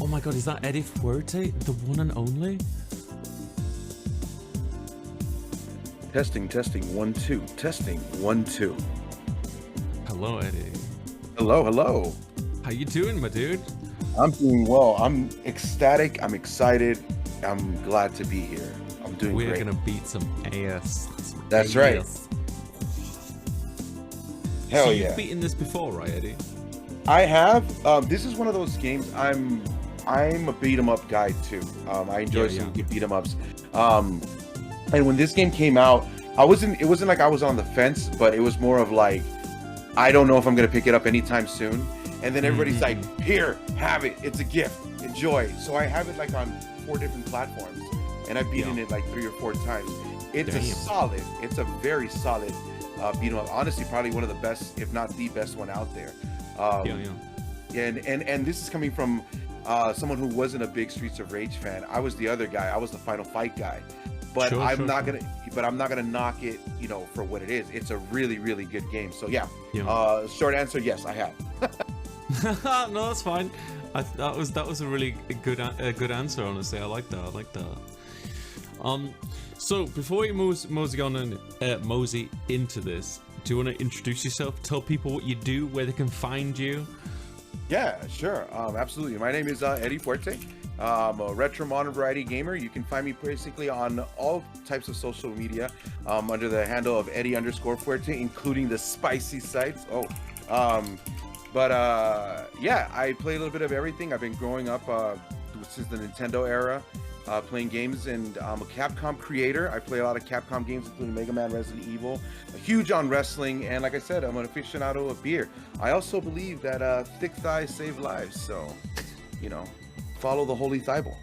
my god, is that Eddie Fuerte, the one and only? Testing, 1 2. Testing, 1 2. Hello, Eddie. Hello. How you doing, my dude? I'm doing well. I'm ecstatic. I'm excited. I'm glad to be here. I'm doing great. We're gonna beat some ass. That's right. Hell so yeah. You've beaten this before, right, Eddie? I have. This is one of those games. I'm a beat 'em up guy too. I enjoy some good beat 'em ups. And when this game came out, it wasn't like I was on the fence, but it was more of like, I don't know if I'm gonna pick it up anytime soon. And then everybody's like, here, have it. It's a gift. Enjoy. So I have it like on 4 different platforms, and I've beaten it like 3 or 4 times. It's a very solid beat 'em up. Honestly, probably one of the best, if not the best one out there. And this is coming from someone who wasn't a big Streets of Rage fan. I was the other guy. I was the Final Fight guy. But I'm not gonna knock it, for what it is. It's a really, really good game. So short answer, yes, I have. No, that's fine. That was a really good answer. Honestly, I like that. So before we mosey into this, do you want to introduce yourself? Tell people what you do, where they can find you. Yeah, sure. Absolutely. My name is Eddie Fuerte. I'm a retro modern variety gamer. You can find me basically on all types of social media under the handle of Eddie_Fuerte, including the spicy sites. I play a little bit of everything. I've been growing up since the Nintendo era, playing games, and I'm a Capcom creator. I play a lot of Capcom games, including Mega Man, Resident Evil. Huge on wrestling, and like I said, I'm an aficionado of beer. I also believe that thick thighs save lives, so, follow the Holy Thighball.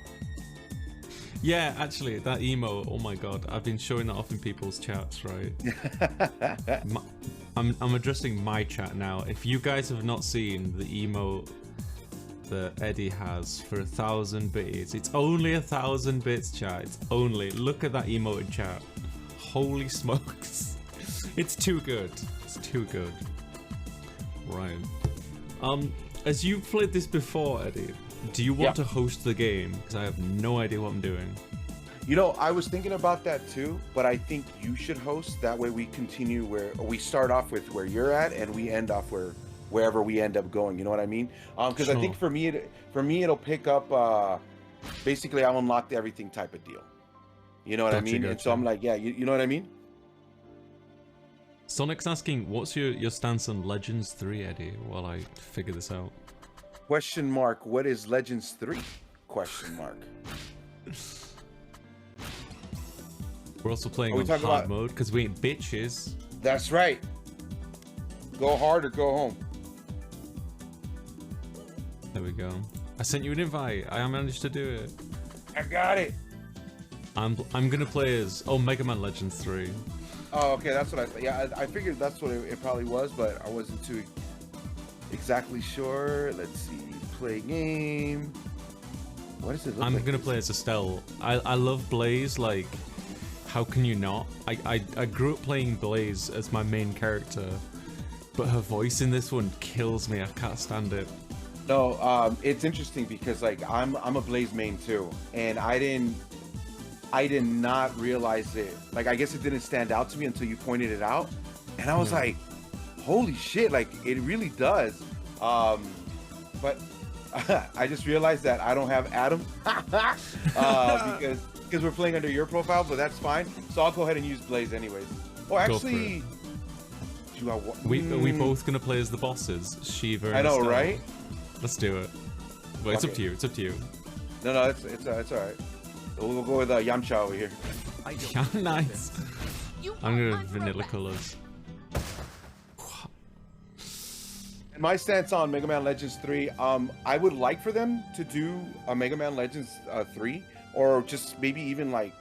Yeah, actually, that emote, oh my god, I've been showing that off in people's chats, right? I'm addressing my chat now. If you guys have not seen the emote that Eddie has for 1,000 bits, it's only 1,000 bits, chat. It's only. Look at that emote in chat. Holy smokes. It's too good. It's too good. Right. As you've played this before, Eddie, do you want to host the game? Because I have no idea what I'm doing. I was thinking about that too, but I think you should host. That way we continue we start off with where you're at and we end off wherever we end up going. You know what I mean? Because I think for me it'll pick up. Basically, I'll unlock the everything type of deal. You know what I mean? And so I'm like, you know what I mean? Sonic's asking, what's your stance on Legends 3, Eddie? While I figure this out. Question mark, what is Legends 3? Question mark. We're also playing on hard mode because we ain't bitches. That's right. Go hard or go home. There we go. I sent you an invite. I managed to do it. I got it. I'm gonna play as Mega Man Legends 3. Oh, okay, that's what I figured that's what it probably was, but I wasn't too exactly sure. Let's see. Play game. What does it look like? I'm gonna play as Estelle. I love Blaze. Like, how can you not? I grew up playing Blaze as my main character, but her voice in this one kills me. I can't stand it. No, it's interesting because like I'm a Blaze main too, and I did not realize it. Like, I guess it didn't stand out to me until you pointed it out, and I was like, holy shit, like it really does. But I just realized that I don't have Adam because we're playing under your profile, but that's fine. So I'll go ahead and use Blaze anyways. Oh, actually, we both gonna play as the bosses, Shiva and I know, Estelle. right? Let's do it. Well, it's up to you. It's up to you. No, it's all right. We'll go with Yamcha over here. Yeah, nice. I'm gonna vanilla colors. And my stance on Mega Man Legends 3, I would like for them to do a Mega Man Legends 3, or just maybe even like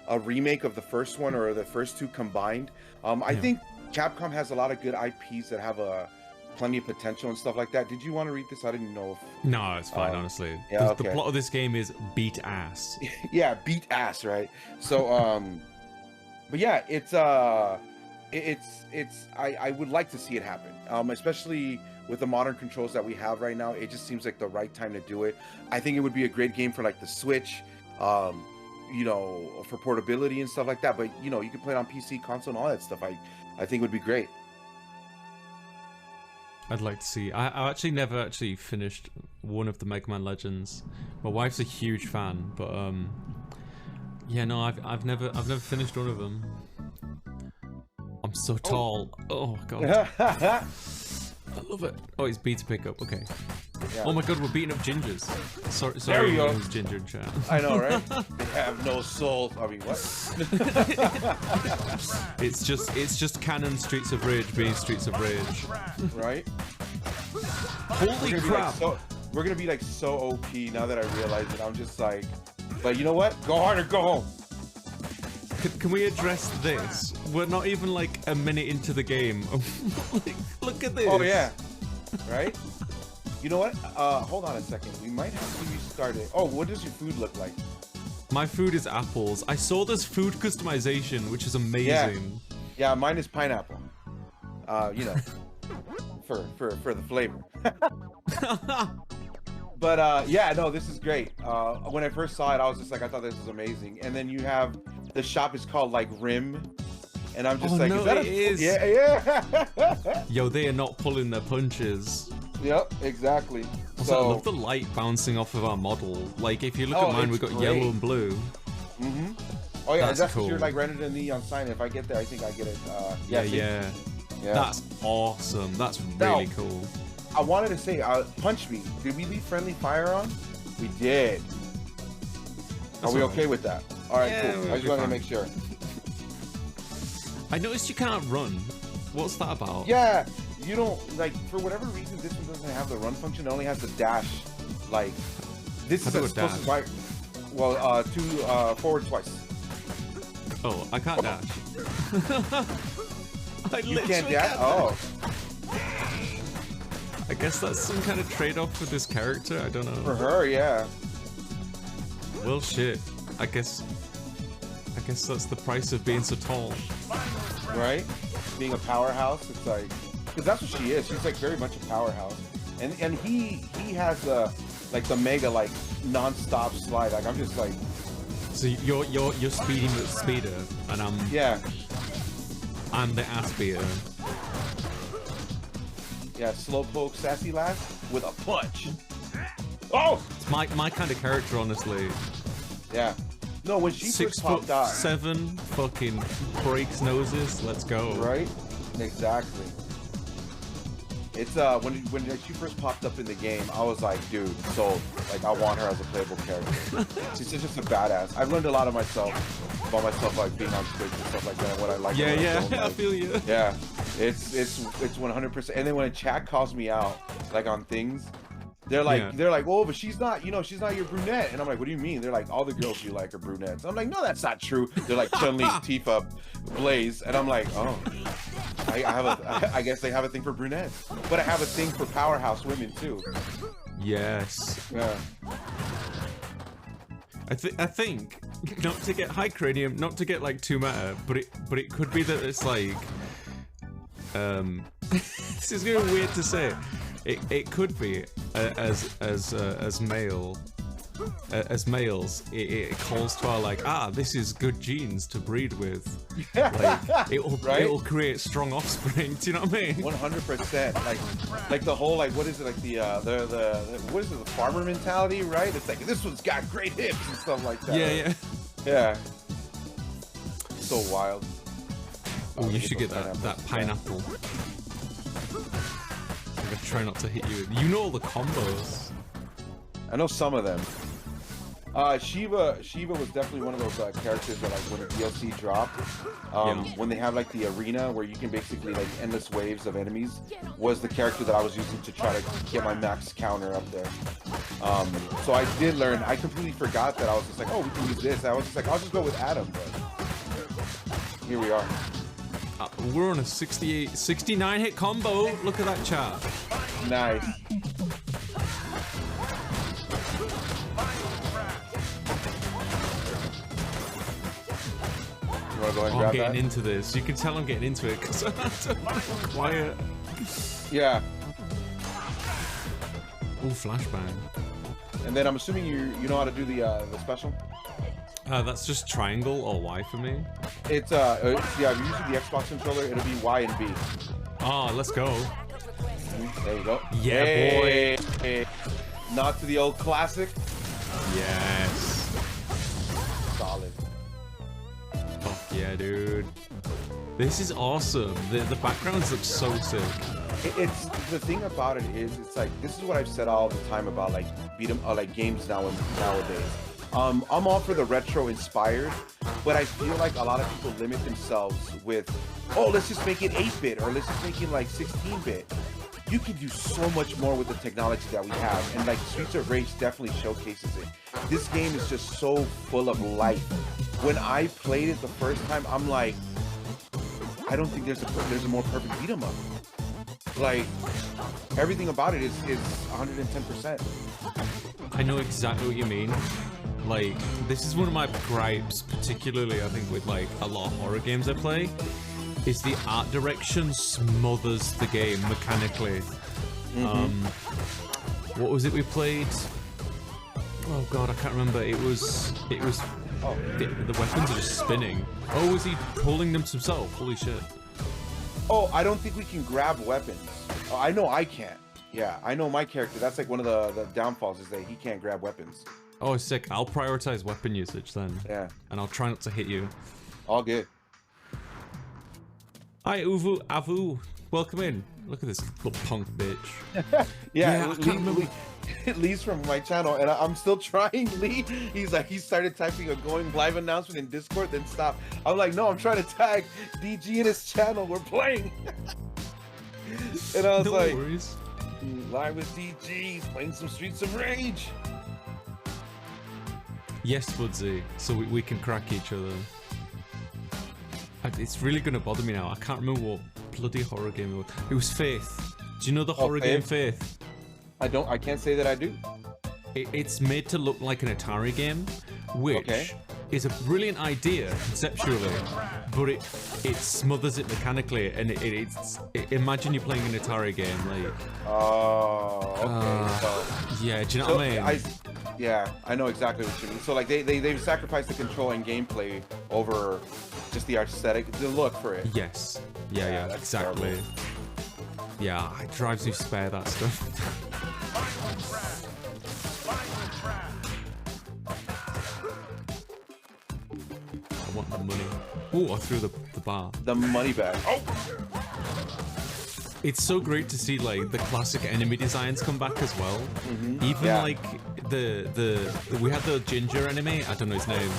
a remake of the first one or the first 2 combined. I think Capcom has a lot of good IPs that have plenty of potential and stuff like that. Did you want to read this? I didn't know if... No, it's fine, honestly. The plot of this game is beat ass. Yeah, beat ass, right? So, but yeah, it's I would like to see it happen, especially with the modern controls that we have right now, it just seems like the right time to do it. I think it would be a great game for like the Switch, you know, for portability and stuff like that. But you know, you can play it on PC, console, and all that stuff. I think would be great. I'd like to see. I actually never actually finished one of the Mega Man Legends. My wife's a huge fan, but yeah, no, I've never finished one of them. I'm so tall. Oh god. I love it. Oh, it's B to pick up. Okay. Yeah. Oh my god, we're beating up gingers. Sorry, There we go. who's ginger in chat. I know, right? They have no soul. I mean, what? It's just canon Streets of Rage being Streets of Rage. Right? Holy crap! We're gonna be like so OP now that I realize it. I'm just like, but you know what? Go hard or go home. Can we address this? We're not even like a minute into the game. Like, look at this. Oh yeah, right? You know what? Hold on a second. We might have to restart it. Oh, what does your food look like? My food is apples. I saw this food customization, which is amazing. Yeah, mine is pineapple. You know, for the flavor. But yeah, no, this is great. When I first saw it, I was just like, I thought this was amazing. And then you have the shop is called like Rim, and I'm just like, no, is that it is. Yeah. Yo, they are not pulling their punches. Yep, exactly. Also, I love the light bouncing off of our model. Like, if you look at mine, we've got great. yellow and blue. Mm-hmm. Oh yeah, that's cool. You're like rendered in neon sign. If I get there, I think I get it. Yeah. That's awesome. That's really cool. I wanted to say, punch me. Did we leave friendly fire on? We did. Are we okay with that? All right, cool. I just wanted to make sure. I noticed you can't run. What's that about? Yeah, you don't, like, for whatever reason, this one doesn't have the run function. It only has the dash. Like, this is supposed to, like, well, forward twice. Oh, I can't dash. You can't dash? Oh. I guess that's some kind of trade-off for this character. I don't know. For her, yeah. Well, shit. I guess that's the price of being so tall. Right? Being a powerhouse, it's like, because that's what she is. She's like very much a powerhouse, and he has like the mega like non-stop slide. Like I'm just like. So you're speeding with speeder, and I'm the ass beater. Yeah, slowpoke sassy lass with a punch. Oh! It's my kind of character, honestly. Yeah. No, when she first popped out. 6'7", fucking breaks noses. Let's go. Right? Exactly. It's when she first popped up in the game, I was like, dude, so like I want her as a playable character. She's just a badass. I've learned a lot of about myself, like being on Twitch and stuff like that. What I like. Yeah, like. I feel you. Yeah, it's 100%. And then when a chat calls me out, like on things, they're like, oh, but she's not, she's not your brunette. And I'm like, what do you mean? They're like, all the girls you like are brunettes. I'm like, no, that's not true. They're like Chun-Li, Tifa, Blaze, and I'm like, oh, I guess they have a thing for brunettes, but I have a thing for powerhouse women too. Yes. Yeah. I think not to get high cranium, not to get like too meta, but it could be that it's like, this is gonna be weird to say. It could be as males, it calls to our like, this is good genes to breed with. Like it'll create strong offspring. Do you know what I mean? 100%. Like the whole like what is it like the what is it, the farmer mentality, right? It's like this one's got great hips and stuff like that. Yeah. So wild. Oh, you should get that pineapple. I'm gonna try not to hit you. You know all the combos. I know some of them. Shiva was definitely one of those characters that like when the DLC dropped, when they have like the arena where you can basically like endless waves of enemies, was the character that I was using to try to get my max counter up there. So I did learn. I completely forgot that I was just like, oh, we can use this. I was just like, I'll just go with Adam. But here we are. We're on a 69 hit combo. Look at that chart. Nice. You want to go ahead and grab I'm getting that? into this. You can tell I'm getting into it because I'm quiet. Yeah. Ooh, flashbang. And then I'm assuming you know how to do the special. That's just triangle or Y for me. It's yeah. If you're using the Xbox controller, it'll be Y and B. Oh, let's go. There you go. Yeah, boy. Hey. Not to the old classic. Yes. Solid. Fuck yeah, dude. This is awesome. The backgrounds look so sick. It's the thing about it is it's like this is what I've said all the time about like like games nowadays. I'm all for the retro inspired, but I feel like a lot of people limit themselves with, oh, let's just make it 8-bit or let's just make it like 16-bit. You can do so much more with the technology that we have, and like Streets of Rage definitely showcases it. This game is just so full of life. When I played it the first time, I'm like, I don't think there's a more perfect beat 'em up. Like everything about it is 110%. I know exactly what you mean. Like, this is one of my gripes, particularly I think with like a lot of horror games I play, is the art direction smothers the game mechanically. What was it we played? Oh god, I can't remember. It was oh, the weapons are just spinning. Oh, was he pulling them to himself? Holy shit. Oh, I don't think we can grab weapons. Oh, I know I can't. Yeah, I know my character. That's like one of the downfalls is that he can't grab weapons. Oh, sick. I'll prioritize weapon usage then. Yeah. And I'll try not to hit you. All good. Hi, Avu. Welcome in. Look at this little punk bitch. Yeah, Lee's from my channel, and I'm still trying. Lee, he's like, he started typing a going live announcement in Discord, then stopped. I'm like, no, I'm trying to tag DG in his channel. We're playing. And I was no like, worries. Live with DG, playing some Streets of Rage. Yes, Woodsy. So we can crack each other. It's really gonna bother me now. I can't remember what bloody horror game it was. It was Faith. Do you know the horror game Faith? I can't say that I do. It's made to look like an Atari game, which is a brilliant idea conceptually, but it smothers it mechanically, and imagine you're playing an Atari game, like. Oh, okay. Yeah, do you know what I mean? Yeah, I know exactly what you mean. So like they've sacrificed the control and gameplay over just the aesthetic, the look for it. Yes. Yeah, exactly. Terrible. Yeah, it drives me spare that stuff. I want the money. Oh, I threw the bar. The money bag. Oh! It's so great to see like the classic enemy designs come back as well. Even like we had the ginger enemy, I don't know his name,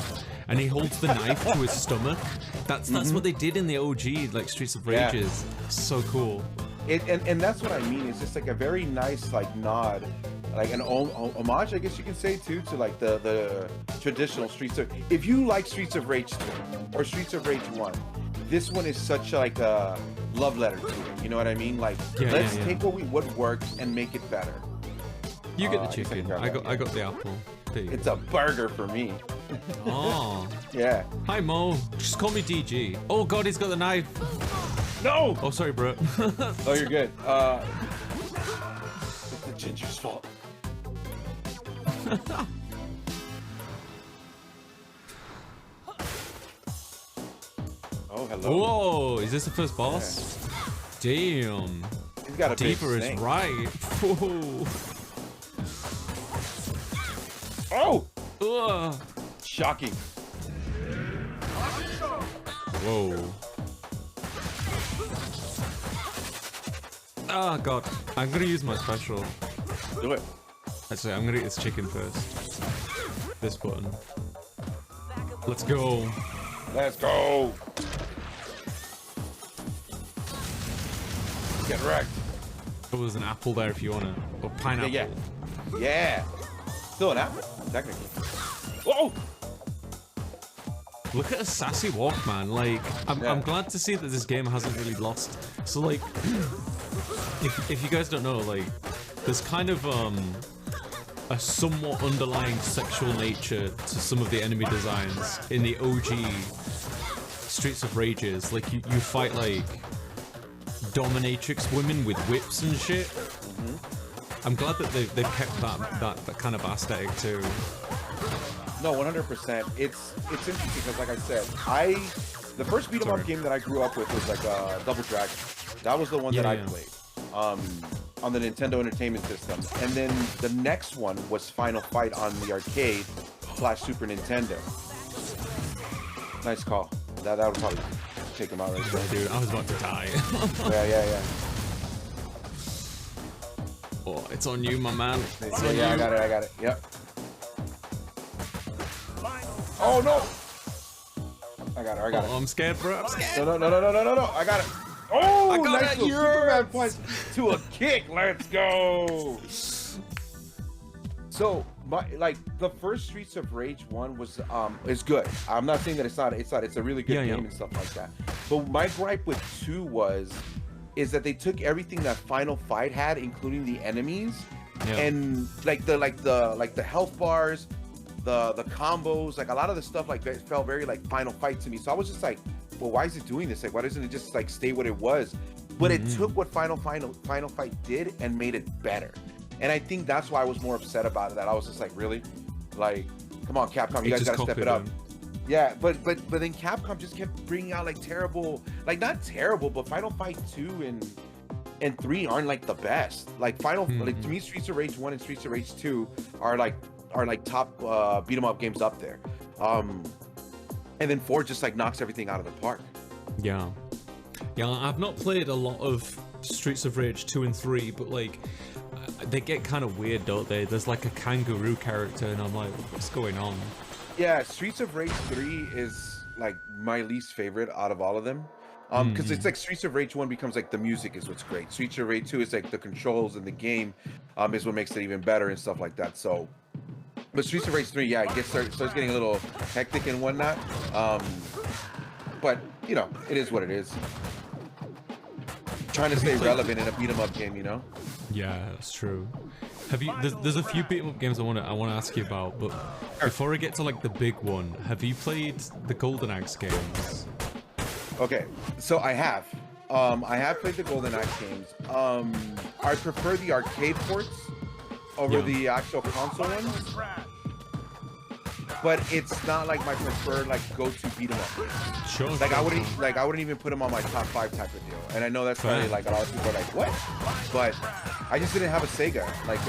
and he holds the knife to his stomach. That's what they did in the OG like Streets of Rages. So cool. And that's what I mean. It's just like a very nice like nod, like an homage, I guess you can say too, to like the traditional Streets of. If you like Streets of Rage 2 or Streets of Rage 1, this one is such like a love letter to it. You know what I mean? Like let's take what worked and make it better. You get the chicken. I got the apple. It's a burger for me. Oh. Yeah. Hi Mo. Just call me DG. Oh god, he's got the knife. No! Oh, sorry, bro. Oh, you're good. It's the ginger's fault. Oh, hello. Whoa, is this the first boss? Yeah. Damn. He's got a Deeper is right. Whoa. Oh! Ugh. Shocking. Whoa. Oh god, I'm gonna use my special. Do it. Actually, I'm gonna eat this chicken first. This button. Let's go. Let's go. Get wrecked. Oh, there's an apple there if you want it. Or pineapple. Yeah. Still an apple, technically. Whoa! Look at a sassy walk, man. Like, I'm glad to see that this game hasn't really lost. So, like, if you guys don't know, like, there's kind of a somewhat underlying sexual nature to some of the enemy designs in the OG Streets of Rages. Like, you fight like dominatrix women with whips and shit. I'm glad that they've kept that kind of aesthetic too. No, 100%. It's interesting because, like I said, the first beat 'em up game that I grew up with was like Double Dragon. That was the one that I played on the Nintendo Entertainment System, and then the next one was Final Fight on the arcade / Super Nintendo. Nice call. That would probably take him out right there. Dude, I was about to die. Yeah. Oh, it's on you, my man. I got it. Yep. Oh no! I got it. Oh, I'm scared, bro. I'm scared. No! I got it. Oh, I got nice it. little Superman punch to a kick. Let's go. So, the first Streets of Rage 1 was is good. I'm not saying that it's not. It's a really good game and stuff like that. But my gripe with 2 is that they took everything that Final Fight had, including the enemies, and like the health bars, the combos, like a lot of the stuff like that felt very like Final Fight to me. So I was just like, well, why is it doing this? Like, why doesn't it just like stay what it was? But it took what Final Fight did and made it better. And I think that's why I was more upset about it. That I was just like, really, like, come on, Capcom, you guys gotta step it up. Yeah, but then Capcom just kept bringing out like terrible, like not terrible, but Final Fight 2 and 3 aren't like the best. Like like to me, Streets of Rage 1 and Streets of Rage 2 are like top beat 'em up games up there. And then 4 just like knocks everything out of the park. Yeah, I've not played a lot of Streets of Rage 2 and 3, but like they get kind of weird, don't they? There's like a kangaroo character, and I'm like, what's going on? Yeah, Streets of Rage 3 is like my least favorite out of all of them. Because it's like Streets of Rage 1 becomes like the music is what's great. Streets of Rage 2 is like the controls in the game is what makes it even better and stuff like that. So, but Streets of Rage 3, yeah, it starts getting a little hectic and whatnot. But you know, it is what it is. Trying to stay relevant in a beat 'em up game, you know. Yeah, that's true. Have you? There's a few beat 'em up games I want to ask you about, but before I get to like the big one, have you played the Golden Axe games? Okay, so I have played the Golden Axe games. I prefer the arcade ports over the actual console ones, but it's not like my preferred like go-to beat 'em up games. Sure. Like I wouldn't even put them on my top 5 type of deal. And I know that's probably like a lot of people are like, what? But I just didn't have a Sega. Like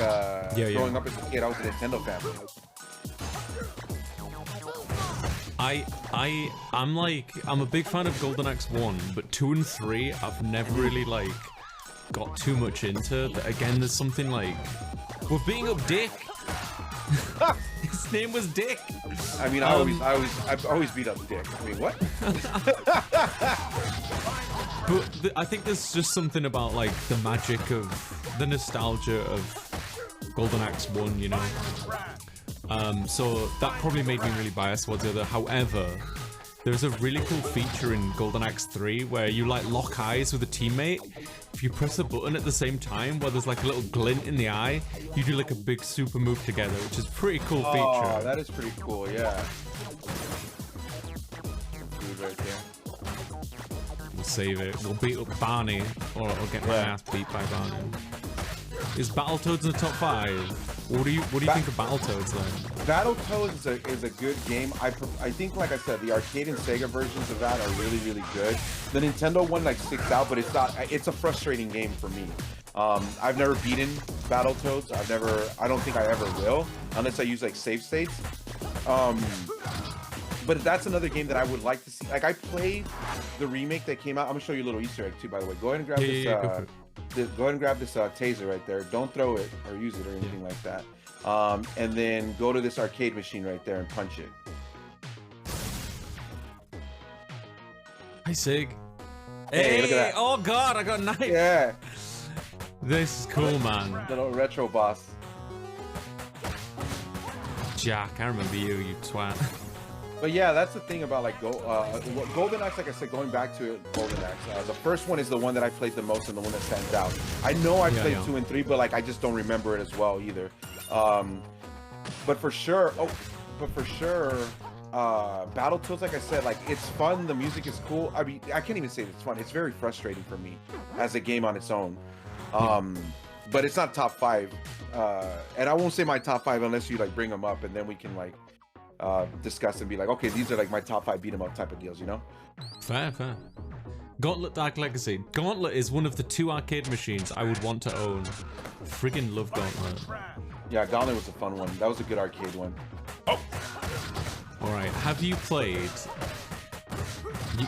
growing up as a kid, I was a Nintendo fan. I'm a big fan of Golden Axe 1, but 2 and 3 I've never really like got too much into. But again, there's something like we're beating up Dick. His name was Dick. I mean, I've always beat up Dick. I mean, what? But I think there's just something about like the magic of the nostalgia of Golden Axe 1, you know. So that probably made me really biased towards the other. However, there's a really cool feature in Golden Axe 3 where you like lock eyes with a teammate. If you press a button at the same time where there's like a little glint in the eye, you do like a big super move together, which is a pretty cool feature. Oh, that is pretty cool, yeah. Dude, right there. We'll save it. We'll beat up Barney, or get my ass beat by Barney. Is Battletoads in the top 5? What do you think of Battletoads then? Battletoads is a good game. I think, like I said, the arcade and Sega versions of that are really, really good. The Nintendo one like sticks out, but it's not. It's a frustrating game for me. I've never beaten Battletoads. I don't think I ever will, unless I use like save states. But that's another game that I would like to see. Like I played the remake that came out. I'm gonna show you a little Easter egg too, by the way. Go ahead and grab this. Go ahead and grab this taser right there. Don't throw it or use it or anything like that. And then go to this arcade machine right there and punch it. Hi, Sig. Hey, look at that. Oh god, I got a knife. Yeah. This is cool, man. Little retro boss. Jack, I remember you twat. But yeah, that's the thing about like Golden Axe. Like I said, going back to it, Golden Axe. The first one is the one that I played the most and the one that stands out. I know I played 2 and 3, but like I just don't remember it as well either. But for sure, Battletoads, like I said, like it's fun. The music is cool. I mean, I can't even say it's fun. It's very frustrating for me as a game on its own. but it's not top 5. And I won't say my top 5 unless you like bring them up, and then we can like discuss and be like, okay, these are like my top 5 beat 'em up type of deals, you know? Fair. Gauntlet Dark Legacy. Gauntlet is one of the 2 arcade machines I would want to own. Friggin' love Gauntlet. Yeah, Gauntlet was a fun one. That was a good arcade one. Oh! Alright, have you played...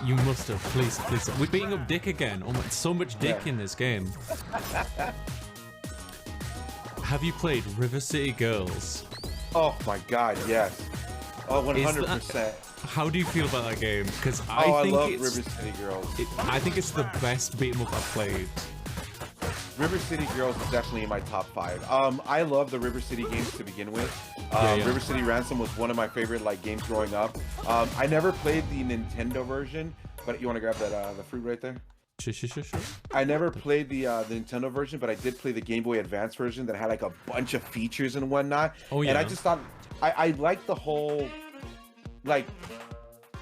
You must have, please. We're beating up Dick again. Oh my, so much Dick in this game. Have you played River City Girls? Oh my god, yes. Oh, 100%. How do you feel about that game? Because I love River City Girls. I think it's the best beat 'em up I've played. River City Girls is definitely in my top 5. I love the River City games to begin with. River City Ransom was one of my favorite like games growing up. I never played the Nintendo version, but you want to grab that the fruit right there? Sure. I never played the Nintendo version, but I did play the Game Boy Advance version that had like a bunch of features and whatnot. Oh yeah. And I just thought I liked the whole like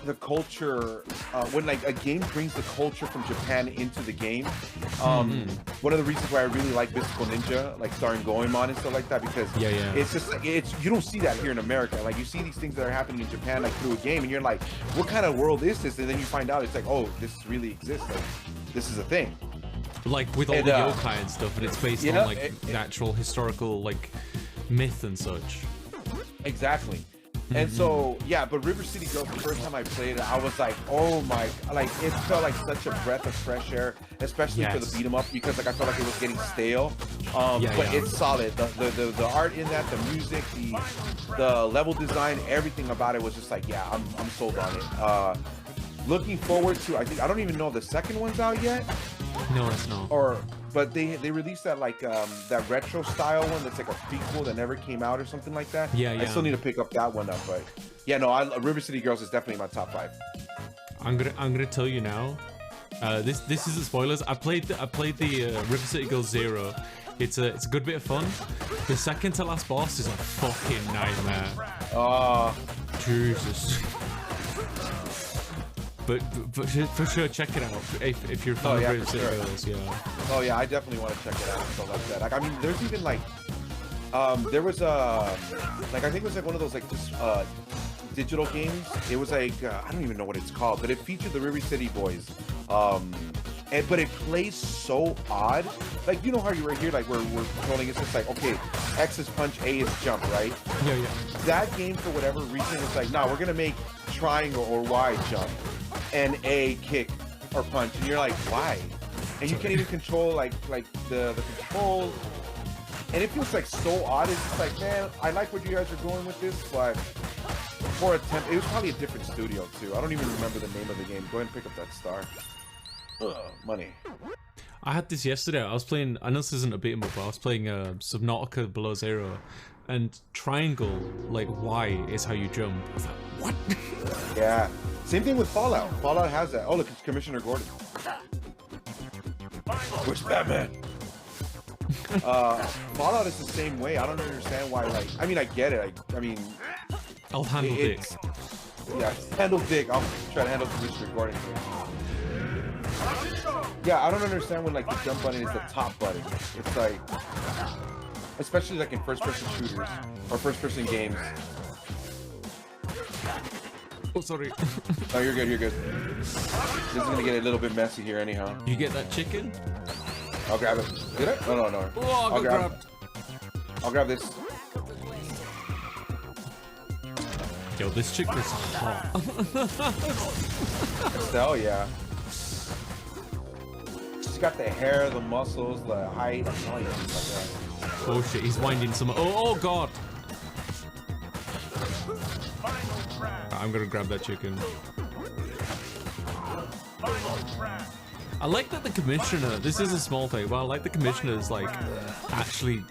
the culture when like a game brings the culture from Japan into the game. One of the reasons why I really like Mystical Ninja, like starring Goemon and stuff like that, because it's just like you don't see that here in America. Like you see these things that are happening in Japan like through a game, and you're like, what kind of world is this? And then you find out it's like, oh, this really exists. Like, this is a thing. Like with all the yokai and stuff, and it's based on like natural historical like myth and such. Exactly. And so, yeah, but River City Girls, the first time I played it, I was like, oh my, like, it felt like such a breath of fresh air, especially for the beat 'em up, because like I felt like it was getting stale. But it's solid. The art in that, the music, the level design, everything about it was just like, yeah, I'm sold on it. Looking forward to, I don't even know if the second one's out yet. No, it's not. But they released that like that retro style one that's like a prequel that never came out or something like that. Yeah. I still need to pick up that one up, but yeah, no, River City Girls is definitely my top 5. I'm gonna tell you now. This isn't spoilers. I played the River City Girls 0. It's a good bit of fun. The second to last boss is a fucking nightmare. Jesus. But for sure, check it out if you're a fan of River City Girls. Yeah. Oh yeah, I definitely want to check it out and stuff like that. Like I mean, there's even like, there was like I think it was like one of those like digital games. It was like I don't even know what it's called, but it featured the River City Boys. But it plays so odd. Like you know how you were here, like we're controlling. It's just like okay, X is punch, A is jump, right? Yeah. That game for whatever reason is like, nah, we're gonna make triangle or Y jump and A kick or punch, and you're like, why? And you can't even control like the control, and it feels like so odd. It's just like, man, I like what you guys are going with this, but for attempt, it was probably a different studio too. I don't even remember the name of the game. Go ahead and pick up that star. Money. I had this yesterday. I was playing, I know this isn't a beat 'em up, but I was playing Subnautica Below Zero, and triangle, like Y is how you jump. I was like, what? Yeah. Same thing with Fallout. Fallout has that. Oh, look, it's Commissioner Gordon. Where's Batman? Fallout is the same way. I don't understand why, like, I mean, I get it. I mean... I'll handle Dick. Yeah, handle Dick. I'll try to handle Commissioner Gordon. Yeah, I don't understand when, like, the jump button is the top button. It's like... Especially, like, in first-person shooters or first-person games. Oh, sorry. Oh, you're good, you're good. This is gonna get a little bit messy here anyhow. You get that chicken? I'll grab it. Did I? No. Oh, I'll grab this. Yo, this chick is hot. Estelle, yeah. She's got the hair, the muscles, the height. Oh shit, he's winding some. Oh god. I'm gonna grab that chicken. I like that the commissioner, this is a small thing, but I like the commissioner is like actually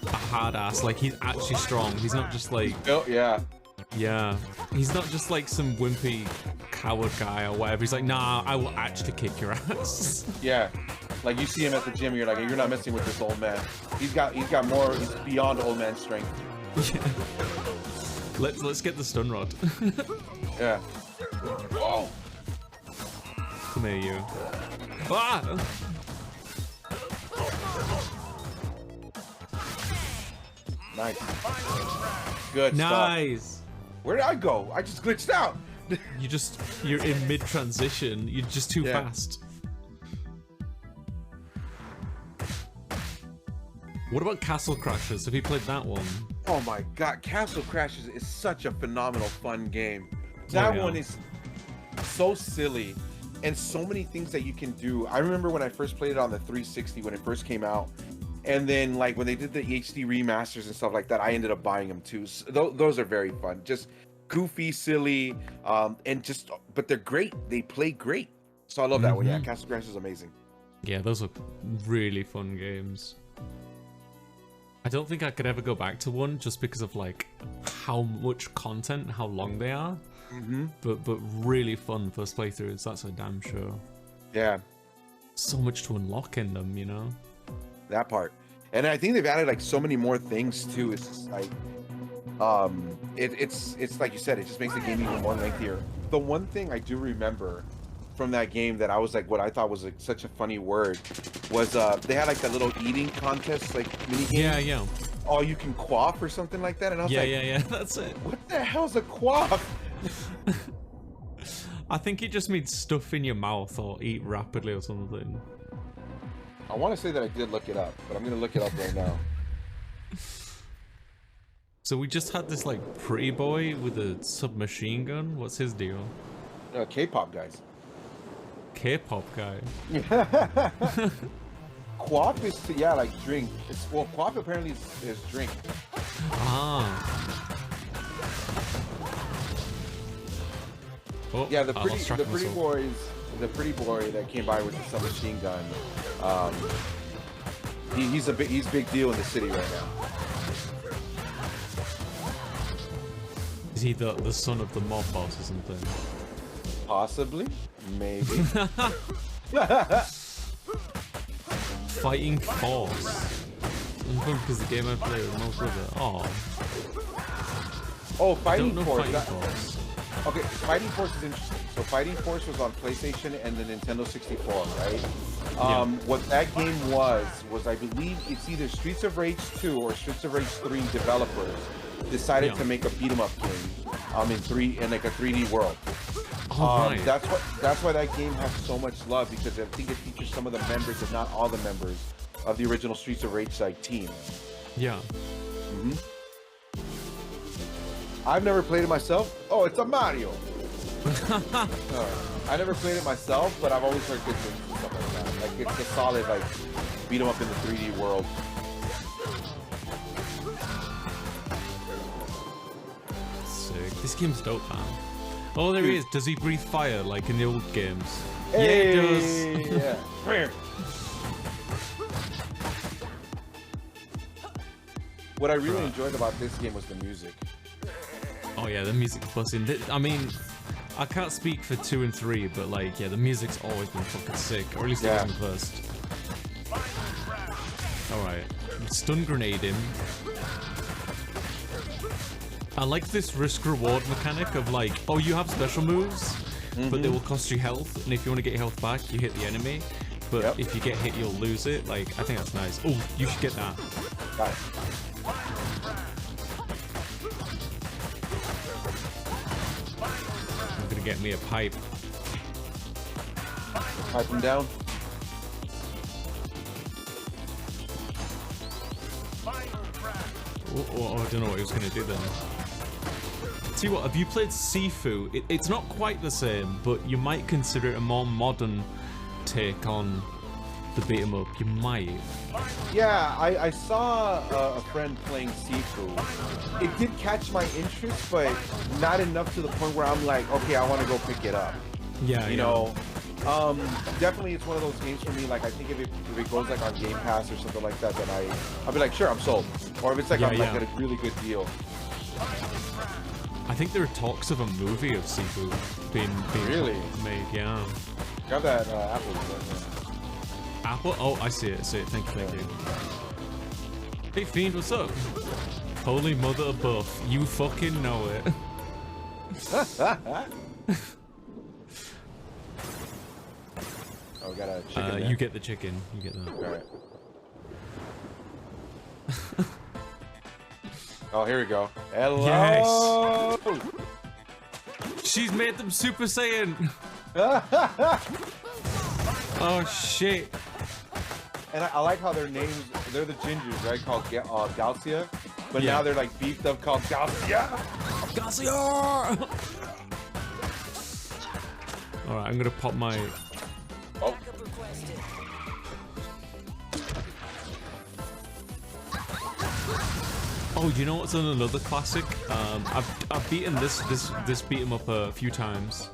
a hard ass. Like he's actually strong. He's not just like... Oh, yeah. Yeah. He's not just like some wimpy coward guy or whatever. He's like, nah, I will actually kick your ass. Yeah. Like you see him at the gym, you're like, you're not messing with this old man. He's got more, he's beyond old man strength. Yeah. Let's get the stun rod. Yeah. Oh. Come here, you. Ah! Nice. Good Nice. stuff. Where did I go? I just glitched out. You're in mid-transition. You're just too fast. What about Castle Crashers? Have you played that one? Oh my god, Castle Crashers is such a phenomenal fun game. That one is so silly and so many things that you can do. I remember when I first played it on the 360 when it first came out. And then like when they did the HD remasters and stuff like that, I ended up buying them too. So those are very fun. Just goofy, silly, and just, but they're great. They play great. So I love that one. Yeah, Castle Crashers is amazing. Yeah, those are really fun games. I don't think I could ever go back to one just because of like how much content and how long they are. But really fun first playthroughs, that's a damn sure. Yeah. So much to unlock in them, you know? That part. And I think they've added like so many more things too. It's just like it's like you said, it just makes the game even more lengthier. The one thing I do remember from that game that I was like, what I thought was like such a funny word was they had like that little eating contest like mini game. Yeah. Oh, you can quaff or something like that, and I was like, yeah, that's it. What the hell's a quaff? I think it just means stuff in your mouth or eat rapidly or something. I want to say that I did look it up, but I'm gonna look it up right now. So we just had this like pretty boy with a submachine gun. What's his deal? K-pop guys. K-pop guy. Quaff is like drink. Well, quaff apparently is drink. Oh, yeah, the pretty boy that came by with the submachine gun. He's big deal in the city right now. Is he the son of the mob boss or something? Possibly, maybe. Fighting Force. Because the game I play with most of it. Oh, Fighting Force. Fighting Force. Okay, Fighting Force is interesting. So Fighting Force was on PlayStation and the Nintendo 64, right? What that game was I believe it's either Streets of Rage 2 or Streets of Rage 3 developers decided to make a beat 'em up game in like a 3D world. Right. That's why that game has so much love, because I think it features some of the members, if not all the members, of the original Streets of Rage like team. Yeah. I've never played it myself. Oh, it's a Mario. I never played it myself, but I've always heard good things and stuff like that. Like it's a solid like beat 'em up in the 3D world. Sick. This game's dope, man. Oh, there he is. Does he breathe fire like in the old games? Hey, yeah, he does. Yeah. Come here. What I really enjoyed about this game was the music. Oh yeah, the music's buzzing. I mean, I can't speak for 2 and 3, but like, yeah, the music's always been fucking sick, or at least it was in first. Alright, stun grenade him. I like this risk-reward mechanic of like, oh, you have special moves, but they will cost you health, and if you want to get your health back, you hit the enemy. But if you get hit, you'll lose it. Like, I think that's nice. Oh, you should get that. Got it. I'm gonna get me a pipe. Pipe him down. Oh, I don't know what he was gonna do then. See what, have you played Sifu? It's not quite the same, but you might consider it a more modern take on the beat 'em up. You might. Yeah, I saw a friend playing Sifu. It did catch my interest, but not enough to the point where I'm like, okay, I want to go pick it up. Yeah, you know. Definitely, it's one of those games for me. Like, I think if it goes like on Game Pass or something like that, then I'll be like, sure, I'm sold. Or if it's like on like a really good deal. I think there are talks of a movie of Sifu being really made. Yeah. Grab that apple. Apple? Oh, I see it. Thank you. Hey, Fiend, what's up? Holy mother of buff. You fucking know it. Oh, we got a chicken. You get the chicken. You get that. Alright. Oh, here we go. Hello. Yes. She's made them Super Saiyan. Oh shit. And I like how their names, they're the gingers, right? Called Galcia. But now they're like beefed up called Galcia. Galcia! Alright, I'm gonna pop my... Oh. Oh, you know what's another classic? I've beaten this beat 'em up a few times.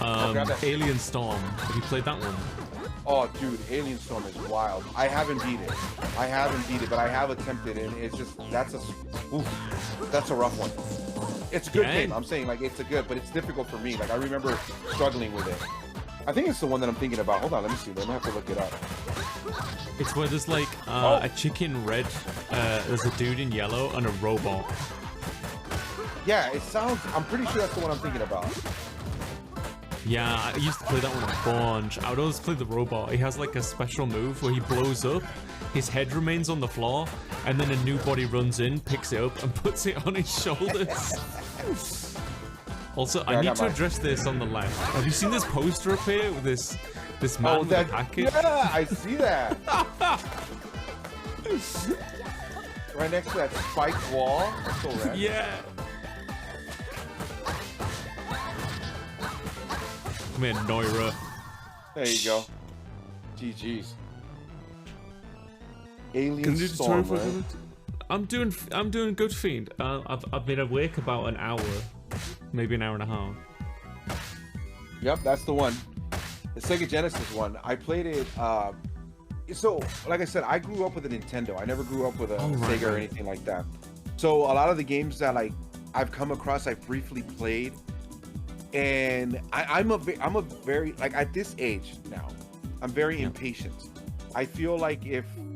Alien Storm. Have you played that one? Oh, dude, Alien Storm is wild. I haven't beat it. But I have attempted it, and it's just that's a rough one. It's a good game. I'm saying like it's a good, but it's difficult for me. Like I remember struggling with it. I think it's the one that I'm thinking about. Hold on, let me see. I'm gonna have to look it up. It's where there's like a chicken red, there's a dude in yellow, and a robot. Yeah, it sounds. I'm pretty sure that's the one I'm thinking about. Yeah, I used to play that one a bunch. I would always play the robot. He has like a special move where he blows up, his head remains on the floor, and then a new body runs in, picks it up, and puts it on his shoulders. Also, I need to address this on the left. Have you seen this poster up here with this man with a package? Yeah, I see that. Right next to that spiked wall. That's so rad. Yeah. Come here, Noira. There you go. GG's. Alien Storm, right? I'm doing good, Fiend. I've been awake about an hour, maybe an hour and a half. Yep, that's the one. The Sega Genesis one. I played it. So, like I said, I grew up with a Nintendo. I never grew up with a Sega or anything like that. So a lot of the games that like I've come across, I've briefly played. And I'm a very, like at this age now, I'm very impatient. I feel like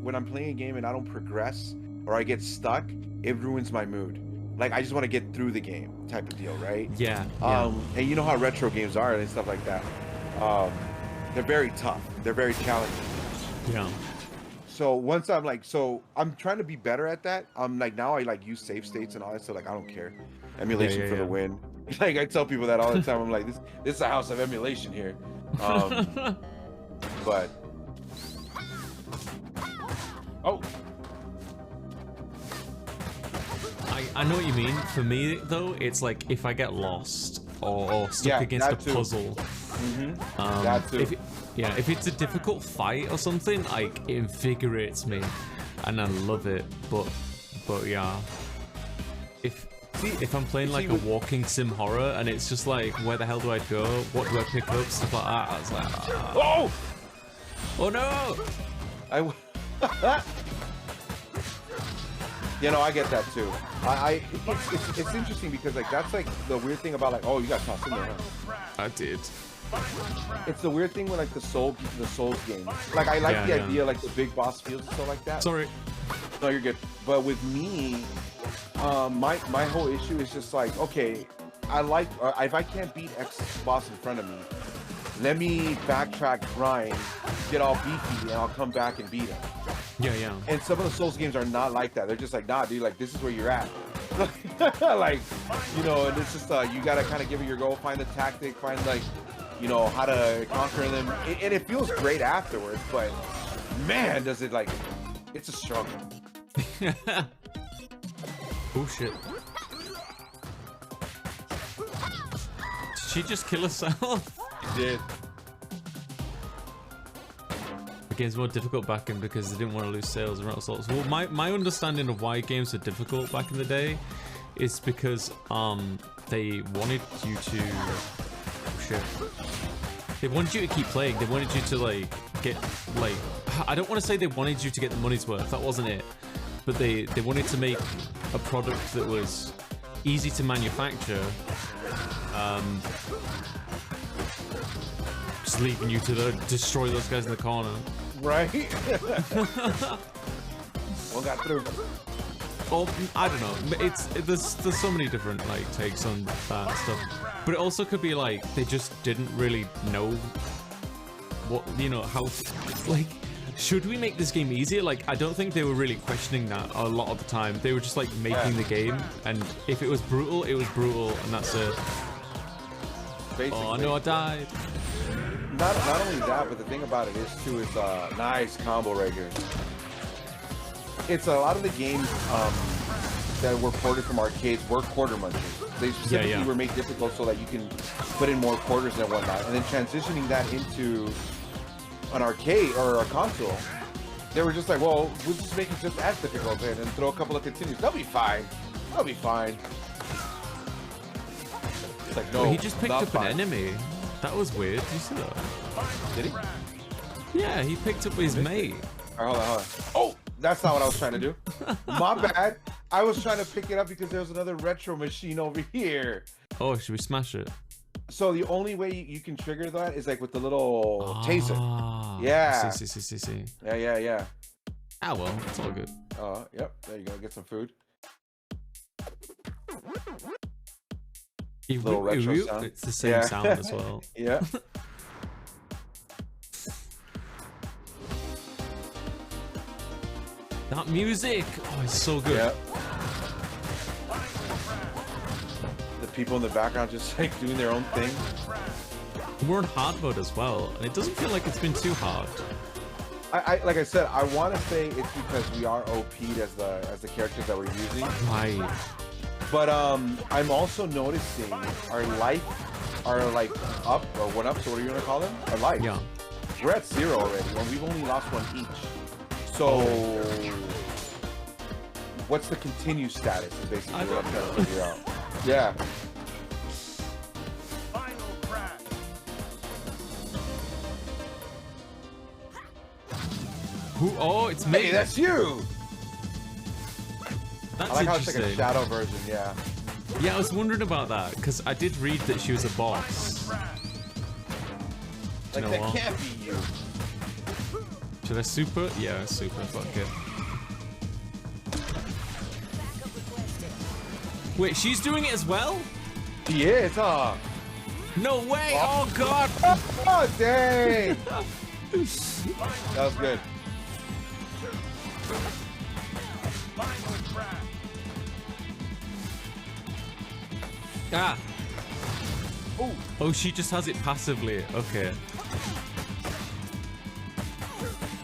when I'm playing a game and I don't progress or I get stuck, it ruins my mood. Like I just want to get through the game type of deal, right? Yeah. And you know how retro games are and stuff like that. They're very tough. They're very challenging. Yeah. So once I'm like, I'm trying to be better at that. I'm like, now I like use save states and all that stuff. Like I don't care. Emulation for the win. Like I tell people that all the time. I'm like, this is a house of emulation here. But I know what you mean. For me though, it's like if I get lost or stuck against a puzzle. That too. If it's a difficult fight or something, like it invigorates me, and I love it. But yeah, if I'm playing like a walking sim horror and it's just like, where the hell do I go? What do I pick up? Stuff like that. I was like, oh no! You know, I get that too. It's interesting because like that's like the weird thing about like, oh, you got tossed in there. Huh? I did. It's the weird thing with like the Souls games. Like I like the idea, like the big boss fields and stuff like that. Sorry. No, you're good. But with me, my whole issue is just like, okay, I like if I can't beat X boss in front of me, let me backtrack, grind, get all beefy, and I'll come back and beat him. Yeah. And some of the Souls games are not like that. They're just like, nah, dude, like this is where you're at. Like, you know, and it's just you gotta kind of give it your go, find the tactic, find like, you know, how to conquer them, and it feels great afterwards. But man, does it like, it's a struggle. Oh shit. Did she just kill herself? She did. The game's more difficult back then because they didn't want to lose sales and results. Well, my understanding of why games were difficult back in the day is because they wanted you to they wanted you to keep playing. They wanted you to like get like, I don't want to say they wanted you to get the money's worth, that wasn't it, but they wanted to make a product that was easy to manufacture, just leaving you to destroy those guys in the corner. Right? Well, got through. Or I don't know. There's so many different like takes on that stuff. But it also could be like they just didn't really know what, you know, how like Should we make this game easier? Like, I don't think they were really questioning that a lot of the time. They were just like making the game, and if it was brutal, it was brutal, and that's it. Basically. Oh, no, I died. Not only that, but the thing about it is too, it's a nice combo right here. It's a lot of the games that were ported from arcades were quarter munchers. They specifically were made difficult so that you can put in more quarters and whatnot. And then transitioning that into an arcade or a console, they were just like, well, we'll just make it just as difficult and throw a couple of continues. They'll be fine. They'll be fine. It's like, no, wait, he just picked up an enemy. That was weird. Did you see that? Did he? Yeah, he picked up his mate. All right, hold on. Oh, that's not what I was trying to do. My bad. I was trying to pick it up because there was another retro machine over here. Oh, should we smash it? So the only way you can trigger that is like with the little taser. Yeah. See. Yeah. Ah, well, it's all good. Yep. There you go. Get some food. Little retro sound. It's the same sound as well. Yeah. That music! Oh, it's so good. Yep. The people in the background just like doing their own thing. We're in hard mode as well, and it doesn't feel like it's been too hard. I like I said, I want to say it's because we are OP'd as the characters that we're using. Right. But I'm also noticing our life are like up or one up. So what are you gonna call them? Our life. Yeah. We're at 0 already, and we've only lost one each. So what's the continue status? Is basically what I'm trying to figure out. Yeah. Who? Oh, it's me. Hey, that's you. That's I like how it's interesting. like a shadow version. Yeah. Yeah, I was wondering about that because I did read that she was a boss. Like that can't be you. Should I super? Yeah, super. Fuck it. Wait, she's doing it as well? She is, huh? No way! Oh god! Oh dang! That was good. Ah! Oh, she just has it passively. Okay.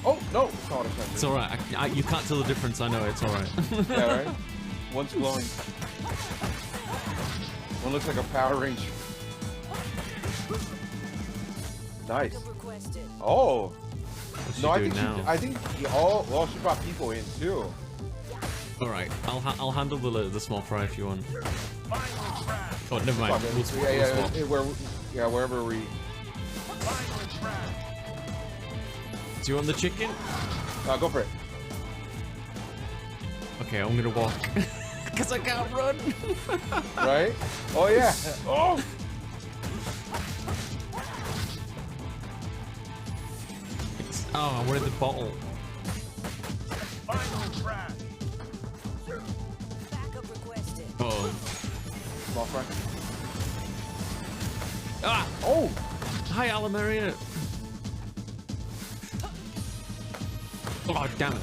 Oh no! It's alright. You can't tell the difference. I know. It's alright. Yeah, right? One's glowing. One looks like a Power Ranger. Nice. Oh. No, I think I think well, she brought people in too. All right, I'll handle the small fry if you want. Oh, never mind. Wherever we. Do you want the chicken? Go for it. Okay, I'm gonna walk because I can't run. Right? Oh yeah. Oh. Oh, I wanted the bottle. Oh. Small fry. Ah! Oh! Hi, Alamaria. Oh, damn it.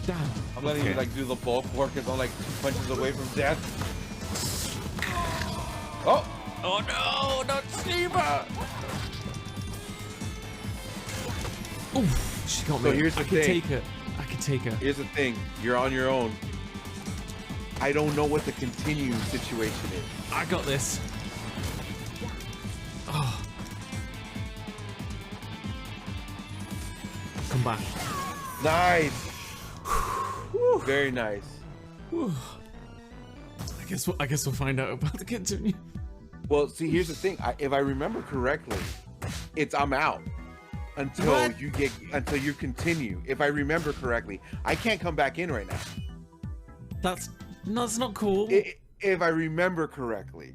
Damn. I'm letting you like do the bulk work because I'm like 2 punches away from death. Oh! Oh no, not Steamer! Oof, she got me. So here's the thing. I can take her. Here's the thing. You're on your own. I don't know what the continue situation is. I got this. Oh. Come back. Nice. Very nice. I guess we'll find out about the continue. Well, see, here's the thing. If I remember correctly, I'm out until you continue. If I remember correctly, I can't come back in right now. That's not cool. If I remember correctly.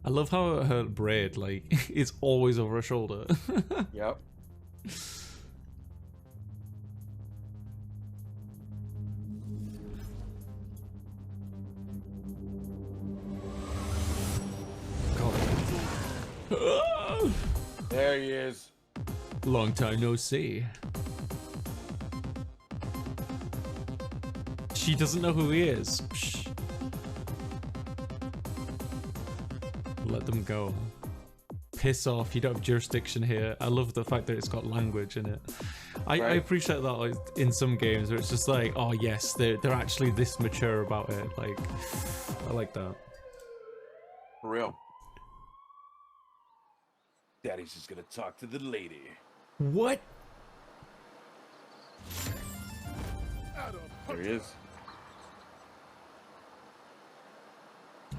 I love how her braid is always over her shoulder. Yep. There he is. Long time no see. She doesn't know who he is. Psh. Let them go. Piss off, you don't have jurisdiction here. I love the fact that it's got language in it. I appreciate that, like, in some games where it's just like, oh yes, they're actually this mature about it. Like, I like that. For real. Daddy's just gonna talk to the lady. What? There he is.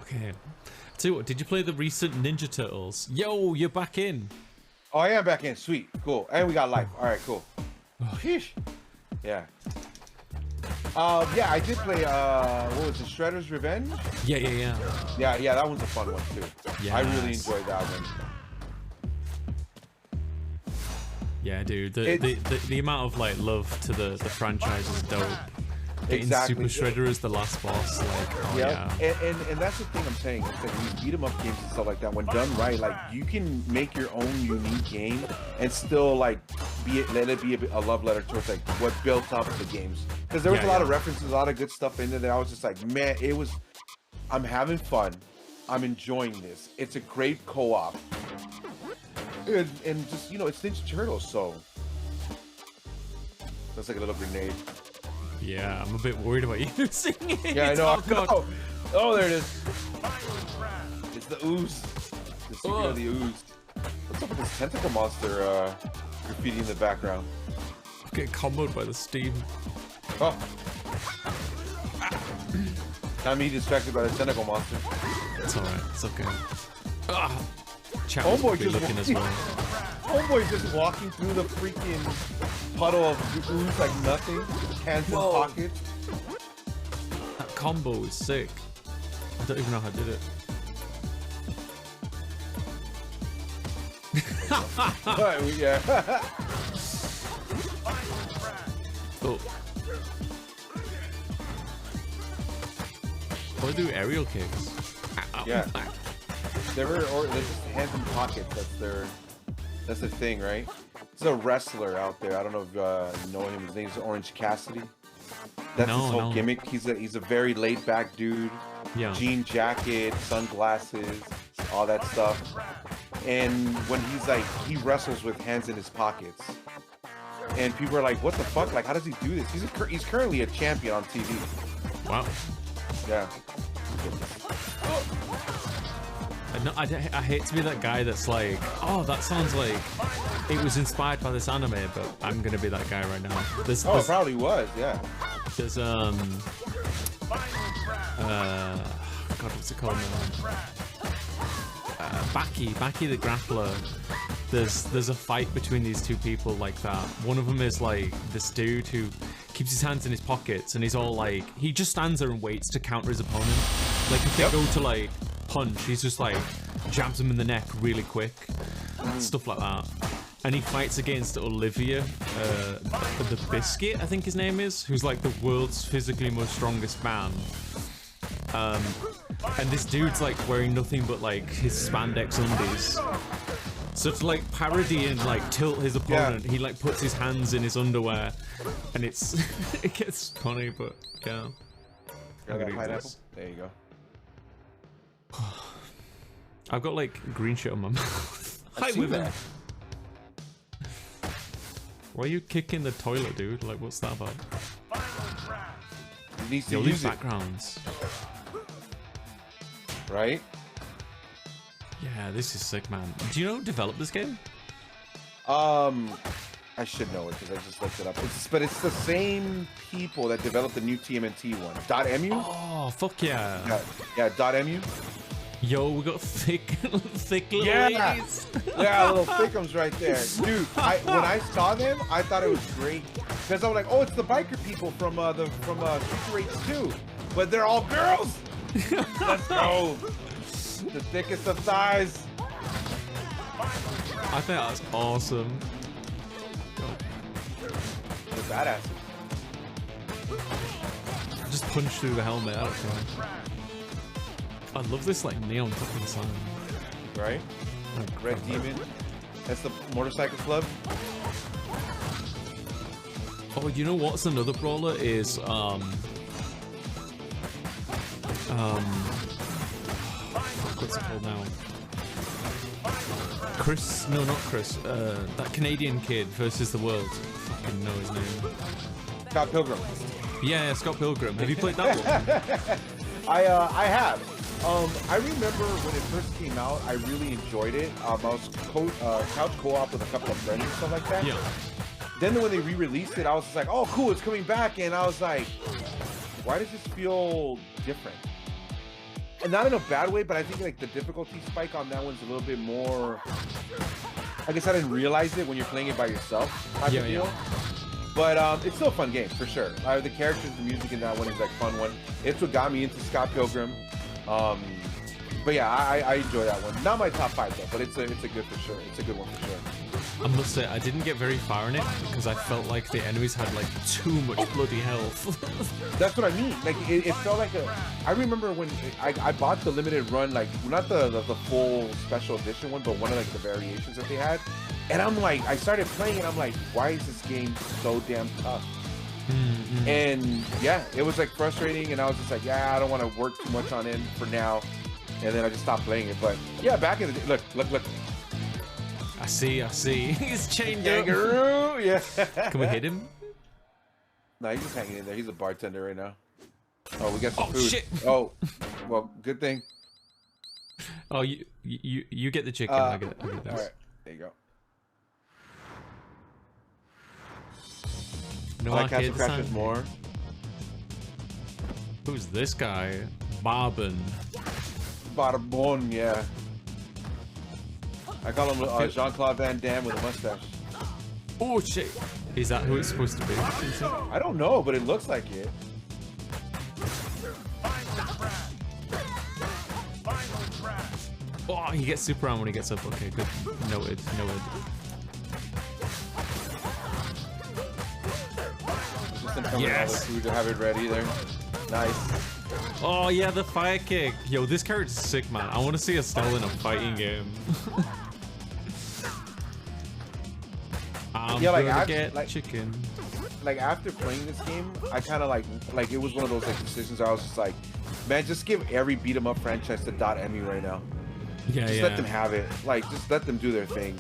Okay. Tell you what, did you play the recent Ninja Turtles? Yo, you're back in. Oh, I am back in. Sweet. Cool. And we got life. All right, cool. Sheesh. Yeah. Yeah, I did play, what was it, Shredder's Revenge? Yeah. Yeah, that one's a fun one, too. Yes. I really enjoyed that one. Yeah, dude. The amount of, like, love to the franchise is dope. Getting Super Shredder as the last boss, like, oh, yeah. And that's the thing I'm saying. It's like these beat 'em up games and stuff like that, when done right, like, you can make your own unique game and still, like, let it be a love letter towards, like, what built up the games. Because there was a lot of references, a lot of good stuff in there that I was just like, man, I'm having fun. I'm enjoying this. It's a great co-op. And just, you know, it's Ninja Turtles, so. That's like a little grenade. Yeah, I'm a bit worried about you singing it. Yeah, I know. Oh, God. Oh, there it is. It's the ooze. The secret of the ooze. What's up with this tentacle monster graffiti in the background? I'm getting comboed by the steam. Oh. Not me distracted by the tentacle monster. It's alright. It's okay. Chat Homeboy just looking as well. Homeboy just walking through the freaking puddle of ooze like nothing. Hands in pockets. That combo is sick. I don't even know how I did it. Yeah. Oh. Or do aerial kicks. Yeah. They're just hands in pockets. That's the thing, right? There's a wrestler out there. I don't know if you know him. His name's Orange Cassidy. That's his whole gimmick. He's a very laid back dude. Yeah. Jean jacket, sunglasses, all that stuff. And when he wrestles with hands in his pockets. And people are like, what the fuck? Like, how does he do this? He's currently a champion on TV. Wow. Yeah. No, I hate to be that guy that's like, oh, that sounds like it was inspired by this anime, but I'm gonna be that guy right now. There's, it probably was, yeah. There's God, what's it called now? Baki the grappler. There's a fight between these two people like that. One of them is like this dude who keeps his hands in his pockets and he's all like, he just stands there and waits to counter his opponent. Like if they go to like punch, he's just like jabs him in the neck really quick, stuff like that. And he fights against Olivia, the Biscuit, I think his name is, who's like the world's physically most strongest man. And this dude's like wearing nothing but like his spandex undies. So to like parody and like tilt his opponent, he like puts his hands in his underwear, and it gets funny, but yeah. Pineapple. There you go. I've got like green shit on my mouth. Hi, women. Why are you kicking the toilet, dude? Like, what's that about? He needs to use backgrounds. Right? Yeah, this is sick, man. Do you know who developed this game? I should know it because I just looked it up. But it's the same people that developed the new TMNT one. .mu? Oh, fuck yeah. Yeah, .mu. Yo, we got thick little ladies. Yeah, little thickums right there. Dude, when I saw them, I thought it was great. Because I was like, oh, it's the biker people from Super 8 2. But they're all girls. Let's go. The thickest of thighs. I think that's awesome. They're badasses. Just punch through the helmet. I don't care. I love this like neon fucking sign. Right? Like, Red Demon. That's the Motorcycle Club. Oh, you know what's another brawler is what's it called now? Chris? No, not Chris. That Canadian kid versus the world. I fucking know his name. Scott Pilgrim. Yeah, Scott Pilgrim. Have you played that one? I have. I remember when it first came out, I really enjoyed it. I was couch co-op with a couple of friends and stuff like that. Yeah. Then when they re-released it, I was just like, oh, cool, it's coming back. And I was like, why does this feel different? And not in a bad way, but I think like the difficulty spike on that one's a little bit more. I guess I didn't realize it when you're playing it by yourself. Yeah. But it's still a fun game for sure. The characters, the music in that one is like fun one. It's what got me into Scott Pilgrim. But yeah, I enjoy that one. Not my top 5 though, but it's a good for sure. It's a good one for sure. I must say, I didn't get very far in it because I felt like the enemies had like too much bloody health. That's what I mean. Like it felt like a. I remember when I bought the limited run, like not the full special edition one, but one of like the variations that they had. And I'm like, I started playing, and I'm like, why is this game so damn tough? Mm-hmm. And yeah, it was like frustrating, and I was just like, yeah, I don't want to work too much on it for now. And then I just stopped playing it. But yeah, back in the day, look. I see. He's chained up. Kangaroo, yeah. Can we hit him? No, he's just hanging in there. He's a bartender right now. Oh, we got some food. Shit. Oh, well, good thing. Oh, you get the chicken. I get this. All right, there you go. No Castle Crashers more. Who's this guy? Barbon. Barbon, yeah. I call him Jean-Claude Van Damme with a mustache. Oh shit! Is that who it's supposed to be? I don't know, but it looks like it. Oh, he gets super round when he gets up. Okay, good. Noted. Yes. To have it ready there. Nice. Oh yeah, the fire kick. Yo, this character's sick, man. I want to see Estelle in a fighting game. Yeah, like after, get chicken. Like after playing this game, I kind of like it was one of those like decisions where I was just like, man, just give every beat 'em up franchise to .me right now. Yeah, just let them have it. Like, just let them do their thing.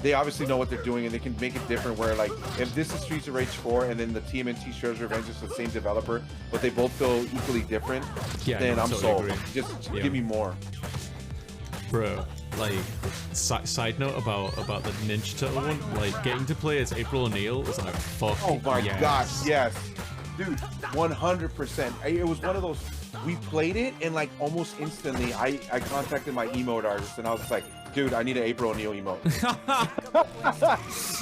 They obviously know what they're doing, and they can make it different. Where like, if this is Streets of Rage 4, and then the TMNT Shredder's Revenge is the same developer, but they both feel equally different, then I'm sold. Just give me more, bro. Like, side note about the Ninja Turtle one, like getting to play as April O'Neil was like, fuck. Oh my gosh, yes, dude, 100%. It was one of those. We played it, and like almost instantly, I contacted my emote artist, and I was just like, dude, I need an April O'Neil emote.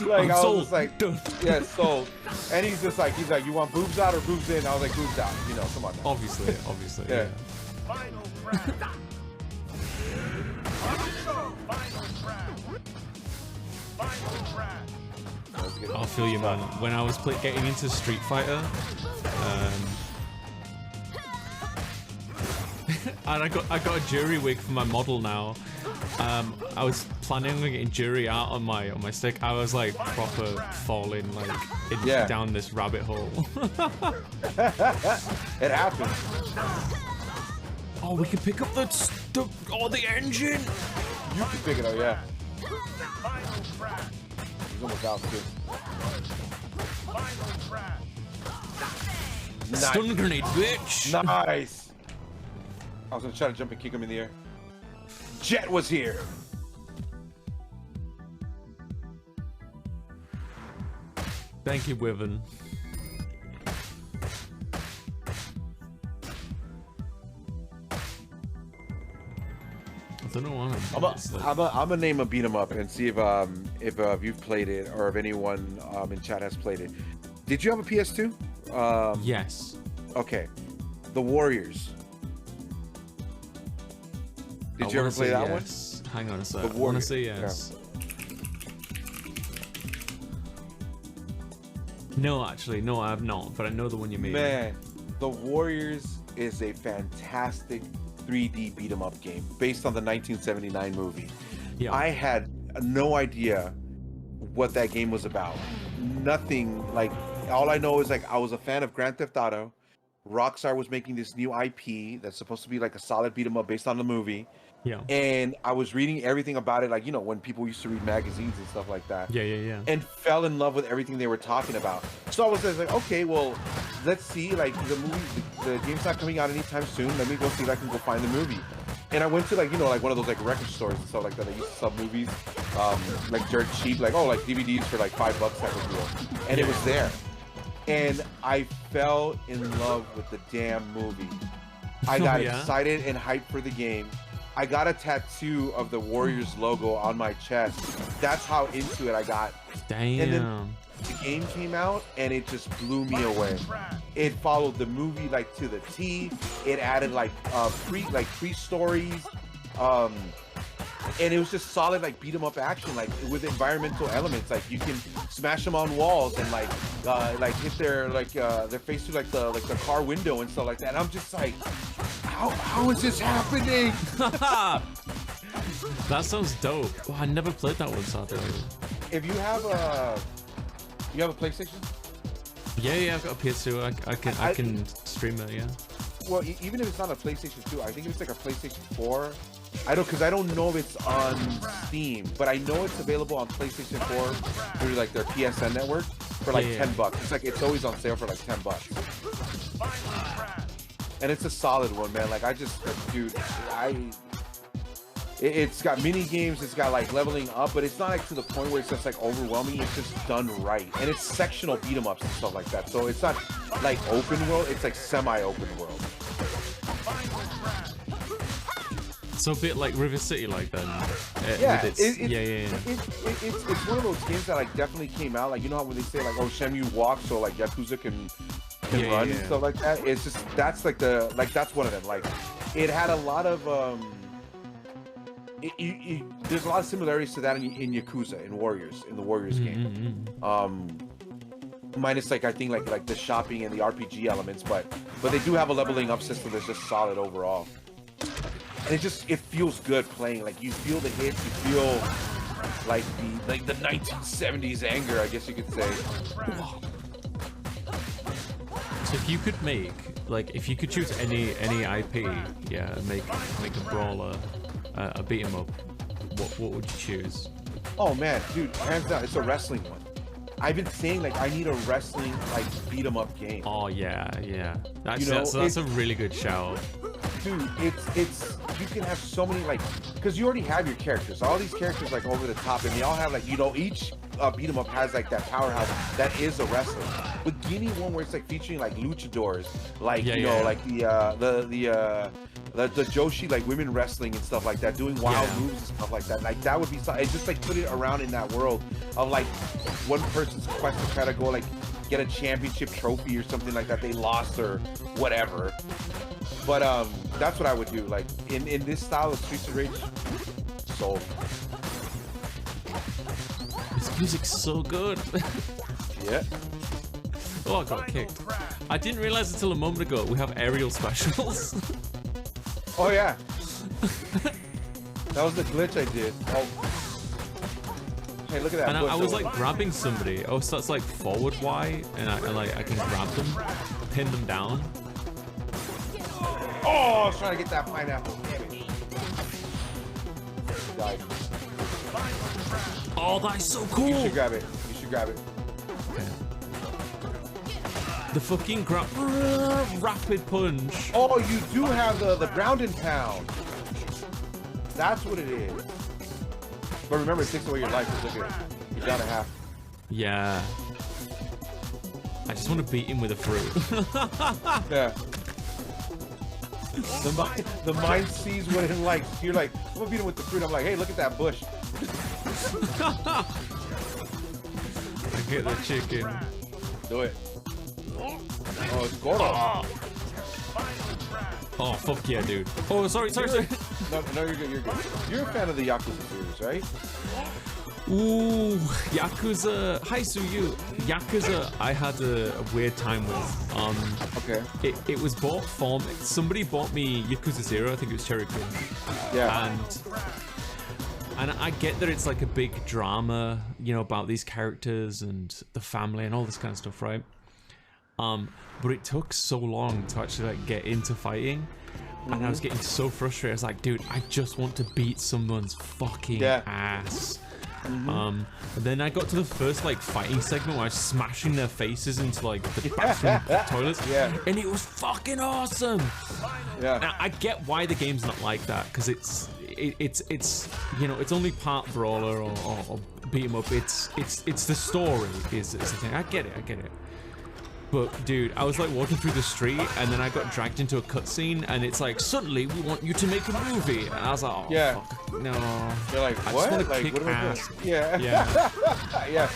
Like, I was just like, yeah, sold. And he's like, you want boobs out or boobs in? I was like, boobs out. You know, come on now. Obviously. Yeah. I'll feel you, man. When I was getting into Street Fighter, and I got a jury wig for my model now. I was planning on getting jury art on my stick. I was like proper falling like down this rabbit hole. It happened. Oh, we can pick up the engine. You can pick it up, yeah. He's almost out too. Nice. Stun grenade, bitch. Nice. I was gonna try to jump and kick him in the air. Jet was here. Thank you, Wyvern. I don't know why. I'm gonna name a beat 'em up and see if you've played it or if anyone in chat has played it. Did you have a PS2? Yes. Okay. The Warriors. Did you ever play that one? Hang on a sec. I want to say yes. Yeah. No, actually, no, I have not. But I know the one you mean. Man, The Warriors is a fantastic 3D beat 'em up game based on the 1979 movie. Yeah. I had no idea what that game was about. Nothing. Like, all I know is like I was a fan of Grand Theft Auto. Rockstar was making this new IP that's supposed to be like a solid beat 'em up based on the movie. Yeah. And I was reading everything about it, like, you know, when people used to read magazines and stuff like that. Yeah. And fell in love with everything they were talking about. So I was like, okay, well, let's see. Like, the game's not coming out anytime soon. Let me go see if I can go find the movie. And I went to, like, you know, like one of those like record stores and stuff like that. They used to sell movies, like dirt cheap, like, oh, like DVDs for like $5 type of deal. And it was there. And I fell in love with the damn movie. I got excited and hyped for the game. I got a tattoo of the Warriors logo on my chest. That's how into it I got. Damn. And then the game came out and it just blew me away. It followed the movie like to the T. It added like pre-stories. And it was just solid like beat 'em up action, like with environmental elements. Like you can smash them on walls and like hit their face through like the car window and stuff like that. And I'm just like, how is this happening? That sounds dope. Oh, I never played that one, sadly. If you have a PlayStation? Yeah, I've got a PS2. I can stream it. Yeah. Well, even if it's not a PlayStation 2, I think it's like a PlayStation 4. I don't know if it's on Steam, but I know it's available on PlayStation 4 through like their PSN network for like $10. It's always on sale for like $10. And it's a solid one, man. Like it's got mini games, it's got like leveling up, but it's not like to the point where it's just like overwhelming. It's just done right, and it's sectional beat 'em ups and stuff like that. So it's not like open world; it's like semi-open world. So a bit like River City, like then. It's one of those games that like definitely came out. Like, you know how when they say like, oh, Shenmue walks, so like Yakuza can run and stuff like that. It's just that's one of them. Like, it had a lot of there's a lot of similarities to that in Yakuza, in the Warriors game. Minus like I think like the shopping and the RPG elements, but they do have a leveling up system that's just solid overall. And it feels good playing. Like, you feel the hits, you feel like the 1970s anger, I guess you could say. So if you could if you could choose any IP, make a brawler, a beat 'em up, what would you choose? Oh man, dude, hands down, it's a wrestling one. I've been saying like I need a wrestling like beat 'em up game. Oh yeah. That's a really good shout. Dude, it's you can have so many like, because you already have your characters. All these characters like over the top, and they all have like, you know, each beat 'em up has like that powerhouse that is a wrestler. But give me one where it's like featuring like luchadors, like like the Joshi, like women wrestling and stuff like that, doing wild moves and stuff like that. Like that would be something. It's just like put it around in that world of like one person's quest to try to go like get a championship trophy or something like that. They lost or whatever. But that's what I would do. Like in this style of Streets of Rage, sold. This music's so good. Yeah. Oh, I got kicked. I didn't realize until a moment ago we have aerial specials. Oh yeah. That was the glitch I did. Oh. Hey, look at that. And I was like grabbing somebody. Oh, so it's like forward Y, and I can grab them, pin them down. Oh, I was trying to get that pineapple. Died. Oh, that's so cool. You should grab it. Okay. The fucking rapid punch. Oh, you do have the ground and pound. That's what it is. But remember, it takes away your life. Look at it. You're down to half. Yeah. I just want to beat him with a fruit. Yeah. The mind sees what it likes. You're like, I'm gonna beat him with the fruit. I'm like, hey, look at that bush. I get the chicken. Do it. Oh, it's Goro. Oh, fuck yeah, dude. Oh, sorry. No, you're good. You're a fan of the Yakuza series, right? Ooh, Yakuza. Hi, Suyu. Yakuza, I had a weird time with. Okay. It was bought for me. Somebody bought me Yakuza 0. I think it was Cherry Cream. Yeah. And And I get that it's like a big drama, you know, about these characters and the family and all this kind of stuff, right? But it took so long to actually like get into fighting, and I was getting so frustrated. I was like, dude, I just want to beat someone's fucking ass. And then I got to the first like fighting segment where I was smashing their faces into like the bathroom toilets, and it was fucking awesome. Now, I get why the game's not like that, because it's you know, it's only part brawler or beat 'em up. It's the story is the thing. I get it. But dude, I was like walking through the street, and then I got dragged into a cutscene, and it's like, suddenly we want you to make a movie, and I was like, oh fuck, no. You're like, what? I just want to like, kick what am I ass. doing? Yeah.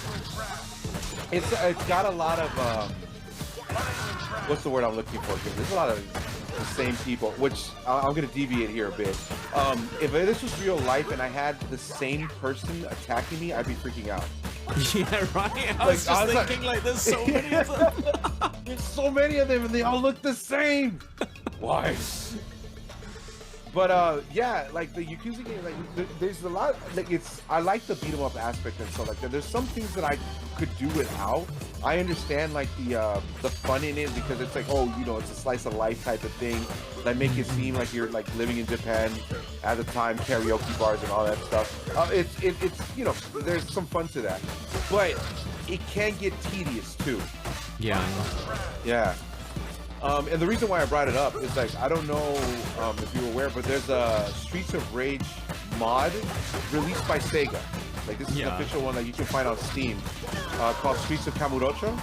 It's got a lot of what's the word I'm looking for? Because there's a lot of the same people, which I'm gonna deviate here a bit. If this was real life and I had the same person attacking me, I'd be freaking out. Yeah, right. I was just thinking, like, there's so many of them. There's so many of them, and they all look the same. Why? But yeah, like the Yakuza game, like there's a lot. Like I like the beat 'em up aspect and stuff like that. There's some things that I could do without. I understand like the fun in it, because it's like, oh, you know, it's a slice of life type of thing. That make it seem like you're like living in Japan at the time, karaoke bars and all that stuff. It's you know, there's some fun to that, but it can get tedious too. Yeah. And the reason why I brought it up is, like, I don't know if you're aware, but there's a Streets of Rage mod released by Sega. Like, this is an official one that you can find on Steam, called Streets of Kamurocho.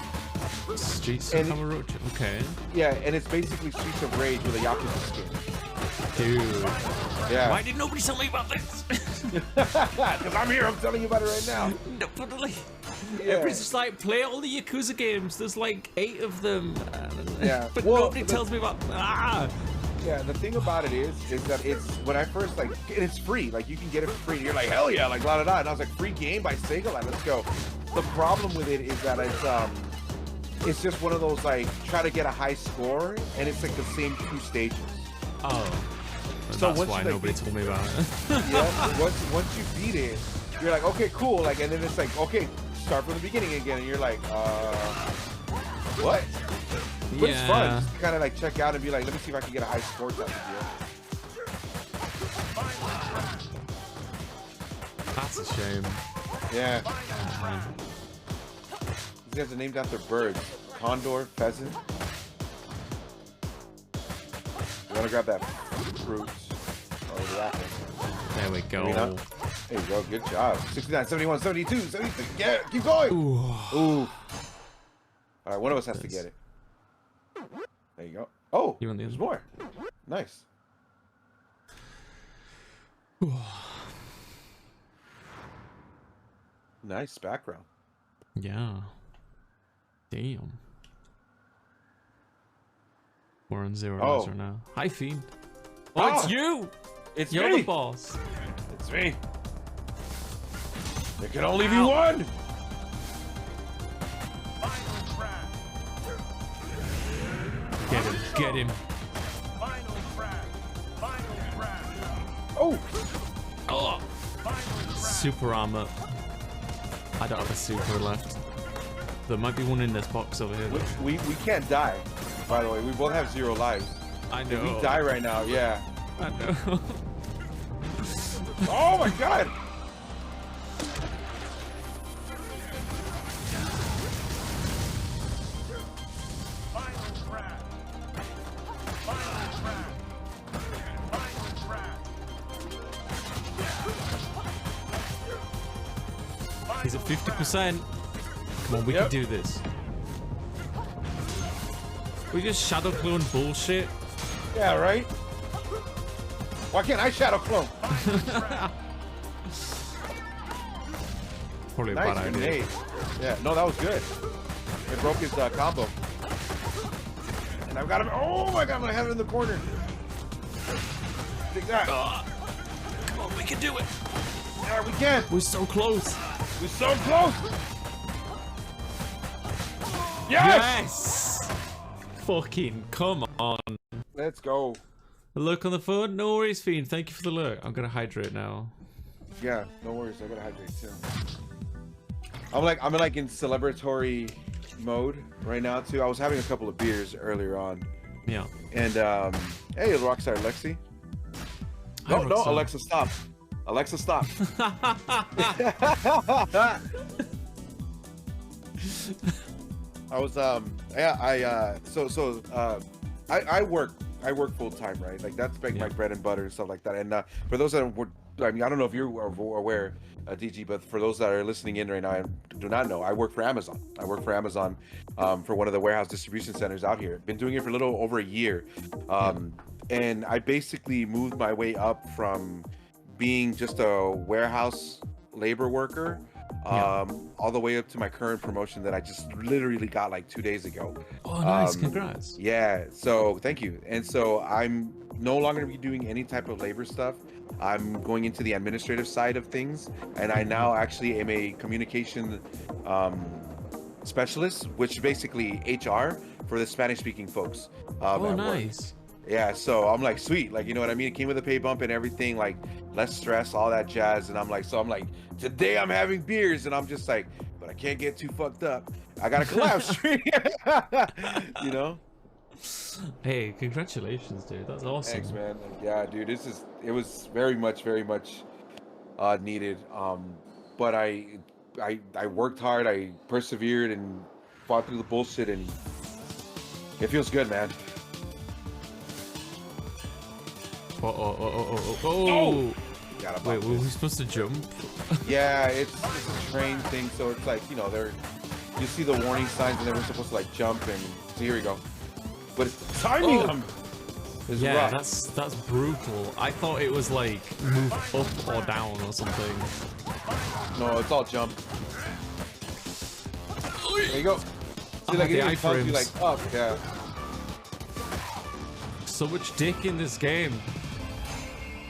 Streets of Kamurocho, okay. Yeah, and it's basically Streets of Rage with a Yakuza skin. Dude. Yeah. Why did nobody tell me about this? Because I'm here, I'm telling you about it right now. No, but like, everybody's just like, play all the Yakuza games. There's like 8 of them. Yeah. But nobody tells me about. Yeah, the thing about it is that it's, when I first, like, and it's free. Like, you can get it for free. And you're like, hell yeah, like, la da da. And I was like, free game by Sega, like, let's go. The problem with it is that it's just one of those, like, try to get a high score, and it's like the same 2 stages. Oh. So that's why nobody told me about it. Yeah, once you beat it, you're like, okay, cool. Like, and then it's like, okay, start from the beginning again, and you're like, what? But it's fun just to kind of like check out and be like, let me see if I can get a high score type of deal. That's a shame. Yeah. These guys are named after birds. Condor, pheasant. You want to grab that fruit or the apple? There we go. There you go. Good job. 69, 71, 72, 73. Yeah, keep going. Ooh. All right, one of us has to get it. There you go. Oh, there's more. Nice. Nice background. Yeah. Damn. We're on 0 right now. Hi, Fiend. Oh, it's you! You're the boss. It's me. There can only be one! Get him. Oh! Super armor. I don't have a super left. There might be one in this box over here. We can't die, by the way. We both have 0 lives. I know. If we die right now, yeah. I know. Oh my god! He's at 50%. Come on, we can do this. We just shadow clone bullshit. Yeah, right? Why can't I shadow clone? Probably a bad idea. Grenade. Yeah, no, that was good. It broke his combo. And I've got him. Oh my god, I'm gonna have it in the corner. Take that. Come on, we can do it. Yeah, we can. We're so close. We're so close. Yes! Fucking come on. Let's go. A look on the phone? No worries, Fiend. Thank you for the look. I'm gonna hydrate now. Yeah, no worries. I gotta hydrate too. I'm like in celebratory mode right now too. I was having a couple of beers earlier on. Yeah. And hey, Rockstar Lexi. No, Alexa, stop. Alexa, stop. I was I work full time, right? Like that's like my bread and butter and stuff like that. And for those that were, I mean, I don't know if you're aware, DG, but for those that are listening in right now and do not know, I work for Amazon. I work for Amazon for one of the warehouse distribution centers out here. Been doing it for a little over a year, and I basically moved my way up from being just a warehouse labor worker all the way up to my current promotion that I just literally got like 2 days ago. Oh, nice. Congrats. Yeah, so thank you. And so I'm no longer going to be doing any type of labor stuff. I'm going into the administrative side of things, and I now actually am a communication specialist, which is basically HR for the Spanish-speaking folks. Oh, nice. Yeah, so I'm like, sweet, like, you know what I mean? It came with a pay bump and everything, like less stress, all that jazz. And I'm like, today I'm having beers, and I'm just like, but I can't get too fucked up. I got a collab stream, you know? Hey, congratulations, dude. That's awesome. Thanks, man. Yeah, dude, it was very much needed. But I worked hard, I persevered and fought through the bullshit, and it feels good, man. Oh! Wait, were we supposed to jump? Yeah, it's a train thing, so it's like, you know, you see the warning signs and then we're supposed to like jump, and so here we go. But it's timing them. Yeah, rough. That's brutal. I thought it was like move up or down or something. No, it's all jump. There you go. See, like it even tells you like up, yeah. So much dick in this game.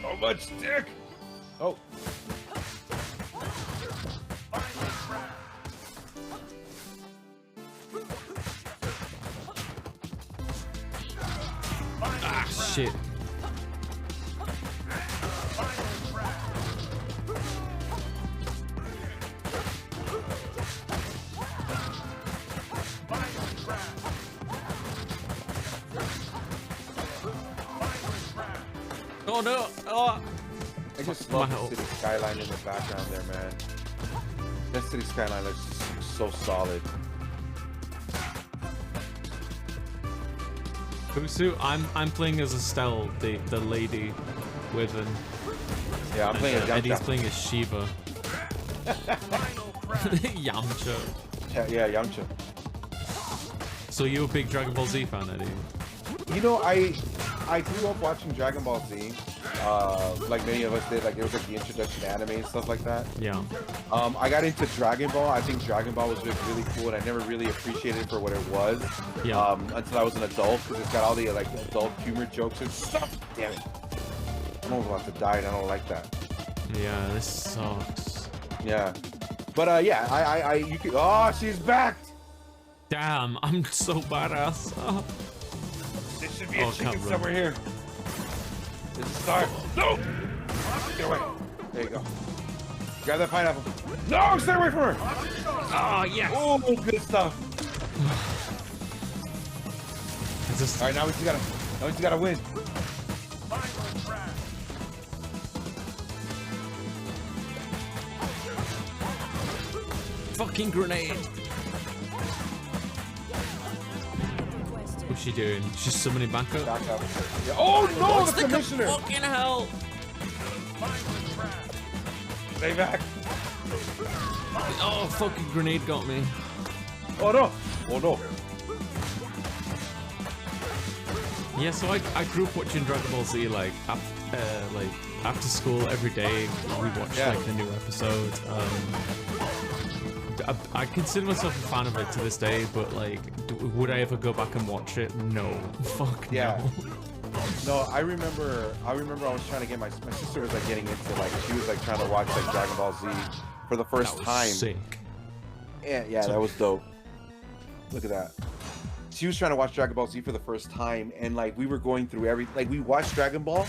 So much dick. Oh. Ah, shit. Oh no! Oh! I just love the city skyline in the background there, man. That city skyline looks so solid. Fusu, I'm playing as Estelle, the lady with an. Yeah, I'm playing as Yamcha. Eddie's playing as Shiva. Yamcha. Yeah, Yamcha. So you're a big Dragon Ball Z fan, Eddie? You know, I grew up watching Dragon Ball Z, like many of us did. Like it was like the introduction to anime and stuff like that. Yeah. I got into Dragon Ball. I think Dragon Ball was really cool, and I never really appreciated it for what it was. Yeah. Until I was an adult, because it's got all the like adult humor jokes and stuff. Damn it! I'm almost about to die, and I don't like that. Yeah, this sucks. Yeah. But yeah, you can. Oh, she's back. Damn, I'm so badass. Oh. There should be a chicken somewhere here. It's a star. No! Get away. There you go. Grab that pineapple. No! Stay away from her! Oh, yes! Oh, good stuff. Alright, now we just gotta win. Fucking grenade! What's she doing? She's summoning back up? Yeah. Oh no, What's the commissioner! Fucking hell! Stay back. Oh, fucking grenade got me. Oh no! Oh no. Yeah, so I grew up watching Dragon Ball Z like after school every day. We watched like the new episode. I consider myself a fan of it to this day, but like, would I ever go back and watch it? No. Fuck yeah. no. No, I remember I was trying to get my sister was like getting into like she was like trying to watch like Dragon Ball Z for the first time. Sick. Yeah, that was dope. Look at that. She was trying to watch Dragon Ball Z for the first time, and like we were going through we watched Dragon Ball,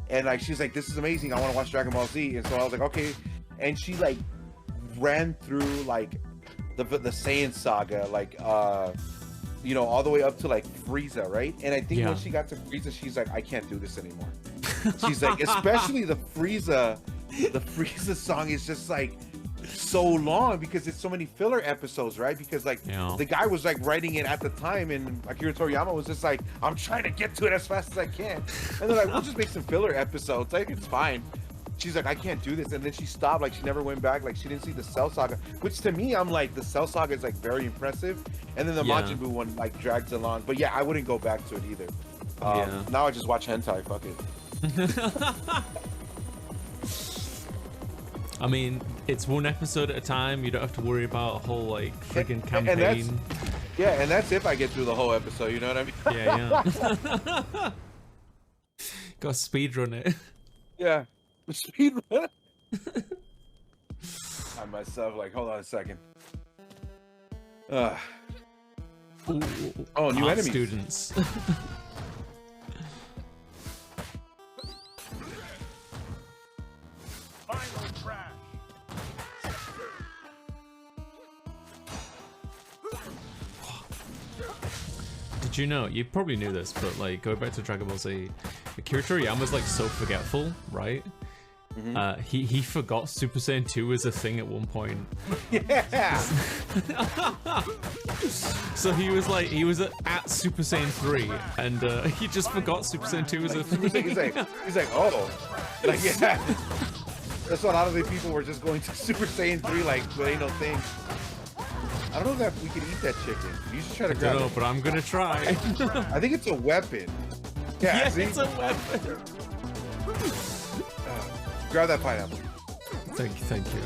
and like she's like, this is amazing, I want to watch Dragon Ball Z. And so I was like, okay. And she like ran through like the Saiyan saga, like you know, all the way up to like Frieza, right? And I think when she got to Frieza, she's like, I can't do this anymore. She's like, especially the Frieza song is just like so long because it's so many filler episodes, right? Because like the guy was like writing it at the time, and Akira Toriyama was just like, I'm trying to get to it as fast as I can, and they're like, we'll just make some filler episodes, like it's fine. She's like, I can't do this. And then she stopped, like she never went back, like she didn't see the Cell Saga, which to me, I'm like, the Cell Saga is like very impressive, and then the Majin Buu one like drags along. But yeah, I wouldn't go back to it either. Now I just watch hentai, fuck it. I mean, it's one episode at a time. You don't have to worry about a whole like friggin' campaign. And that's if I get through the whole episode. You know what I mean? Yeah. Got to speedrun it. Yeah, speedrun. I myself like, hold on a second. Ooh, new enemies. Students. Did you know, you probably knew this, but like going back to Dragon Ball Z, Akira Toriyama's like so forgetful, right? He forgot Super Saiyan 2 was a thing at one point. Yeah. So he was at Super Saiyan 3, and he just forgot Super Saiyan 2 was a thing. He's like, oh, like yeah. That's why a lot of the people were just going to Super Saiyan 3, like, there ain't no thing. I don't know if we can eat that chicken. You should try to grab it. But I'm gonna try. I think it's a weapon. Yeah, it's a weapon. Grab that pineapple. Thank you.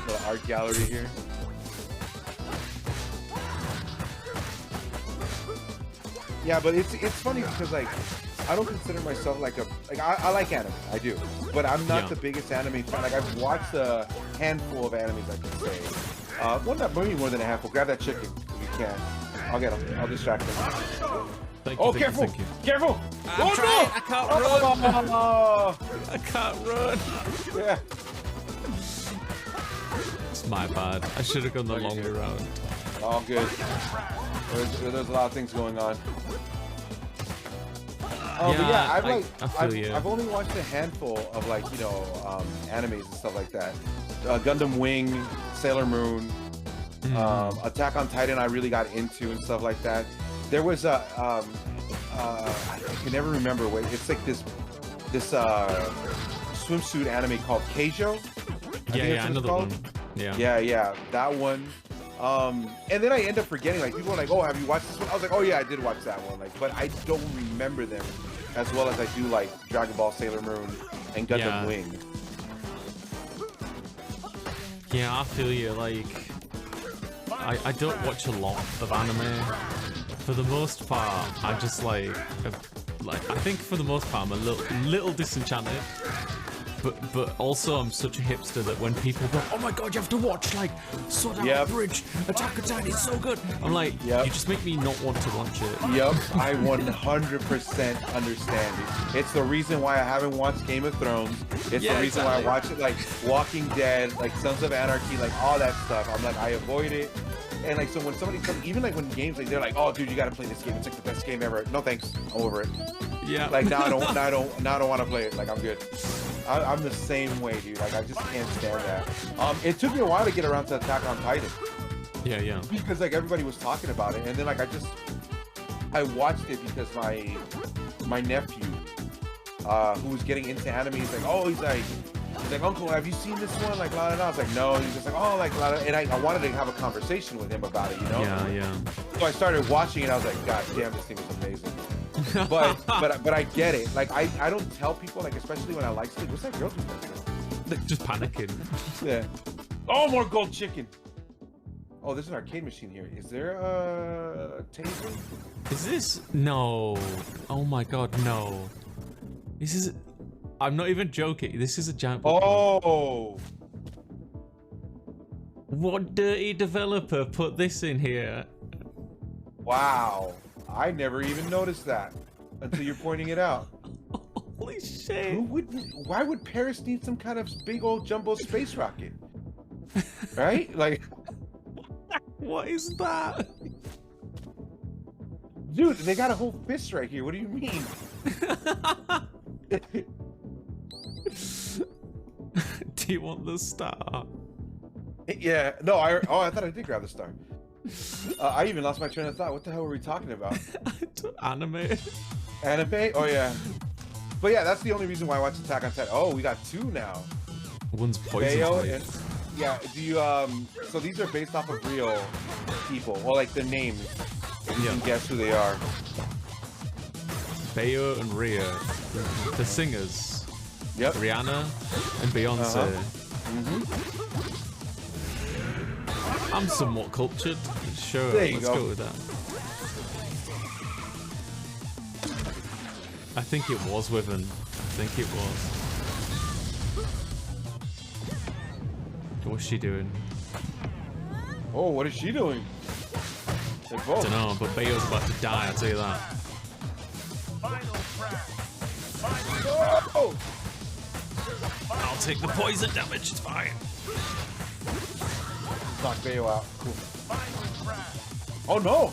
Little art gallery here. Yeah, but it's funny because like I don't consider myself like I like anime, I do, but I'm not the biggest anime fan. Like I've watched a handful of animes, I can say. Well, not maybe more than a handful. Grab that chicken if you can. I'll get him. I'll distract him. Thank you, careful! Thank you. Careful! I'm trying. No! I can't run. Oh. I can't run. Yeah. It's my bad. I should have gone the long way around. All good. There's a lot of things going on. But yeah, I've only watched a handful of like, you know, animes and stuff like that. Gundam Wing, Sailor Moon, Attack on Titan I really got into and stuff like that. There was a, I can never remember what, it's like this swimsuit anime called Keijo. I know the one. Yeah, that one. And then I end up forgetting, like people are like, oh, have you watched this one? I was like, oh yeah, I did watch that one, like, but I don't remember them as well as I do like Dragon Ball, Sailor Moon, and Gundam Wing. Yeah, I feel you. Like, I don't watch a lot of anime. For the most part, I just like I think for the most part I'm a little disenchanted. But also I'm such a hipster that when people go, oh my god, you have to watch like Sword Art Bridge, Attack on Titan, it's so good. I'm like, you just make me not want to watch it. Yep, I 100% understand it. It's the reason why I haven't watched Game of Thrones. It's the reason why I watch it, like Walking Dead, like Sons of Anarchy, like all that stuff. I'm like, I avoid it. And like, so when somebody comes, even like when games, like they're like, oh dude, you gotta play this game. It's like the best game ever. No thanks, I'm over it. Yeah. Like now I don't want to play it. Like I'm good. I'm the same way, dude. Like I just can't stand that. It took me a while to get around to Attack on Titan. Yeah. Because like everybody was talking about it, and then like I watched it because my nephew, who was getting into anime, he's like, Uncle, have you seen this one? Like, la la la. I was like, no. He's just like, oh, like, la la. And I wanted to have a conversation with him about it, you know? Yeah. So I started watching it. I was like, God damn, this thing is amazing. but I get it. Like I don't tell people, like especially when I like sleep. What's that girl doing? Just panicking. Yeah. Oh, more gold chicken. Oh, there's an arcade machine here. Is there a taser? Is this? No. Oh my god, no. This is. I'm not even joking. This is a giant. Oh. What dirty developer put this in here? Wow. I never even noticed that. until you're pointing it out. Holy shit! Why would Paris need some kind of big old jumbo space rocket? Right? Like, what is that? Dude, they got a whole fist right here. What do you mean? Do you want the star? Yeah. No, I thought I did grab the star. I even lost my train of thought. What the hell were we talking about? Anime. Anime? Oh, yeah. But yeah, that's the only reason why I watch Attack on Titan. Oh, we got 2 now. One's poison. Yeah, do you, so these are based off of real people. Well, like the names. You can guess who they are. Bayo and Rhea, the singers. Yep. Rihanna and Beyonce. I'm somewhat cultured. Sure, let's go with that. I think it was women. I think it was. What's she doing? Oh, what is she doing? I don't know, but Bayo's about to die, I'll tell you that. Oh! I'll take the poison damage, it's fine. Knock Bayo out. Cool. Oh no!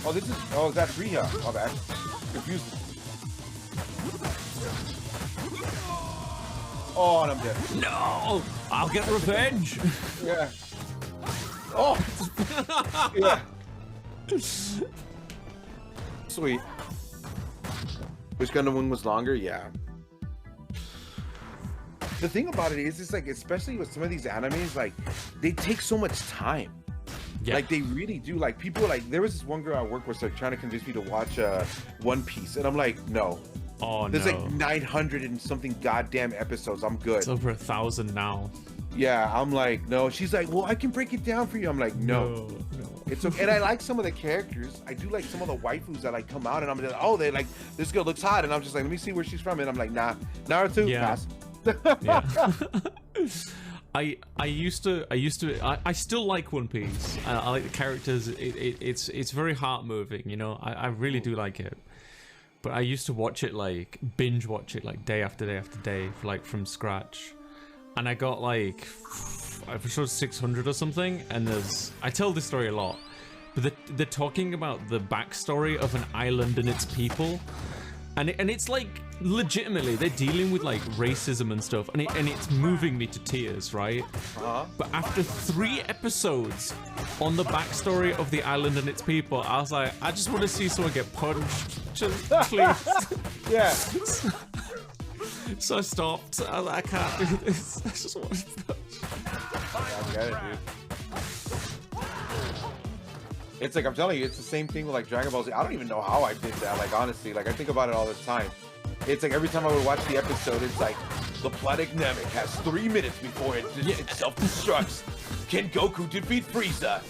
Oh, this is. Oh, that's Rhea. Oh, bad. Confused. Oh, and I'm dead. No! I'll get revenge! Yeah. Oh! Yeah. Sweet. Which Gundam wing was longer? Yeah. The thing about it is, it's like, especially with some of these animes, like, they take so much time. Yeah. Like, they really do. Like, people, like, there was this one girl at work was like trying to convince me to watch One Piece, and I'm like, no. Oh, There's like 900 and something goddamn episodes. I'm good. It's over 1,000 now. Yeah, I'm like, no. She's like, well, I can break it down for you. I'm like, no. It's okay. And I like some of the characters. I do like some of the waifus that like come out, and I'm like, oh, they like, this girl looks hot, and I'm just like, let me see where she's from, and I'm like, nah, Naruto, pass. Yeah. I still like One Piece. I like the characters. It's very heart moving, you know. I really do like it. But I used to watch it, like binge watch it, like day after day after day, like from scratch. And I got like, I'm sure 600 or something. And I tell this story a lot, but they're talking about the backstory of an island and its people. And it's like, legitimately, they're dealing with like racism and stuff, and it's moving me to tears, right? But after 3 episodes on the backstory of the island and its people, I was like, I just want to see someone get punched, just please. Yeah. So I stopped. I was like, I can't do this. I just want to touch. I get it, dude. It's like, I'm telling you, it's the same thing with like Dragon Ball Z. I don't even know how I did that. Like, honestly, like I think about it all the time. It's like every time I would watch the episode, it's like the planet Namek has 3 minutes before it self-destructs. Can Goku defeat Frieza?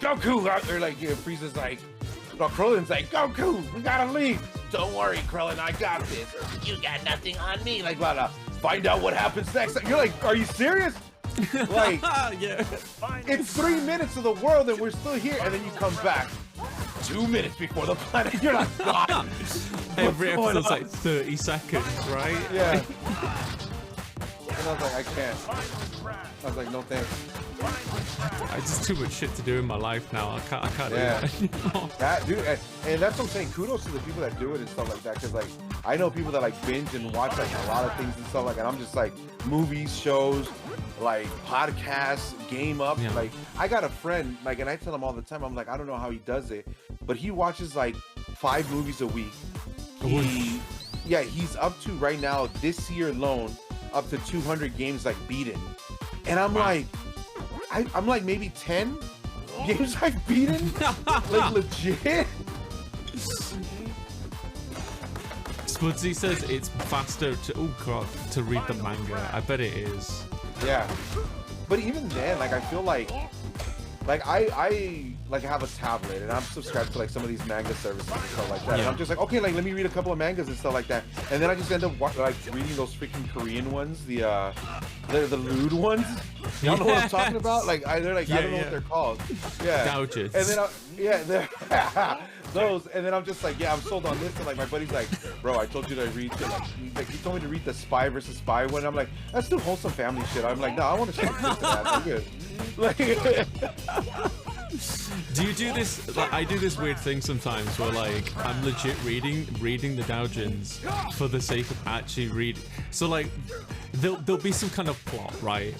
Goku! Or like, Frieza's like, no, Krillin's like, Goku, we gotta leave. Don't worry, Krillin, I got this. You got nothing on me. Like, blah, blah. Find out what happens next. You're like, are you serious? Like, yeah. It's 3 minutes of the world and we're still here, and then you come back 2 minutes before the planet. You're like, God. Every episode's like 30 seconds, right? Yeah. And I was like, I can't. I was like, no thanks. It's just too much shit to do in my life now. I can't do that anymore. That, dude, and that's what I'm saying. Kudos to the people that do it and stuff like that. Because like, I know people that like binge and watch like a lot of things and stuff like that. And I'm just like, movies, shows, like podcasts, game up. Yeah. Like, I got a friend, like, and I tell him all the time, I'm like, I don't know how he does it, but he watches like 5 movies a week. He's up to right now this year alone up to 200 games like beaten, and I'm like, I'm like maybe 10 games I've beaten, like legit. Spudsy says it's faster to read the manga. I bet it is. Yeah, but even then, like, I feel like like I like have a tablet and I'm subscribed to like some of these manga services and stuff like that. And I'm just like, okay, like let me read a couple of mangas and stuff like that. And then I just end up like reading those freaking Korean ones, the lewd ones. Y'all know what I'm talking about? Like they're like I don't know what they're called. Yeah. Gouges. And then those, and then I'm just like, yeah, I'm sold on this. And like my buddy's like, bro, I told you to read. Like he told me to read the Spy versus Spy one. I'm like, that's still wholesome family shit. I'm like, no, I want to check this out. I'm good. Like, do you do this? Like, I do this weird thing sometimes where like I'm legit reading the doujins for the sake of actually reading. So like there'll be some kind of plot, right?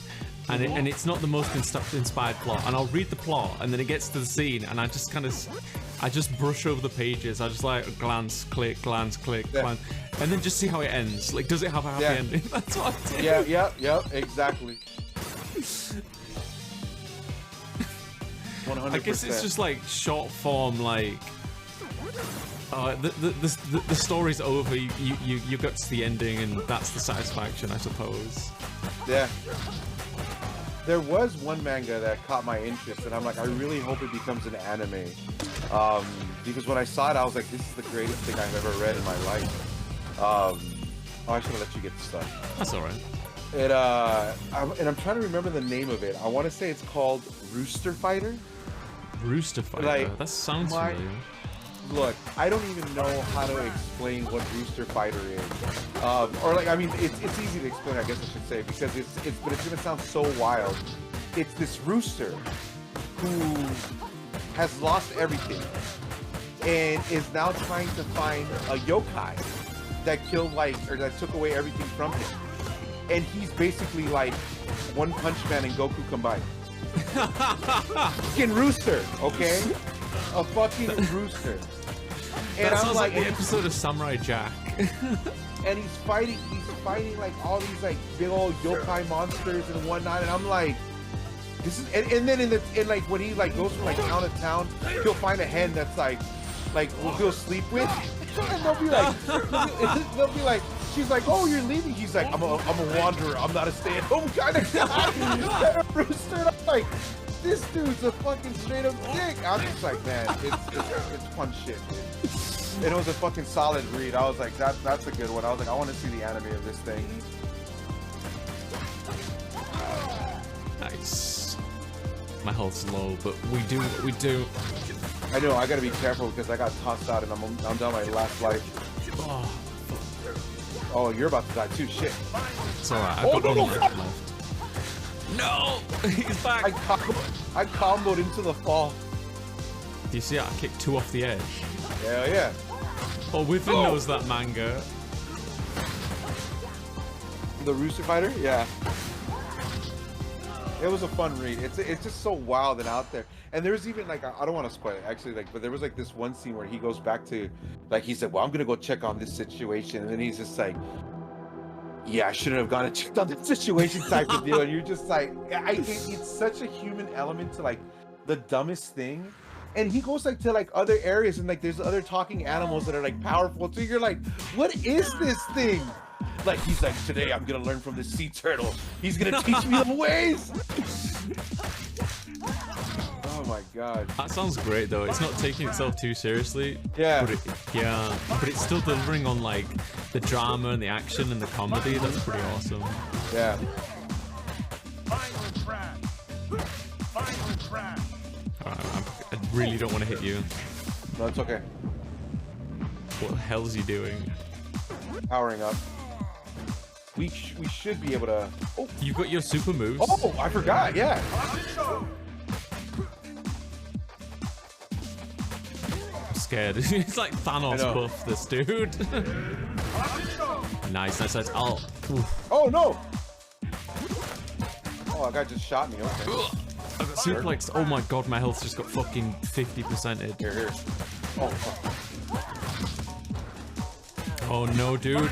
And it's not the most inspired plot, and I'll read the plot, and then it gets to the scene, and I just brush over the pages. I just like glance, click, glance, click, glance, and then just see how it ends. Like, does it have a happy ending? That's what I do. Yeah, exactly. 100%. I guess it's just like short form, like the story's over. You got to the ending, and that's the satisfaction, I suppose. Yeah. There was one manga that caught my interest, and I'm like, I really hope it becomes an anime. Because when I saw it, I was like, this is the greatest thing I've ever read in my life. Oh, I should have let you get the stuff. That's all right. And I'm trying to remember the name of it. I want to say it's called Rooster Fighter. Rooster Fighter? Like, that sounds familiar. Look, I don't even know how to explain what Rooster Fighter is. Or like, I mean, it's easy to explain, I guess I should say, because but it's gonna sound so wild. It's this rooster who has lost everything and is now trying to find a yokai that killed or that took away everything from him. And he's basically like One Punch Man and Goku combined. Fucking rooster, okay? A fucking rooster. And that sounds like the episode of Samurai Jack. And he's fighting like all these like big old yokai monsters and whatnot, and I'm like, this is and then in like when he like goes from like town to town, he'll find a hen that's like he'll sleep with, and they'll be like she's like, oh, you're leaving. He's like, I'm a wanderer, I'm not a stay-at-home kind of guy. Rooster, and I'm like, this dude's a fucking straight up dick. I'm just like, man, it's fun shit, dude. And it was a fucking solid read. I was like, that's a good one. I was like, I want to see the anime of this thing. Nice. My health's low, but we do what we do. I know, I gotta be careful because I got tossed out and I'm down my last life. Oh, you're about to die too, shit. It's alright, I've got one life left. No! He's back! I comboed into the fall. Do you see how I kicked 2 off the edge? Hell yeah. Oh, Within knows that manga. The Rooster Fighter? Yeah. It was a fun read. It's just so wild and out there. And there's even like, I don't want to spoil it actually, like, but there was like this one scene where he goes back to, like, he said, well, I'm gonna go check on this situation, and then he's just like, yeah, I shouldn't have gone and checked on this situation type of deal. And you're just like, it's such a human element to like the dumbest thing. And he goes like to like other areas, and like there's other talking animals that are like powerful. So you're like, what is this thing? Like he's like, today I'm gonna learn from this sea turtle. He's gonna teach me the ways. Oh my god. That sounds great though. It's not taking itself too seriously. Yeah. But it's still delivering on like the drama and the action and the comedy. That's pretty awesome. Yeah. I really don't want to hit you. No, it's okay. What the hell is he doing? Powering up. We should be able to. Oh, you've got your super moves. Oh, I forgot. Yeah. I'm scared. It's like Thanos buff this dude. Nice. Oh. Oh no. Oh, that guy just shot me. Okay. I got suplexed. Oh my god, my health just got fucking 50%ed. Here. Oh no, dude.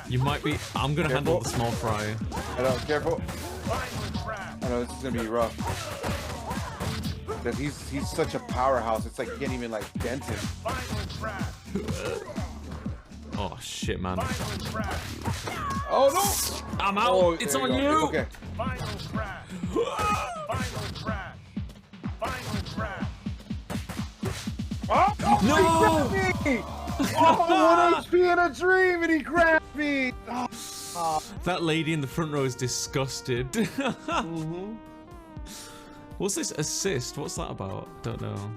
You might be. I'm gonna handle the small fry. I know, careful. I know this is gonna be rough. Because he's such a powerhouse. It's like you can't even like dent him. Oh shit, man. Oh no! I'm out. It's on you. Okay. Oh, No! he grabbed me! Oh, 1 HP in a dream, and he grabbed me! Oh. That lady in the front row is disgusted. What's this assist? What's that about? Don't know.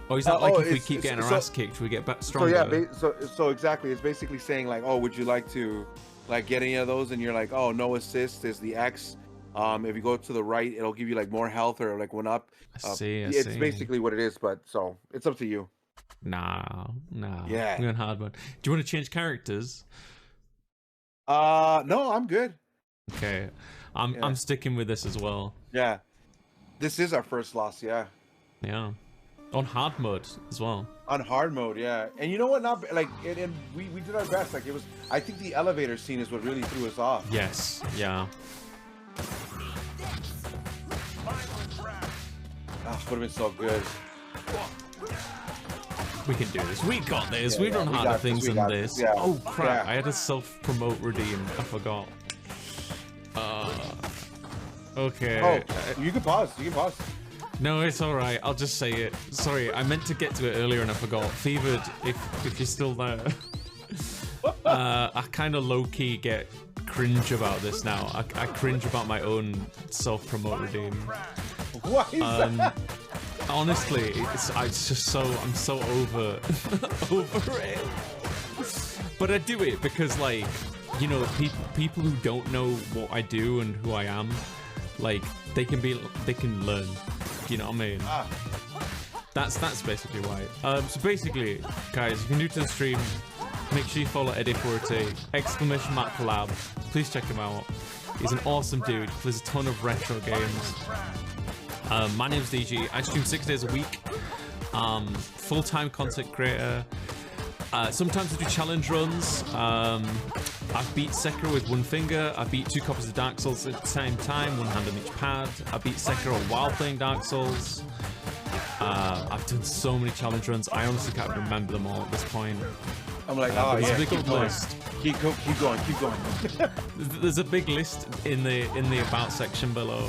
Oh, is that like if we keep getting our ass kicked, we get back stronger? So exactly, it's basically saying like, oh, would you like to like get any of those? And you're like, oh, no assist is the X. If you go to the right, it'll give you like more health or like one up. I see. It's basically what it is, but so it's up to you. Nah. Yeah. I'm going hard mode. Do you want to change characters? No, I'm good. Okay, I'm sticking with this as well. Yeah, this is our first loss. Yeah. On hard mode as well. On hard mode, yeah. And you know what? Not like, and we did our best. Like it was. I think the elevator scene is what really threw us off. Yes. Yeah. Would have been so good. We can do this. We got this. We've done harder things than this. Yeah. Oh crap! I had a self-promote redeem. I forgot. Okay. Oh, you can pause. You can pause. No, it's all right. I'll just say it. Sorry, I meant to get to it earlier and I forgot. Fevered, if you're still there. I kind of low-key get cringe about this now. I cringe about my own self-promote redeem. Why is that? Honestly, it's just so I'm so over it. But I do it because, like, you know, people who don't know what I do and who I am, like, they can learn. You know what I mean? That's basically why. So basically, guys, if you're new to the stream, make sure you follow Eddie Fuerte, !Collab. Please check him out. He's an awesome dude. Plays a ton of retro games. My name's DG. I stream 6 days a week. Full-time content creator. Sometimes I do challenge runs. I've beat Sekiro with one finger. I beat 2 copies of Dark Souls at the same time, one hand on each pad. I beat Sekiro while playing Dark Souls. I've done so many challenge runs. I honestly can't remember them all at this point. I'm like, oh yeah, there's a big old list. Keep going. There's a big list in the about section below.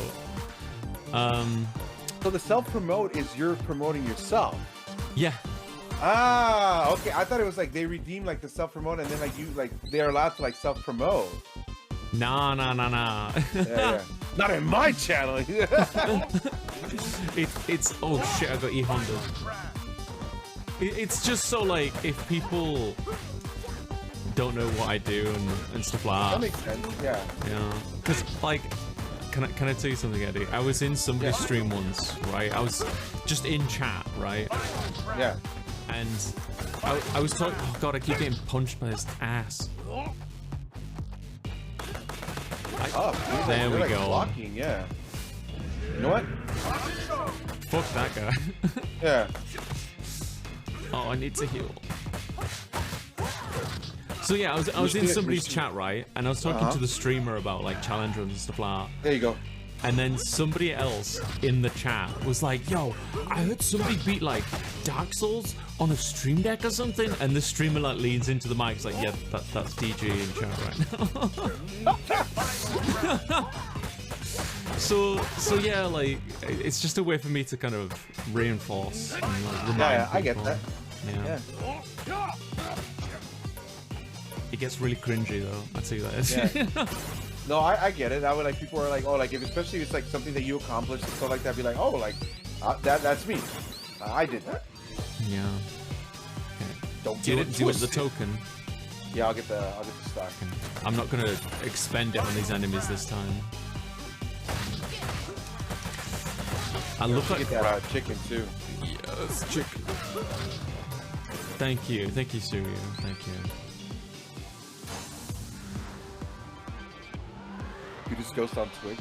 So the self-promote is you're promoting yourself. Yeah. Okay. I thought it was like they redeem like the self-promote and then like you like they're allowed to like self-promote. Nah. Yeah. Not in my channel. It's oh shit, I got E-Honda. It's just so like if people don't know what I do and stuff like that makes sense. Yeah. Because like, can I tell you something, Eddie? I was in somebody's stream once, right? I was just in chat, right? Yeah. And I was talking. Oh god, I keep getting punched by his ass. There we go. Blocking, yeah. You know what? Fuck that guy. Yeah. Oh, I need to heal. So yeah, I was in somebody's chat, right? And I was talking to the streamer about like challenge runs and stuff like that. There you go. And then somebody else in the chat was like, yo, I heard somebody beat like Dark Souls on a stream deck or something. And the streamer like leans into the mic, it's like, yeah, that's DG in chat right now. So yeah, like it's just a way for me to kind of reinforce and like remind people. I get that. Yeah. It gets really cringy though, I'd say that. Yeah. No, I get it. I would like people are like, oh, like especially if it's like something that you accomplished and stuff like that. Be like, oh, like that's me. I did that. Yeah. Okay. Don't do you want the token? Yeah, I'll get the stock. I'm not gonna expend it on these enemies this time. I look like get that chicken too. Yes, chicken. Thank you, Surya. Thank you. You just ghost on Twitch.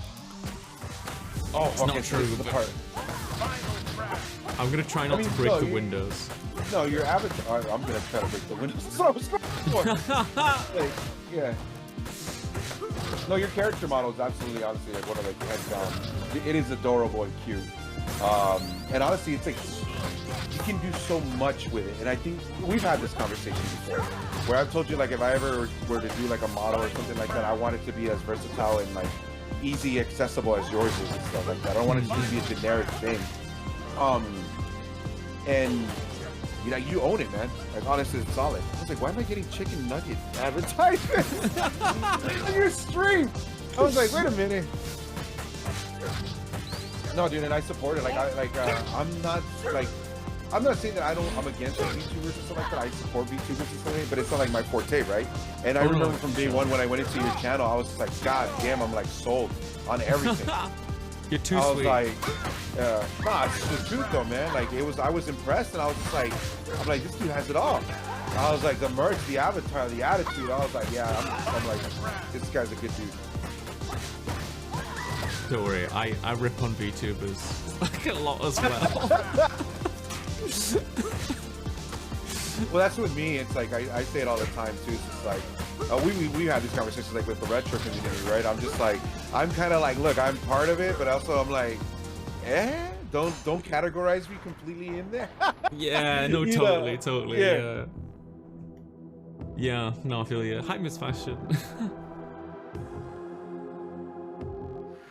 Oh, it's not true. The part. I'm gonna try not to break the windows. No, your avatar. I'm gonna try to break the windows. That's what I was going for. Like, yeah. No, your character model is absolutely, honestly, like one of the heads down. It is adorable and cute. And honestly, it's like you can do so much with it. And I think we've had this conversation before, where I've told you like if I ever were to do like a model or something like that, I want it to be as versatile and like easy accessible as yours is and stuff like that. I don't want it to just be a generic thing. And you know, you own it, man. Like, honestly, it's solid. I was like, why am I getting chicken nugget advertisements on your stream? I was like, wait a minute. No, dude, and I support it. Like, I'm not saying that I'm against VTubers and stuff like that. I support VTubers and stuff like that, but it's not like my forte, right? And I remember from day one when I went into your channel, I was just like, God damn, I'm like sold on everything. You're too sweet. I was like, nah, it's the truth though, man. Like, I was impressed, and I was just like, I'm like, this dude has it all. I was like, the merch, the avatar, the attitude. I was like, yeah, I'm like, this guy's a good dude. Don't worry, I rip on VTubers like a lot as well. Well, that's with me. It's like I say it all the time too. It's just like we have these conversations like with the retro community, right? I'm just like, I'm kind of like, look, I'm part of it, but also I'm like, don't categorize me completely in there. Yeah, no, totally, yeah. No, I feel you. Hi, Miss Fashion.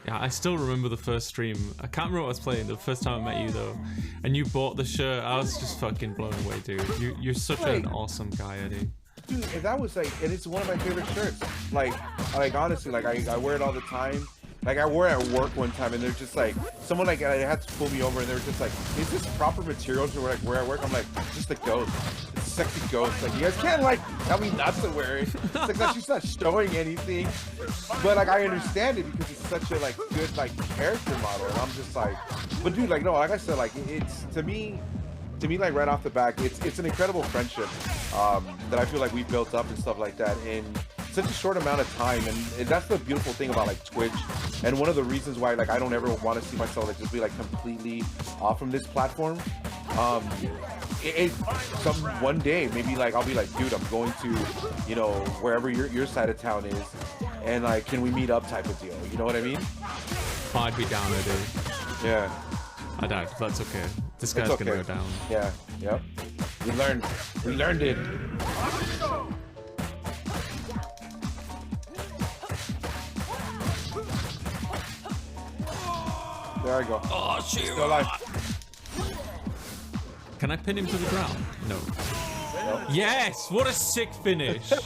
Yeah, I still remember the first stream. I can't remember what I was playing the first time I met you though, and you bought the shirt. I was just fucking blown away, dude. You're such an awesome guy, Eddie. Dude, and that was like, and it's one of my favorite shirts. Like honestly, like I wear it all the time. Like I wore it at work one time, and they're just like, someone like I had to pull me over, and they were just like, "Is this proper material to like wear at work?" I'm like, "It's just a ghost, it's a sexy ghost. Like, you guys can't like tell me not to wear it. It's like that she's not showing anything." But like I understand it because it's such a like good like character model, and I'm just like, but dude, like no, like I said, like it's to me like right off the back, it's an incredible friendship that I feel like we built up and stuff like that in such a short amount of time, and that's the beautiful thing about like Twitch, and one of the reasons why like I don't ever want to see myself like just be like completely off from this platform. One day maybe like I'll be like, dude, I'm going to, you know, wherever your side of town is, and like, can we meet up type of deal, you know what I mean? I'd be down there, dude. Yeah, I died, but that's okay. This guy's gonna go down. Yeah, yep. We learned it. There I go. Oh, shit. Still alive. Can I pin him to the ground? No. Yes! What a sick finish! Look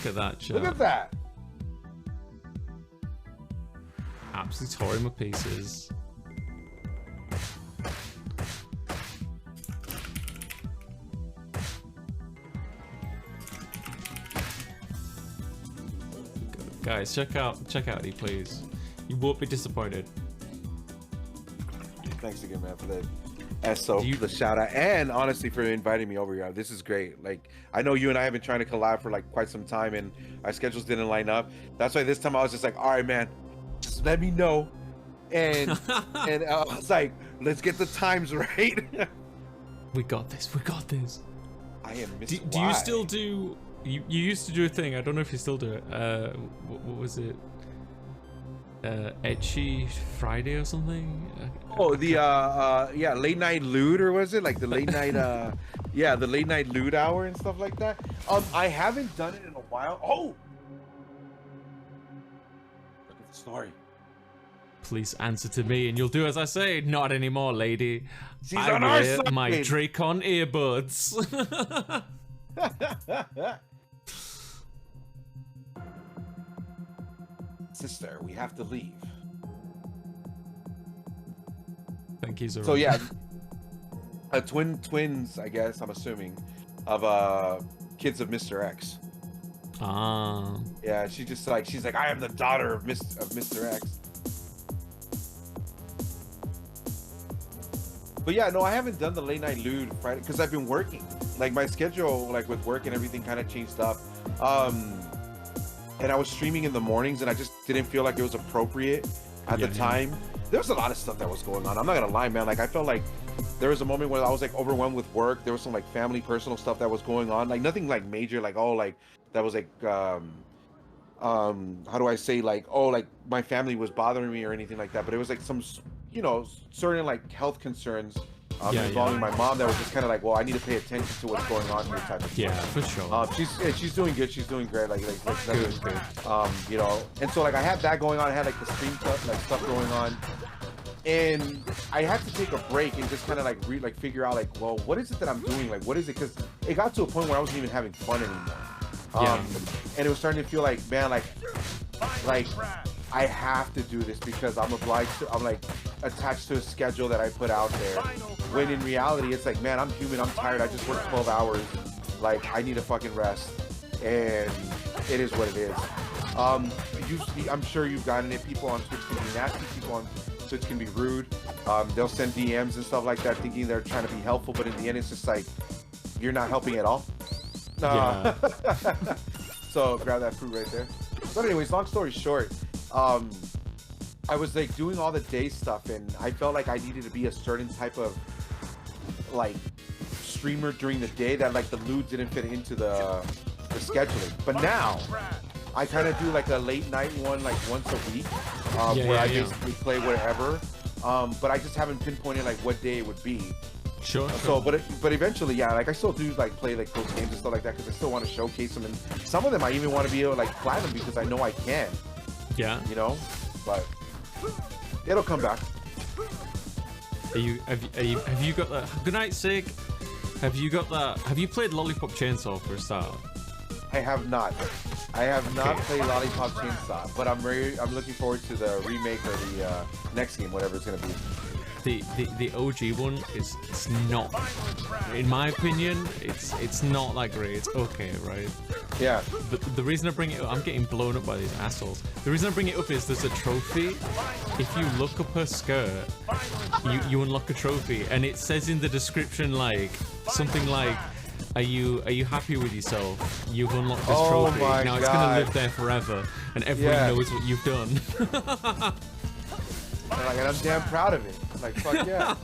at that, chat. Look at that. Absolutely tore him to pieces. Guys, check out Eddie, please. You won't be disappointed. Thanks again, man, for that SO, the shout out, and honestly for inviting me over here. This is great. Like, I know you and I have been trying to collab for like quite some time, and our schedules didn't line up. That's why this time I was just like, all right, man, just let me know, and and I was like, let's get the times right. We got this. We got this. I am Mr. Do you still do? You used to do a thing. I don't know if you still do it. What was it? Etchy Friday or something? Oh, the yeah, late night lewd, or was it like the late night yeah, the late night lewd hour and stuff like that? I haven't done it in a while. Oh, look at the story. Please answer to me, and you'll do as I say. Not anymore, lady. She's I on our wear side. my Dracon earbuds. Sister, we have to leave. Thank you, Zoro. So yeah, twins, I guess, I'm assuming, of kids of Mr. X. Ah. Yeah, she's like, I am the daughter of Mr. X. But yeah, no, I haven't done the late night lewd Friday because I've been working. Like, my schedule, like with work and everything, kind of changed up. And I was streaming in the mornings, and I just didn't feel like it was appropriate at the time. There was a lot of stuff that was going on. I'm not gonna lie, man. Like, I felt like there was a moment where I was like overwhelmed with work. There was some like family, personal stuff that was going on. Like, nothing like major, like, oh, like that was like how do I say, like, oh, like my family was bothering me or anything like that. But it was like some, you know, certain like health concerns involving my mom that was just kind of like, well, I need to pay attention to what's going on here type of thing. Yeah, for sure. She's doing good. She's doing great. Like good. You know, and so like I had that going on. I had like the stream stuff, like stuff going on, and I had to take a break and just kind of like figure out like, well, what is it that I'm doing? Like, what is it? Because it got to a point where I wasn't even having fun anymore. And it was starting to feel like, man, like I have to do this because I'm obliged to. I'm like attached to a schedule that I put out there. When in reality, it's like, man, I'm human. I'm tired. I just worked 12 hours. Like, I need a fucking rest, and it is what it is. I'm sure you've gotten it. People on Twitch can be nasty. People on Twitch can be rude. They'll send DMs and stuff like that, thinking they're trying to be helpful, but in the end, it's just like you're not helping at all. Yeah. So grab that fruit right there. But anyways, long story short, I was like doing all the day stuff, and I felt like I needed to be a certain type of like streamer during the day that like the loot didn't fit into the scheduling. But now I kind of do like a late night one like once a week, where I basically play whatever. But I just haven't pinpointed like what day it would be. Sure. So, but eventually, yeah, like I still do like play like those games and stuff like that because I still want to showcase them, and some of them I even want to be able to like platinum because I know I can. Yeah. You know, but it'll come back. Have you got that? Good night, Sig. Have you got that? Have you played Lollipop Chainsaw for a start? I have not. I have not played Lollipop Chainsaw, but I'm looking forward to the remake or the next game, whatever it's gonna be. The OG one is it's not, in my opinion, it's not that great. It's okay, right? Yeah. The reason I bring it up, I'm getting blown up by these assholes. The reason I bring it up is there's a trophy. If you look up her skirt, you unlock a trophy, and it says in the description like something like, Are you happy with yourself? You've unlocked this trophy. Now it's gonna live there forever, and everyone knows what you've done. And I'm damn proud of it. Like, fuck yeah.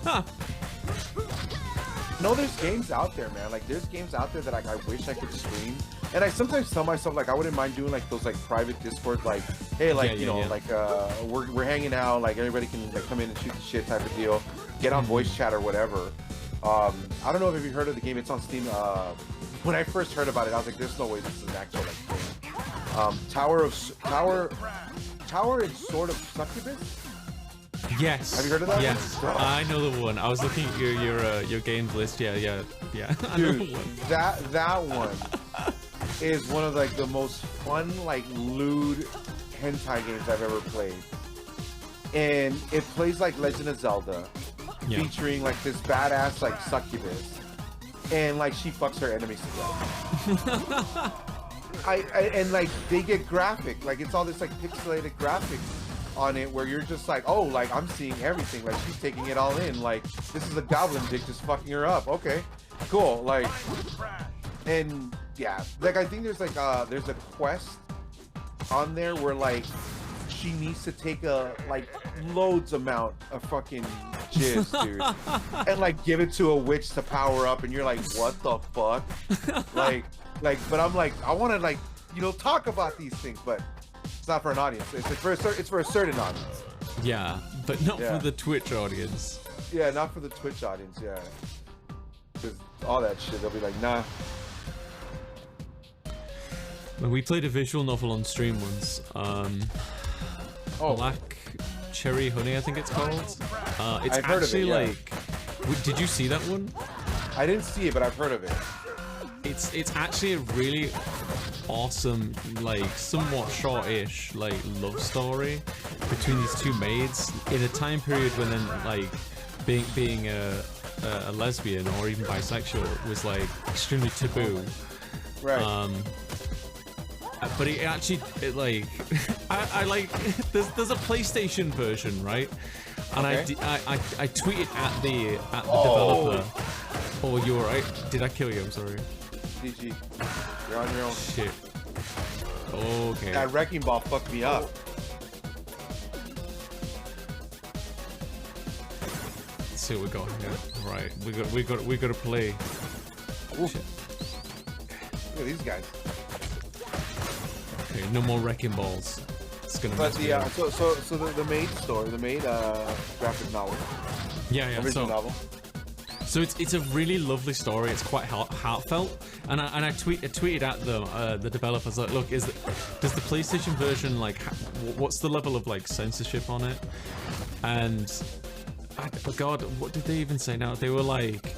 No, there's games out there, man. Like, there's games out there that like I wish I could stream. And I sometimes tell myself like I wouldn't mind doing like those like private Discord, like, hey, like like we're hanging out, like everybody can like come in and shoot the shit type of deal, get on voice chat or whatever. I don't know if you've heard of the game. It's on Steam. When I first heard about it, I was like, there's no way this is an actual like thing. Tower and Sword of Succubus. Yes. Have you heard of that? Yes. one? I know the one. I was looking at your games list. Yeah. Dude, that one is one of like the most fun like lewd hentai games I've ever played, and it plays like Legend of Zelda, featuring like this badass like succubus, and like she fucks her enemies to death. And like they get graphic, like it's all this like pixelated graphics on it where you're just like, oh, like I'm seeing everything, like she's taking it all in, like this is a goblin dick just fucking her up. Okay, cool. Like, and yeah, like I think there's like there's a quest on there where like she needs to take a like loads amount of fucking jizz, dude, and like give it to a witch to power up, and you're like, what the fuck? like but I'm like, I want to like, you know, talk about these things, but it's not for an audience. It's for a certain audience. Yeah, but not for the Twitch audience. Yeah, not for the Twitch audience. Yeah, because all that shit, they'll be like, nah. When we played a visual novel on stream once, Black Cherry Honey, I think it's called. It's I've heard of it, like, did you see that one? I didn't see it, but I've heard of it. It's actually a really awesome, like somewhat short-ish, like love story between these two maids in a time period when then like being a lesbian or even bisexual was like extremely taboo. Right. But it actually, like, I like. There's a PlayStation version, right? And I tweeted at the developer. Oh, you're right. Did I kill you? I'm sorry. GG. You're on your own. Shit. Okay. That wrecking ball fucked me up. Let's see what we got here. Right. We got to play. Shit. Look at these guys. Okay, no more wrecking balls. It's gonna. But the maid story, the maid graphic novel. Yeah. Original novel. So it's a really lovely story. It's quite heartfelt, and I tweeted at the developers like, look, does the PlayStation version like what's the level of like censorship on it? And God, what did they even say now? They were like,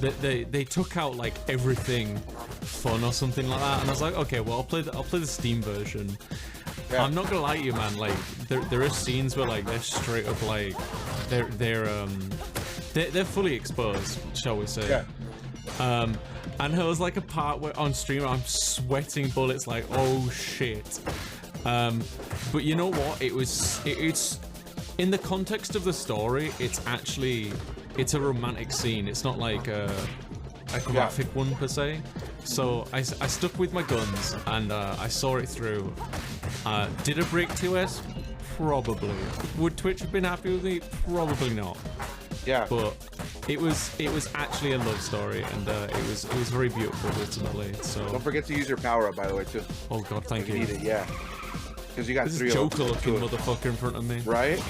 they took out like everything fun or something like that, and I was like, okay, well, I'll play the Steam version. Yeah. I'm not gonna lie to you, man. Like, there are scenes where like they're straight up like they're fully exposed, shall we say? Yeah. And there was like a part where on stream I'm sweating bullets, like, oh shit. But you know what? It's in the context of the story, it's a romantic scene. It's not like a graphic one per se. So I stuck with my guns and I saw it through. Did it break TOS? Probably. Would Twitch have been happy with me? Probably not. Yeah. But it was actually a love story, and it was very beautiful ultimately. So don't forget to use your power up, by the way, too. Oh God, thank you. Need it, yeah. Because you got this 3 Joker-looking motherfucker in front of me. Right?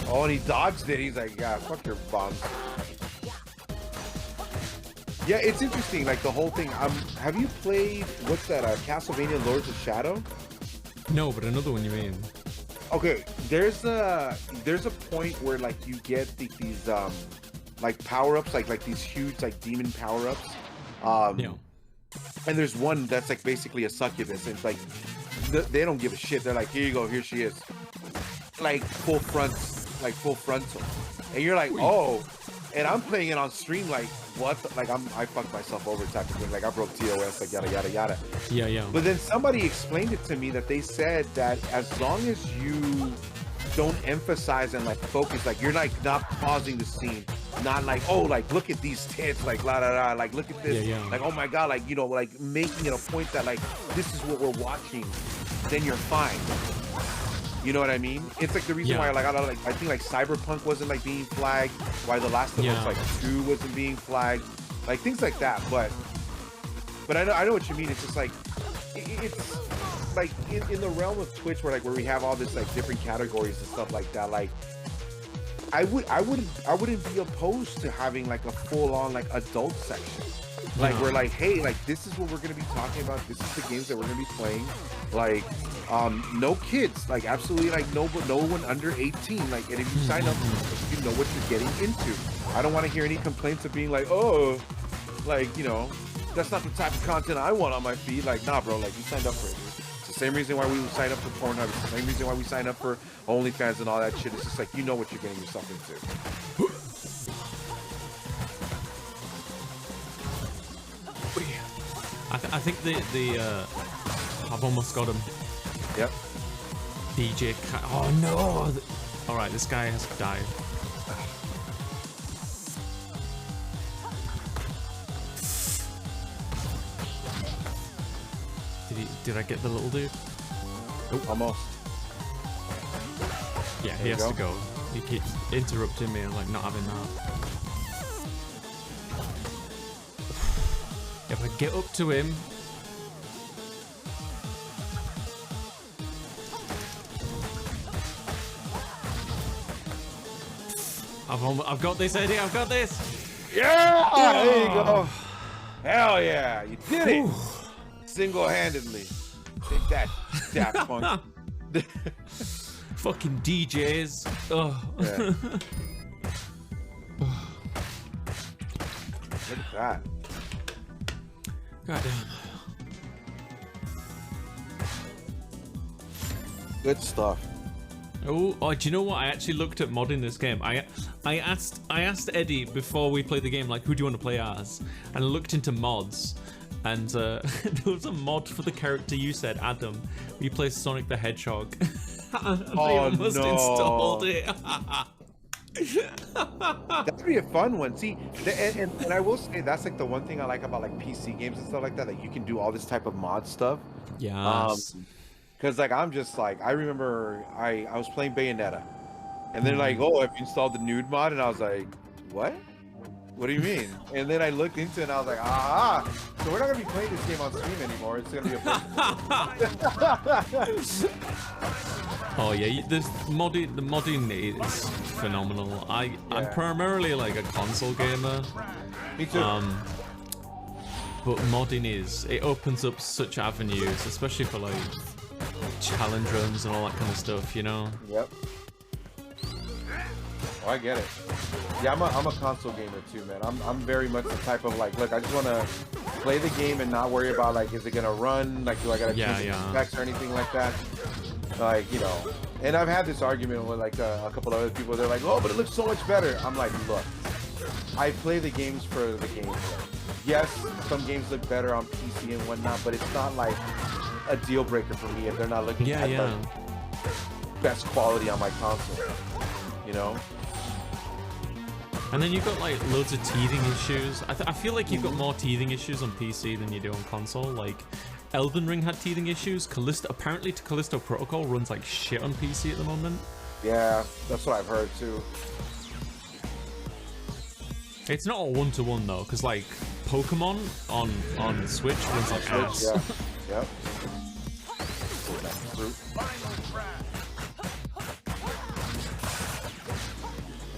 Oh, and he dodged it. He's like, yeah, fuck your bombs. Yeah, it's interesting. Like the whole thing. Have you played what's that? Castlevania Lords of Shadow? No, but another one you mean? Okay, there's a point where like you get these like power-ups, like these huge like demon power-ups. Yeah. And there's one that's like basically a succubus, and it's like they don't give a shit. They're like, here you go, here she is, like full frontal, and you're like, oh. And I'm playing it on stream, like what? Like I fucked myself over type of thing. Like I broke TOS, like yada yada yada. Yeah, yeah. But then somebody explained it to me that they said that as long as you don't emphasize and like focus, like you're like not pausing the scene, not like, oh, like look at these tits, like la la la, like look at this, like oh my god, like, you know, like making it a point that like this is what we're watching, then you're fine. You know what I mean? It's like the reason why like I think like Cyberpunk wasn't like being flagged, why The Last of Us like 2 wasn't being flagged, like things like that. But I know what you mean. It's just like it's like in the realm of Twitch where we have all this like different categories and stuff like that. Like I wouldn't be opposed to having like a full on like adult section. Like we're like, hey, like this is what we're gonna be talking about. This is the games that we're gonna be playing. Like, no kids. Like absolutely, like no one under 18. Like, and if you sign up, you know what you're getting into. I don't want to hear any complaints of being like, oh, like, you know, that's not the type of content I want on my feed. Like, nah, bro. Like you signed up for it. It's the same reason why we would sign up for Pornhub. It's the same reason why we sign up for OnlyFans and all that shit. It's just like you know what you're getting yourself into. I think I've almost got him. Yep. DJ. Oh no! All right, this guy has died. Did I get the little dude? Oh, almost. Yeah, he has to go. He keeps interrupting me and like not having that. If I get up to him. I've got this, Eddie. I've got this. Yeah, there you go. Hell yeah, you did it. Single-handedly. Take that, Daft Punk. Fucking DJs. Oh. Yeah. Look at that. Goddamn. Good stuff. Oh, do you know what? I actually looked at modding this game. I asked Eddie before we played the game, like, who do you want to play as? And I looked into mods, and there was a mod for the character you said, Adam. We play Sonic the Hedgehog. Oh, almost no. installed it. That'd be a fun one. See, and I will say that's like the one thing I like about like PC games and stuff like that. Like you can do all this type of mod stuff. Yeah. Because like I'm just like I remember I was playing Bayonetta, and then like I've installed the nude mod, and I was like, what? What do you mean? And then I looked into it, and I was like, so we're not gonna be playing this game on stream anymore. It's gonna be a. Oh yeah, the modding is phenomenal. I'm primarily like a console gamer. Me too. But modding it opens up such avenues, especially for like challenge runs and all that kind of stuff, you know? Yep. Oh, I get it. Yeah, I'm a console gamer too, man. I'm very much the type of like, look, I just want to play the game and not worry about like, is it gonna run? Like, do I gotta change the specs or anything like that? Like, you know. And I've had this argument with like a couple of other people. They're like, oh, but it looks so much better. I'm like, look, I play the games for the gameplay. Yes, some games look better on PC and whatnot, but it's not like a deal breaker for me if they're not looking at the best quality on my console. You know. And then you've got like loads of teething issues. I feel like you've got more teething issues on PC than you do on console. Like Elden Ring had teething issues. Apparently Callisto Protocol runs like shit on PC at the moment. Yeah, that's what I've heard too. It's not a one-to-one though, because like Pokemon on Switch runs like ass. Yeah. Yep.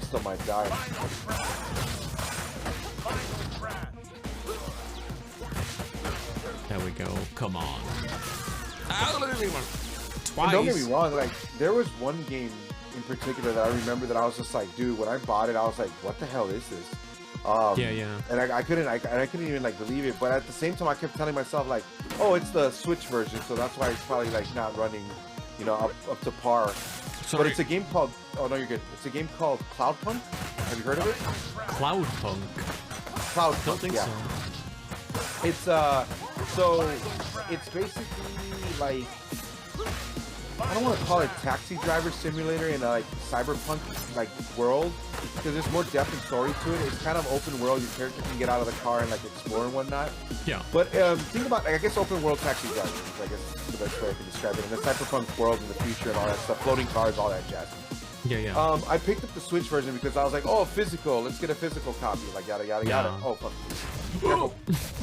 Still might die. There we go. Come on. Twice. Don't get me wrong. Like there was one game in particular that I remember that I was just like, dude, when I bought it, I was like, what the hell is this? And I couldn't even like believe it. But at the same time, I kept telling myself like, oh, it's the Switch version, so that's why it's probably like not running, you know, up to par. Sorry. But it's a game called. Oh no, you're good. It's a game called Cloudpunk. Have you heard of it? Cloudpunk. Cloudpunk. Don't think so. It's so it's basically like, I don't want to call it taxi driver simulator in a like cyberpunk like world, because there's more depth and story to it. It's kind of open world. Your character can get out of the car and like explore and whatnot. Yeah. But think about, like, I guess open world taxi driving is, I guess, the best way I can describe it. In a cyberpunk world in the future and all that stuff, floating cars, all that jazz. Yeah. I picked up the Switch version because I was like, oh, physical. Let's get a physical copy. Like yada yada yada. Oh fuck.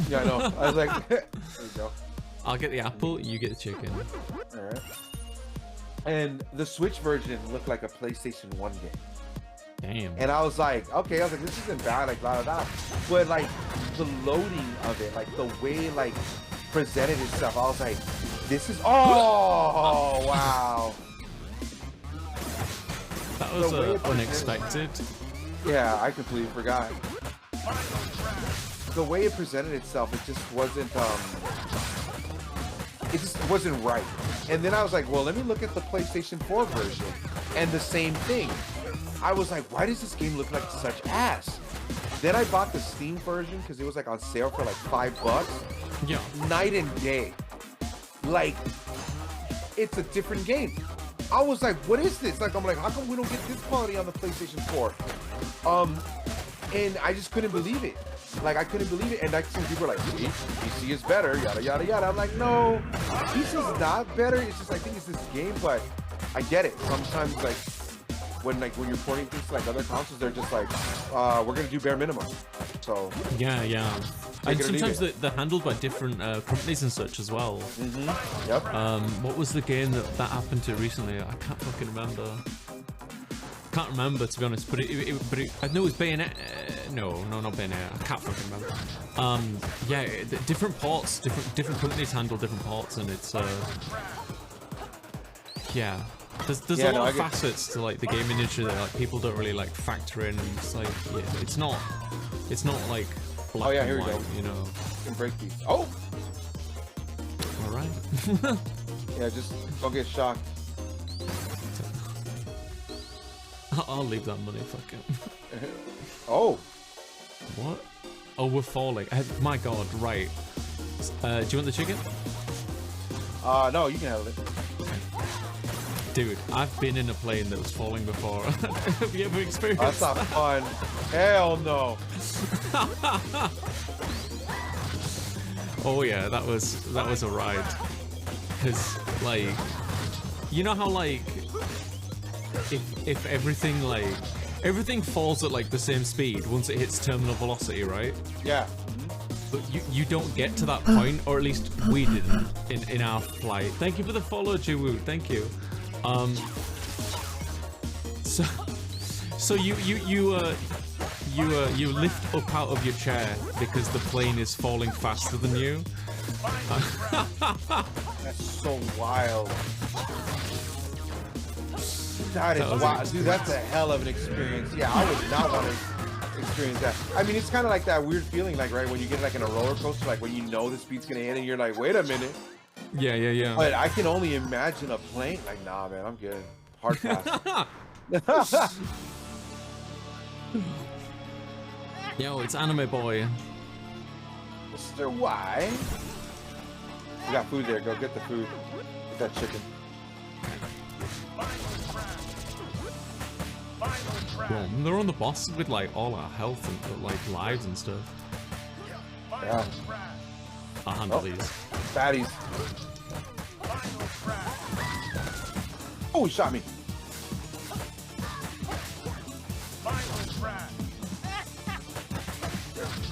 Yeah, I know. I was like, there you go. I'll get the apple. You get the chicken. All right. And the Switch version looked like a PlayStation 1 game. Damn. And I was like, okay, I was like, this isn't bad, like, blah, blah, blah. But, like, the loading of it, like, the way, like, presented itself, I was like, this is, oh, wow. That was unexpected. Yeah, I completely forgot. The way it presented itself, it just wasn't right. And then I was like, well, let me look at the PlayStation 4 version. And the same thing. I was like, why does this game look like such ass? Then I bought the Steam version because it was like on sale for like $5. Yeah. Night and day. Like, it's a different game. I was like, what is this? Like, I'm like, how come we don't get this quality on the PlayStation 4? And I just couldn't believe it. Like, I couldn't believe it. And like, some people were like, see, PC is better, yada, yada, yada. I'm like, no, PC is not better. It's just, I think it's this game, but I get it. Sometimes, like, when you're porting things to like other consoles, they're just like, we're gonna do bare minimum. So yeah. And sometimes they're handled by different companies and such as well. Mm-hmm. Yep. What was the game that happened to recently? I can't fucking remember. Can't remember, to be honest. But I know it was Bayonetta. No, not Bayonetta. I can't fucking remember. Yeah, different ports, different companies handle different ports, and it's yeah. There's a lot of facets to like the game industry that like people don't really like factor in, and it's like, yeah, it's not like black and here white, we go. you know. Can break these. Oh. All right. Yeah, just don't get shocked. I'll leave that money. Fuck it. Oh. What? Oh, we're falling. My God. Right. Do you want the chicken? No, you can have it. Dude, I've been in a plane that was falling before. Have you ever experienced that? That's not fun. Hell no. Oh yeah, that was a ride. Cause like, you know how like, if everything falls at like the same speed once it hits terminal velocity, right? Yeah. But you don't get to that point, or at least we didn't in our flight. Thank you for the follow, Jiwoo. Thank you. So you lift up out of your chair because the plane is falling faster than you. That's so wild. That is wild, dude. That's a hell of an experience. Yeah, I would not want to experience that. I mean, it's kind of like that weird feeling, like right when you get like in a roller coaster, like when you know the speed's gonna hit, and you're like, wait a minute. Yeah. But I can only imagine a plane. Like, nah, man, I'm good. Hard pass. Yo, it's Anime Boy. Mr. Y. We got food there. Go get the food. Get that chicken. Well, they're on the boss with like all our health and like lives and stuff. Yeah. I'll handle these. Fatties. Oh, he shot me.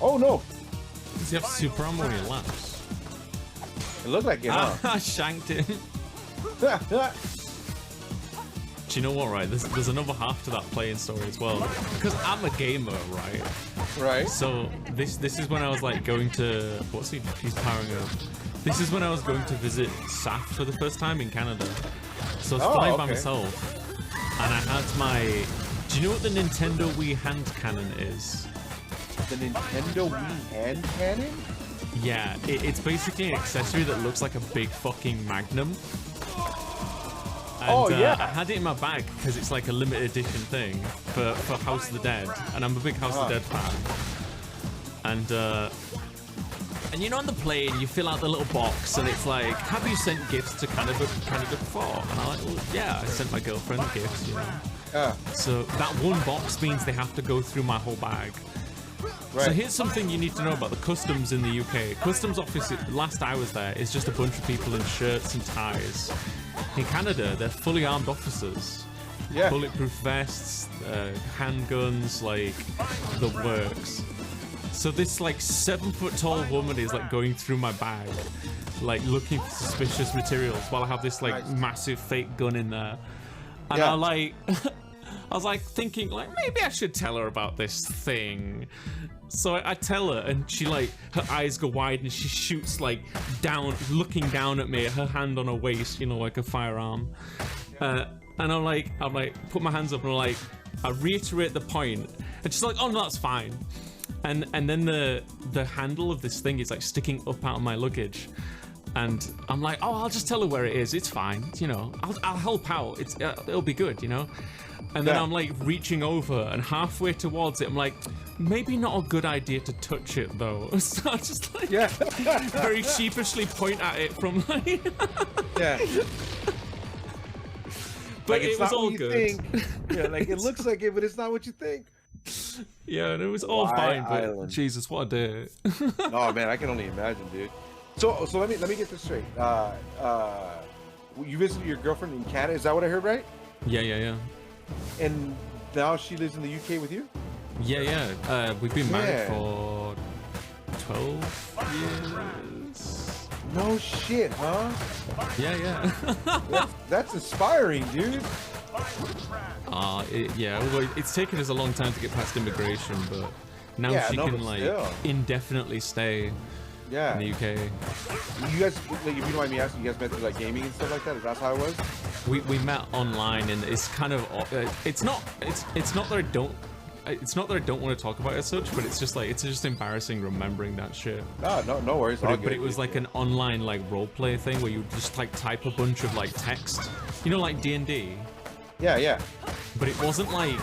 Oh no. Does he have super armor when he laps? It looked like it, huh? I shanked him. Do you know what, right? There's another half to that playing story as well. Because I'm a gamer, right? Right. So this is when I was like going to... What's he? He's powering up. This is when I was going to visit SAF for the first time in Canada. So I was flying by myself. And I had my... Do you know what the Nintendo Wii hand cannon is? The Nintendo Wii hand cannon? Yeah, it's basically an accessory that looks like a big fucking Magnum. And, I had it in my bag because it's like a limited edition thing for House of the Dead, and I'm a big House of the Dead fan. And you know, on the plane, you fill out the little box, and it's like, have you sent gifts to Canada before? And I'm like, well, yeah, I sent my girlfriend gifts, you know. So that one box means they have to go through my whole bag. Right. So here's something you need to know about the customs in the UK. Customs office, last I was there, is just a bunch of people in shirts and ties. In Canada, they're fully armed officers. Yeah. Bulletproof vests, handguns, like the works. So this like 7-foot-tall woman is like going through my bag, like looking for suspicious materials while I have this like massive fake gun in there. And I like, I was like thinking like maybe I should tell her about this thing. So I tell her, and she like, her eyes go wide and she shoots like down, looking down at me, her hand on her waist, you know, like a firearm. And I'm like, put my hands up and I'm like, I reiterate the point, and she's like, oh no, that's fine. And then the handle of this thing is like sticking up out of my luggage. And I'm like, oh, I'll just tell her where it is. It's fine, you know. I'll help out. It'll be good, you know. And then I'm like reaching over, and halfway towards it, I'm like, maybe not a good idea to touch it though. So I just like very sheepishly point at it from like But like, it was all good. Yeah, like it looks like it, but it's not what you think. Yeah, and it was all fine, but Island. Jesus, what a day. Oh man, I can only imagine, dude. So let me get this straight. You visited your girlfriend in Canada, is that what I heard, right? Yeah. And now she lives in the UK with you? Yeah. We've been married for 12 years. No shit, huh? Yeah. That's inspiring, dude. Well, it's taken us a long time to get past immigration, but now she can like indefinitely stay in the UK. You guys, like, if you don't mind me asking, you guys met through like gaming and stuff like that? Is that how it was? We met online, and it's kind of it's not that I don't want to talk about it as such, but it's just embarrassing remembering that shit. No worries. But it was like an online like role play thing where you just like type a bunch of like text, you know, like D&D. Yeah. But it wasn't like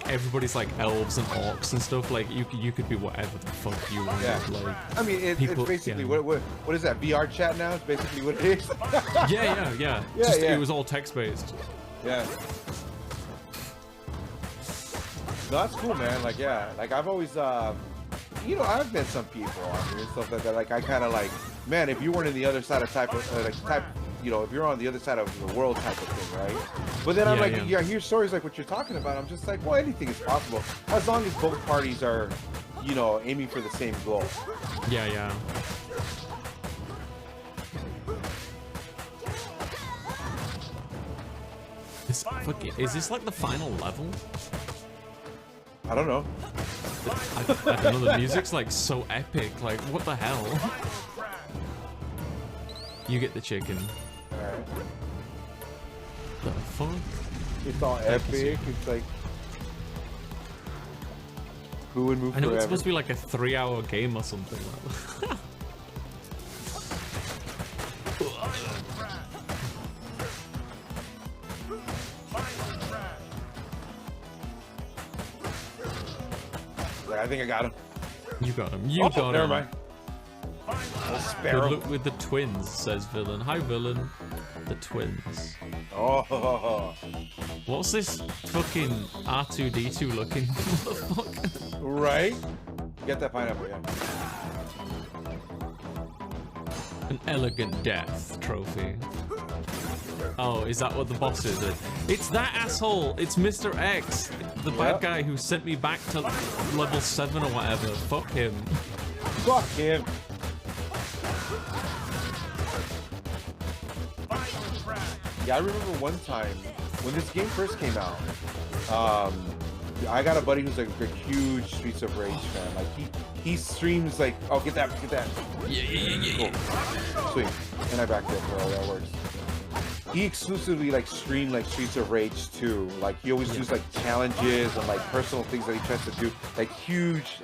everybody's like elves and orcs and stuff. Like you could be whatever the fuck you wanted. Yeah. Like, I mean, it's basically what is that, VR chat now? It's basically what it is. Yeah. It was all text based. Yeah. No, that's cool, man. Like, like I've always, I've met some people on here and stuff like that. Like, I kind of like, man, if you weren't in the other side of if you're on the other side of the world type of thing, right? But then I'm I hear stories like what you're talking about. I'm just like, well, anything is possible as long as both parties are, aiming for the same goal. Yeah. Is this like the final level? I don't know. I don't know, the music's like so epic, like what the hell? You get the chicken. Alright. The fuck? It's all epic. It's like who would move? I know forever? it's supposed to be like a 3-hour game or something. I think I got him. You got him. You got him. Never mind. Good luck with the twins, says Villain. Hi, Villain. The twins. Oh. What's this fucking R2D2 looking motherfucker? Right? Get that pineapple, yeah. An elegant death trophy. Oh, is that what the boss is? It's that asshole. It's Mr. X, the bad guy who sent me back to level 7 or whatever. Fuck him. Fuck him. Yeah, I remember one time when this game first came out. I got a buddy who's like a huge Streets of Rage fan. Like he streams like, oh, get that. Yeah. Cool. Sweet. And I backed it, bro. That works. He exclusively like streamed like Streets of Rage 2. Like he always does like challenges and like personal things that he tries to do. Like huge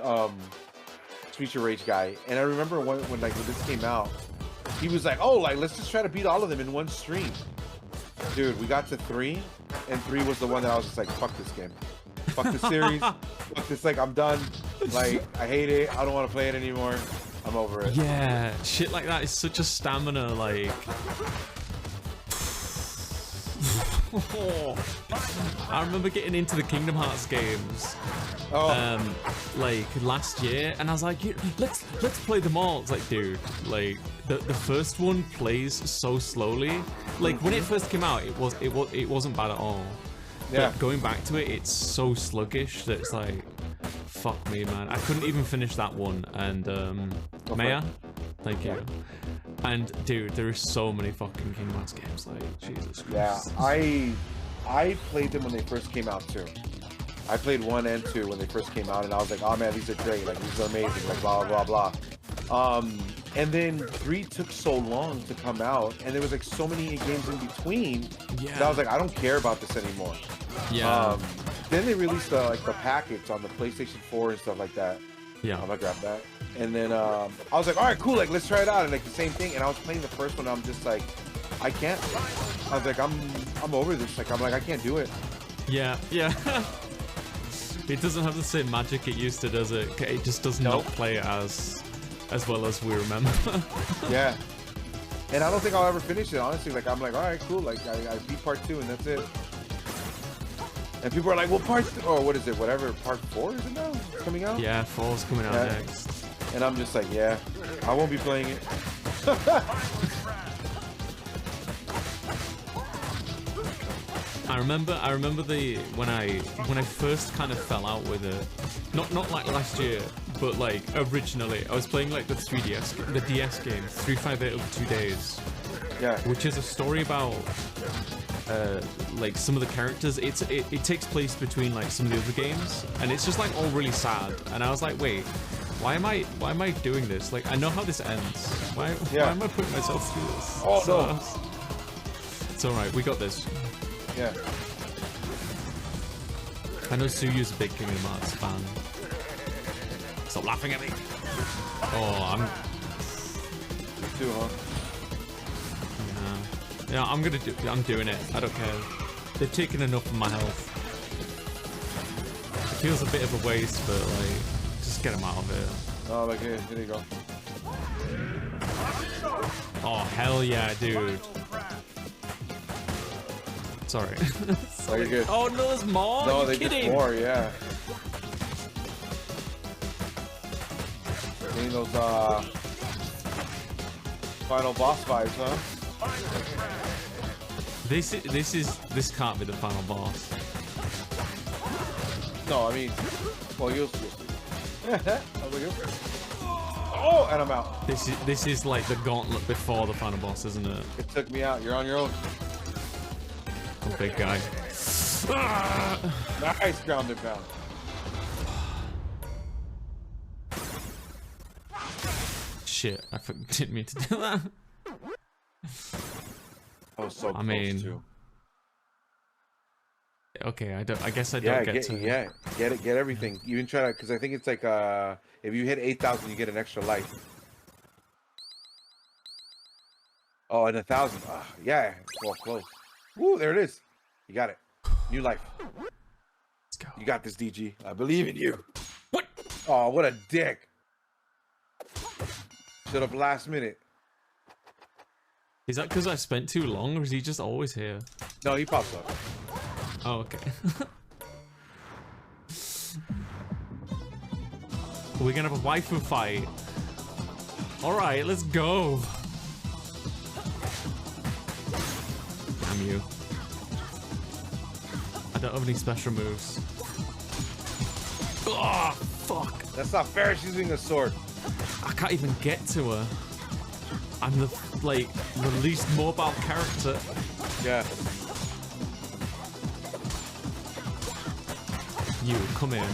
Streets of Rage guy. And I remember when this came out, he was like, oh, like let's just try to beat all of them in one stream. Dude, we got to 3, and 3 was the one that I was just like, fuck this game. Fuck this series. Fuck this, like, I'm done. Like, I hate it. I don't want to play it anymore. I'm over it. Yeah, shit like that is such a stamina, like... I remember getting into the Kingdom Hearts games like last year, and I was like, let's play them all. It's like, dude, like the first one plays so slowly. Like when it first came out, it wasn't bad at all. Yeah. But going back to it, it's so sluggish that it's like, fuck me, man. I couldn't even finish that one. And Maya, thank you. And dude, there are so many fucking Kingdom Hearts games, like Jesus Christ. Yeah, I played them when they first came out too. I played 1 and 2 when they first came out, and I was like, oh man, these are great, like these are amazing, like blah blah blah. And then 3 took so long to come out, and there was like so many games in between. Yeah. That I was like, I don't care about this anymore. Yeah. Then they released the package on the PlayStation 4 and stuff like that. Yeah. I'm gonna grab that. And then I was like, all right, cool, like let's try it out. And like the same thing. And I was playing the first one. And I'm just like, I can't. I was like, I'm over this. Like I can't do it. Yeah. It doesn't have the same magic it used to, does it? It just does not play as well as we remember. Yeah. And I don't think I'll ever finish it, honestly. Like I'm like, all right, cool. Like I beat part 2 and that's it. And people are like, well, part what is it? Whatever, part 4 is it now? It's coming out? Yeah, 4's coming out next. And I'm just like, yeah, I won't be playing it. I remember when I first kind of fell out with it. Not like last year, but like originally. I was playing like the DS game, 358 over 2 days. Yeah. Which is a story about like some of the characters. It takes place between like some of the other games, and it's just like all really sad. And I was like, wait, why am I doing this? Like I know how this ends. Why am I putting myself through this? Oh no. It's alright, we got this. Yeah. I know Suyu's a big Kingdom Hearts fan. Stop laughing at me. Oh, I'm... You too, huh? Yeah, I'm doing it. I don't care. They've taken enough of my health. It feels a bit of a waste, but like, just get them out of it. Oh, like here you go. Oh, hell yeah, dude. Sorry. Oh, you're good. Oh, no, there's more? No, there's just more, yeah. Getting those, final boss fights, huh? This can't be the final boss. No, I mean, well, you'll see. Oh, and I'm out. This is like the gauntlet before the final boss, isn't it? It took me out. You're on your own. Oh, big guy. Nice ground and pound. Shit, I didn't mean to do that. I was so close mean, too. Okay, I guess I don't get to. Yeah, get everything. Even try to, because I think it's like if you hit 8,000, you get an extra life. Oh, and 1,000. Yeah, well, close. Woo, there it is. You got it. New life. Let's go. You got this, DG. I believe in you. What? Oh, what a dick. Shut up last minute. Is that because I spent too long, or is he just always here? No, he pops up. Oh, okay. We're gonna have a waifu fight. Alright, let's go. Damn you. I don't have any special moves. Oh, fuck. That's not fair. She's using a sword. I can't even get to her. I'm the, like, the least mobile character. Yeah. You, come here.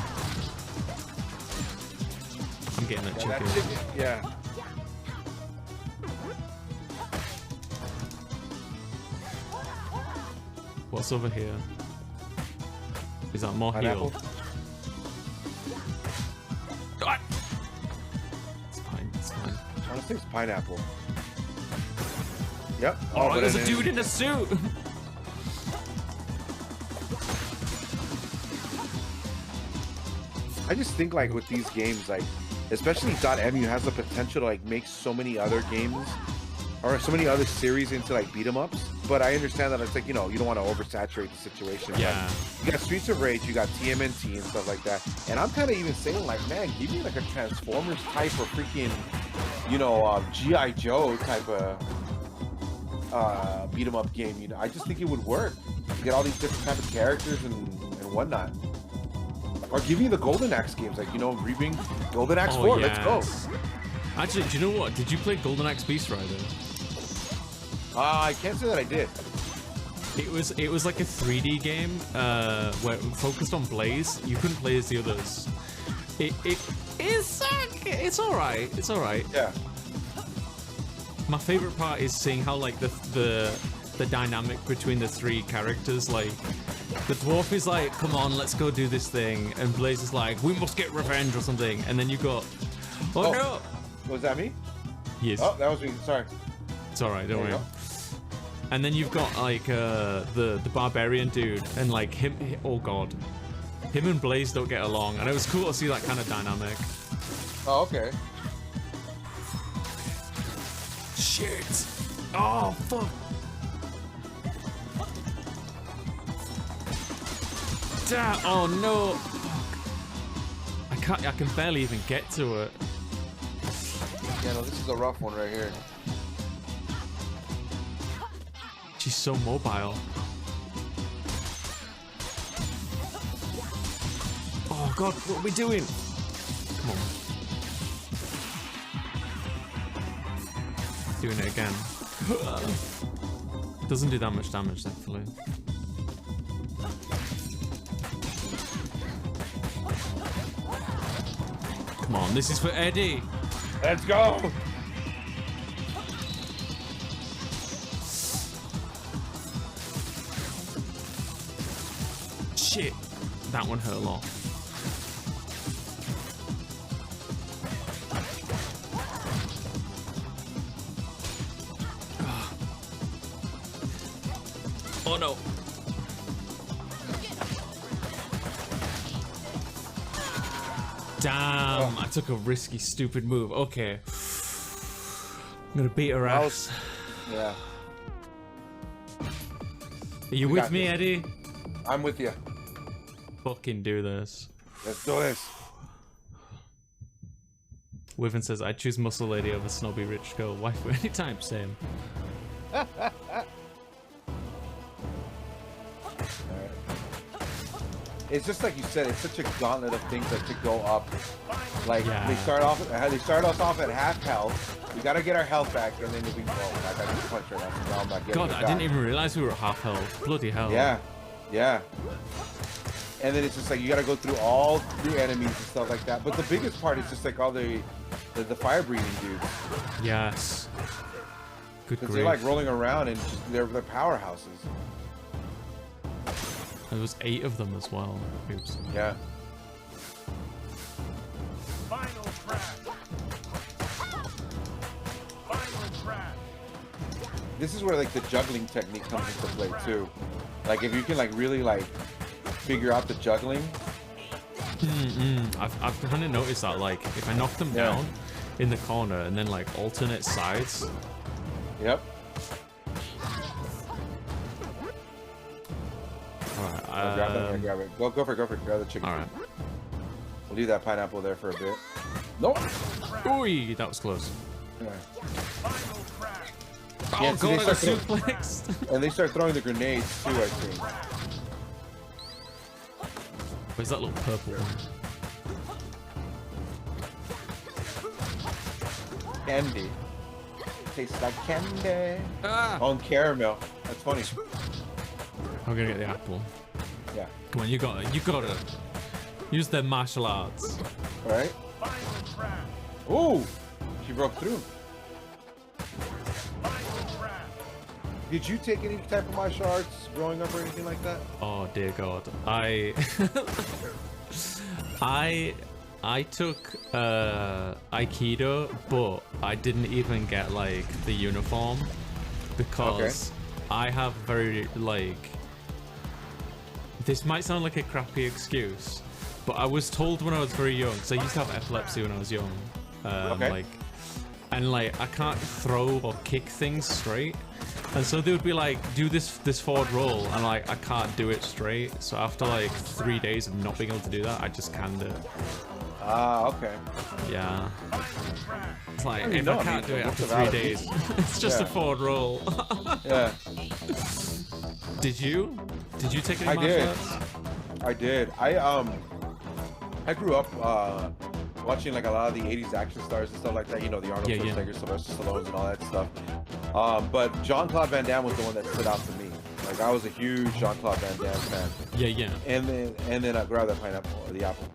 I'm getting that chicken. Yeah. What's over here? Is that more heal? Ah! It's fine, it's fine. I want to say it's pineapple. Yep. Oh, there's a dude in a suit! I just think like with these games, like especially .mu has the potential to like make so many other games or so many other series into like beat 'em ups. But I understand that it's like, you know, you don't want to oversaturate the situation. Yeah. Like, you got Streets of Rage, you got TMNT and stuff like that. And I'm kind of even saying like, man, give me like a Transformers type or freaking, you know, G.I. Joe type of beat 'em up game. You know, I just think it would work. You get all these different type of characters and whatnot. Or give me the Golden Axe games, like, you know, rebring Golden Axe 4, yes. Let's go. Actually, do you know what? Did you play Golden Axe Beast Rider? I can't say that I did. It was like a 3D game where it focused on Blaze. You couldn't play as the others. It's alright. It's alright. Yeah. My favorite part is seeing how like the dynamic between the three characters, like the dwarf is like, come on, let's go do this thing, and Blaze is like, we must get revenge or something, and then you got, oh no! Was that me? Yes. Oh, that was me, sorry. It's alright, don't worry. And then you've got like the barbarian dude, and like him, oh god. Him and Blaze don't get along, and it was cool to see that kind of dynamic. Oh, okay. Shit! Oh, fuck! Damn! Oh no! Fuck. I can barely even get to it. Yeah, no, this is a rough one right here. She's so mobile. Oh god, what are we doing? Come on. Doing it again. Doesn't do that much damage, thankfully. Come on, this is for Eddie. Let's go. Shit, that one hurt a lot. Oh no. Damn, I took a risky, stupid move. Okay. I'm gonna beat her ass. Yeah. Are you with me, Eddie? I'm with you. Fucking do this. Let's do this. Wyvern says, I'd choose Muscle Lady over Snobby Rich Girl. Wife anytime, same. It's just like you said, it's such a gauntlet of things that could go up. Like, yeah. they start us off at half health. We gotta get our health back, and then we go. I got this punch right now, so now I'm not getting God, it I back. didn't even realize we were at half health. Bloody hell. Yeah, yeah. And then it's just like you gotta go through all the enemies and stuff like that. But the biggest part is just like all the fire breathing dudes. Yes. Good grief. Because they're like rolling around and just, they're powerhouses. There was 8 of them as well. Oops. Yeah. Final crash. Final crash. This is where like the juggling technique comes into play too. Like if you can like really like figure out the juggling. I've kind of noticed that, like if I knock them down in the corner and then like alternate sides. Yep. Alright, grab it, grab it. Go for it, grab the chicken. Alright. We'll leave that pineapple there for a bit. Nope. Ooh, that was close. Yeah. Oh Yeah, god, I got suplexed. And they start throwing the grenades too, I think. Where's that little purple one? Candy. Tastes like candy. Ah! On caramel. That's funny. I'm gonna get the apple. Yeah. Come on, you gotta use their martial arts. Alright. Ooh! She broke through. Did you take any type of martial arts growing up or anything like that? Oh dear God, I took Aikido, but I didn't even get like the uniform because I have very like. This might sound like a crappy excuse, but I was told when I was very young, because I used to have epilepsy when I was young, like I can't throw or kick things straight. And so they would be like, do this forward roll, and like I can't do it straight. So after like 3 days of not being able to do that, I just canned it. Ah, okay. Yeah. It's like if I can't do it after 3 days, it's just a forward roll. Yeah. Did you take any I martial did. arts? I did. I grew up watching like a lot of the 80s action stars and stuff like that, you know, the Arnold Schwarzenegger, Sylvester Stallone and all that stuff. But Jean-Claude Van Damme was the one that stood out to me. Like I was a huge Jean-Claude Van Damme fan. Yeah. And then I grabbed that pineapple or the apple.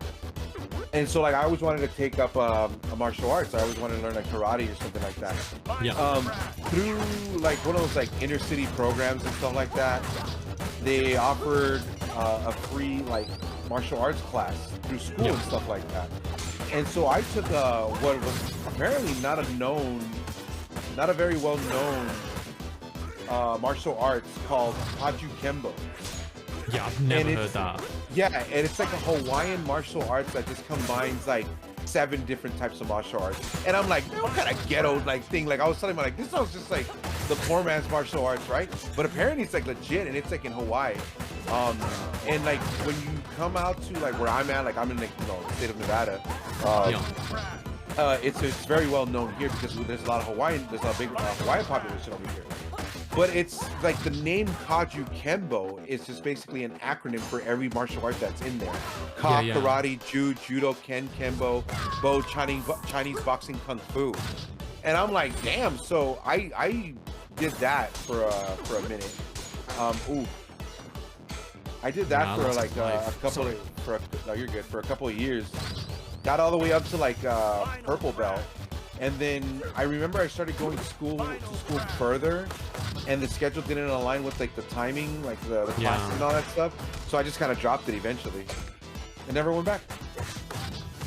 And so like I always wanted to take up a martial arts. I always wanted to learn like karate or something like that. Yeah. Through like one of those like inner city programs and stuff like that, they offered a free like martial arts class through school and stuff like that. And so I took what was apparently not a very well known martial arts called Kaju Kembo. Yeah, I've never heard that. Yeah, and it's like a Hawaiian martial arts that just combines like 7 different types of martial arts. And I'm like, man, what kind of ghetto like thing? Like I was telling him like this sounds just like the poor man's martial arts, right? But apparently it's like legit, and it's like in Hawaii. And like when you come out to like where I'm at, like I'm in like, you know, the state of Nevada. It's very well known here because there's a lot of big Hawaiian population over here. But it's like the name Kaju Kembo is just basically an acronym for every martial art that's in there. Karate, Judo, Ken, Kembo, Bo, Chinese boxing, Kung Fu. And I'm like, damn. So I did that for a minute. I did that for like a couple for a couple of years. Got all the way up to like purple belt. And then I remember I started going to school further, and the schedule didn't align with like the timing, like the classes and all that stuff. So I just kind of dropped it eventually, and never went back.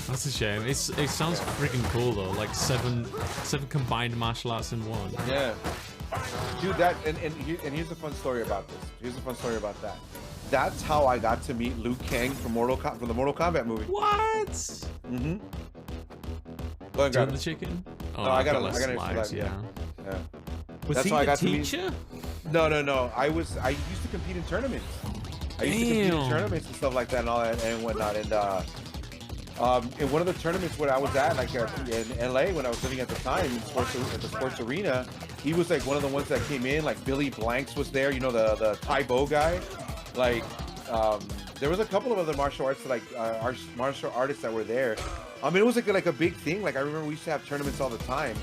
That's a shame. It sounds freaking cool though, like seven combined martial arts in one. Yeah, dude. That and here's a fun story about this. Here's a fun story about that. That's how I got to meet Liu Kang from the Mortal Kombat movie. What? Mm-hmm. Go ahead, grab the chicken? Oh, no, I got lives, yeah. Was That's he how I the got teacher? No. I used to compete in tournaments. I used to compete in tournaments and stuff like that and all that and whatnot. And in one of the tournaments where I was at, like in LA when I was living at the time at the sports arena, he was like one of the ones that came in. Like Billy Blanks was there, you know, the Tai Bo guy. Like there was a couple of other martial arts martial artists that were there. I mean, it was like a big thing. Like I remember we used to have tournaments all the time.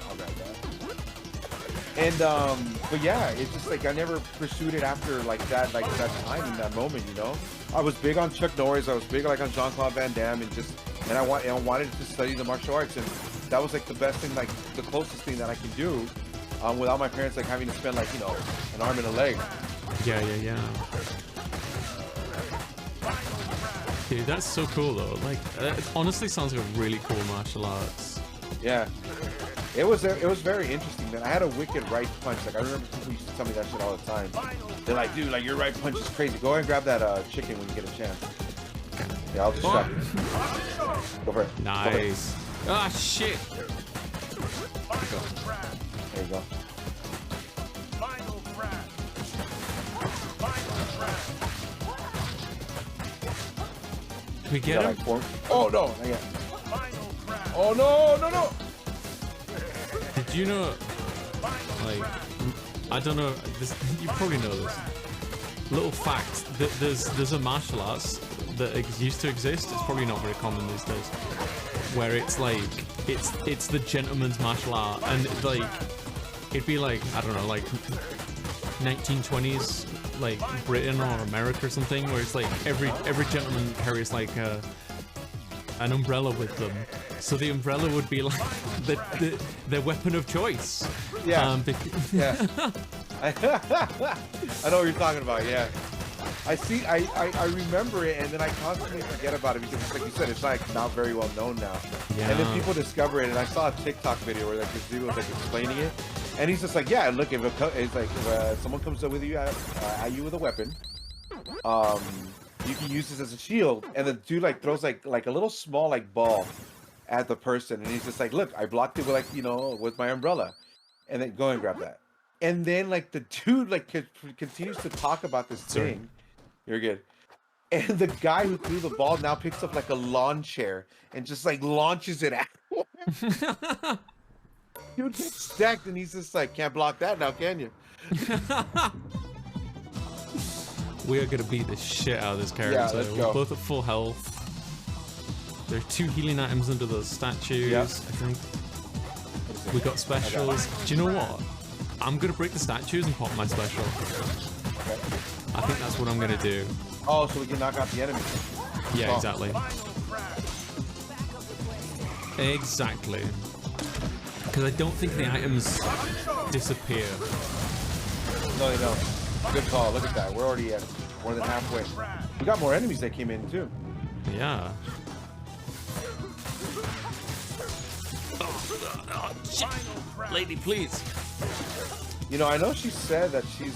And but yeah, it's just like I never pursued it after like that time in that moment, you know. I was big on Chuck Norris. I was big like on Jean-Claude Van Damme, and I wanted to study the martial arts, and that was like the best thing, like the closest thing that I can do, without my parents like having to spend like, you know, an arm and a leg. Yeah. Dude, that's so cool though. Like, it honestly sounds like a really cool martial arts. Yeah. It was very interesting, man. I had a wicked right punch. Like, I remember people used to tell me that shit all the time. They're like, dude, like, your right punch is crazy. Go ahead and grab that chicken when you get a chance. Yeah, I'll distract you. Go for it. Nice. Ah, shit. There you go. Final crash. Final crash. Can we get Got, him? like, four. Oh, no. Not yet. Final crash. Oh, no, no, no. Did you know, like, I don't know, this, you probably know this. Little fact, that there's a martial arts that used to exist, it's probably not very common these days, where it's like, it's the gentleman's martial art, and like, it'd be like, I don't know, like 1920s, like Britain or America or something, where it's like every gentleman carries like an umbrella with them. So the umbrella would be like their weapon of choice. Yeah. Yeah. I know what you're talking about. Yeah. I remember it, and then I constantly forget about it because, it's like you said, it's like not very well known now. Yeah. And then people discover it, and I saw a TikTok video where like this dude was like explaining it, and he's just like, yeah, look, if it's like if someone comes up with you at you with a weapon, you can use this as a shield, and the dude like throws like a little small like ball at the person, and he's just like, look, I blocked it with like, you know, with my umbrella, and then go and grab that. And then like the dude like continues to talk about this thing. You're good. And the guy who threw the ball now picks up like a lawn chair and just like launches it at him. Dude gets stacked, and he's just like, can't block that now, can you? We are gonna beat the shit out of this character. Yeah, let's go. We're both at full health. There are 2 healing items under those statues, Yep. I think. We got specials. Do you know what? I'm gonna break the statues and pop my special. Okay. I think that's what I'm gonna do. Oh, so we can knock out the enemy. Yeah, Oh. exactly. Exactly. Because I don't think the items disappear. No, they don't. Good call. Look at that. We're already at more than halfway. We got more enemies that came in too. Yeah. Oh, shit. Lady, please. You know, I know she said that she's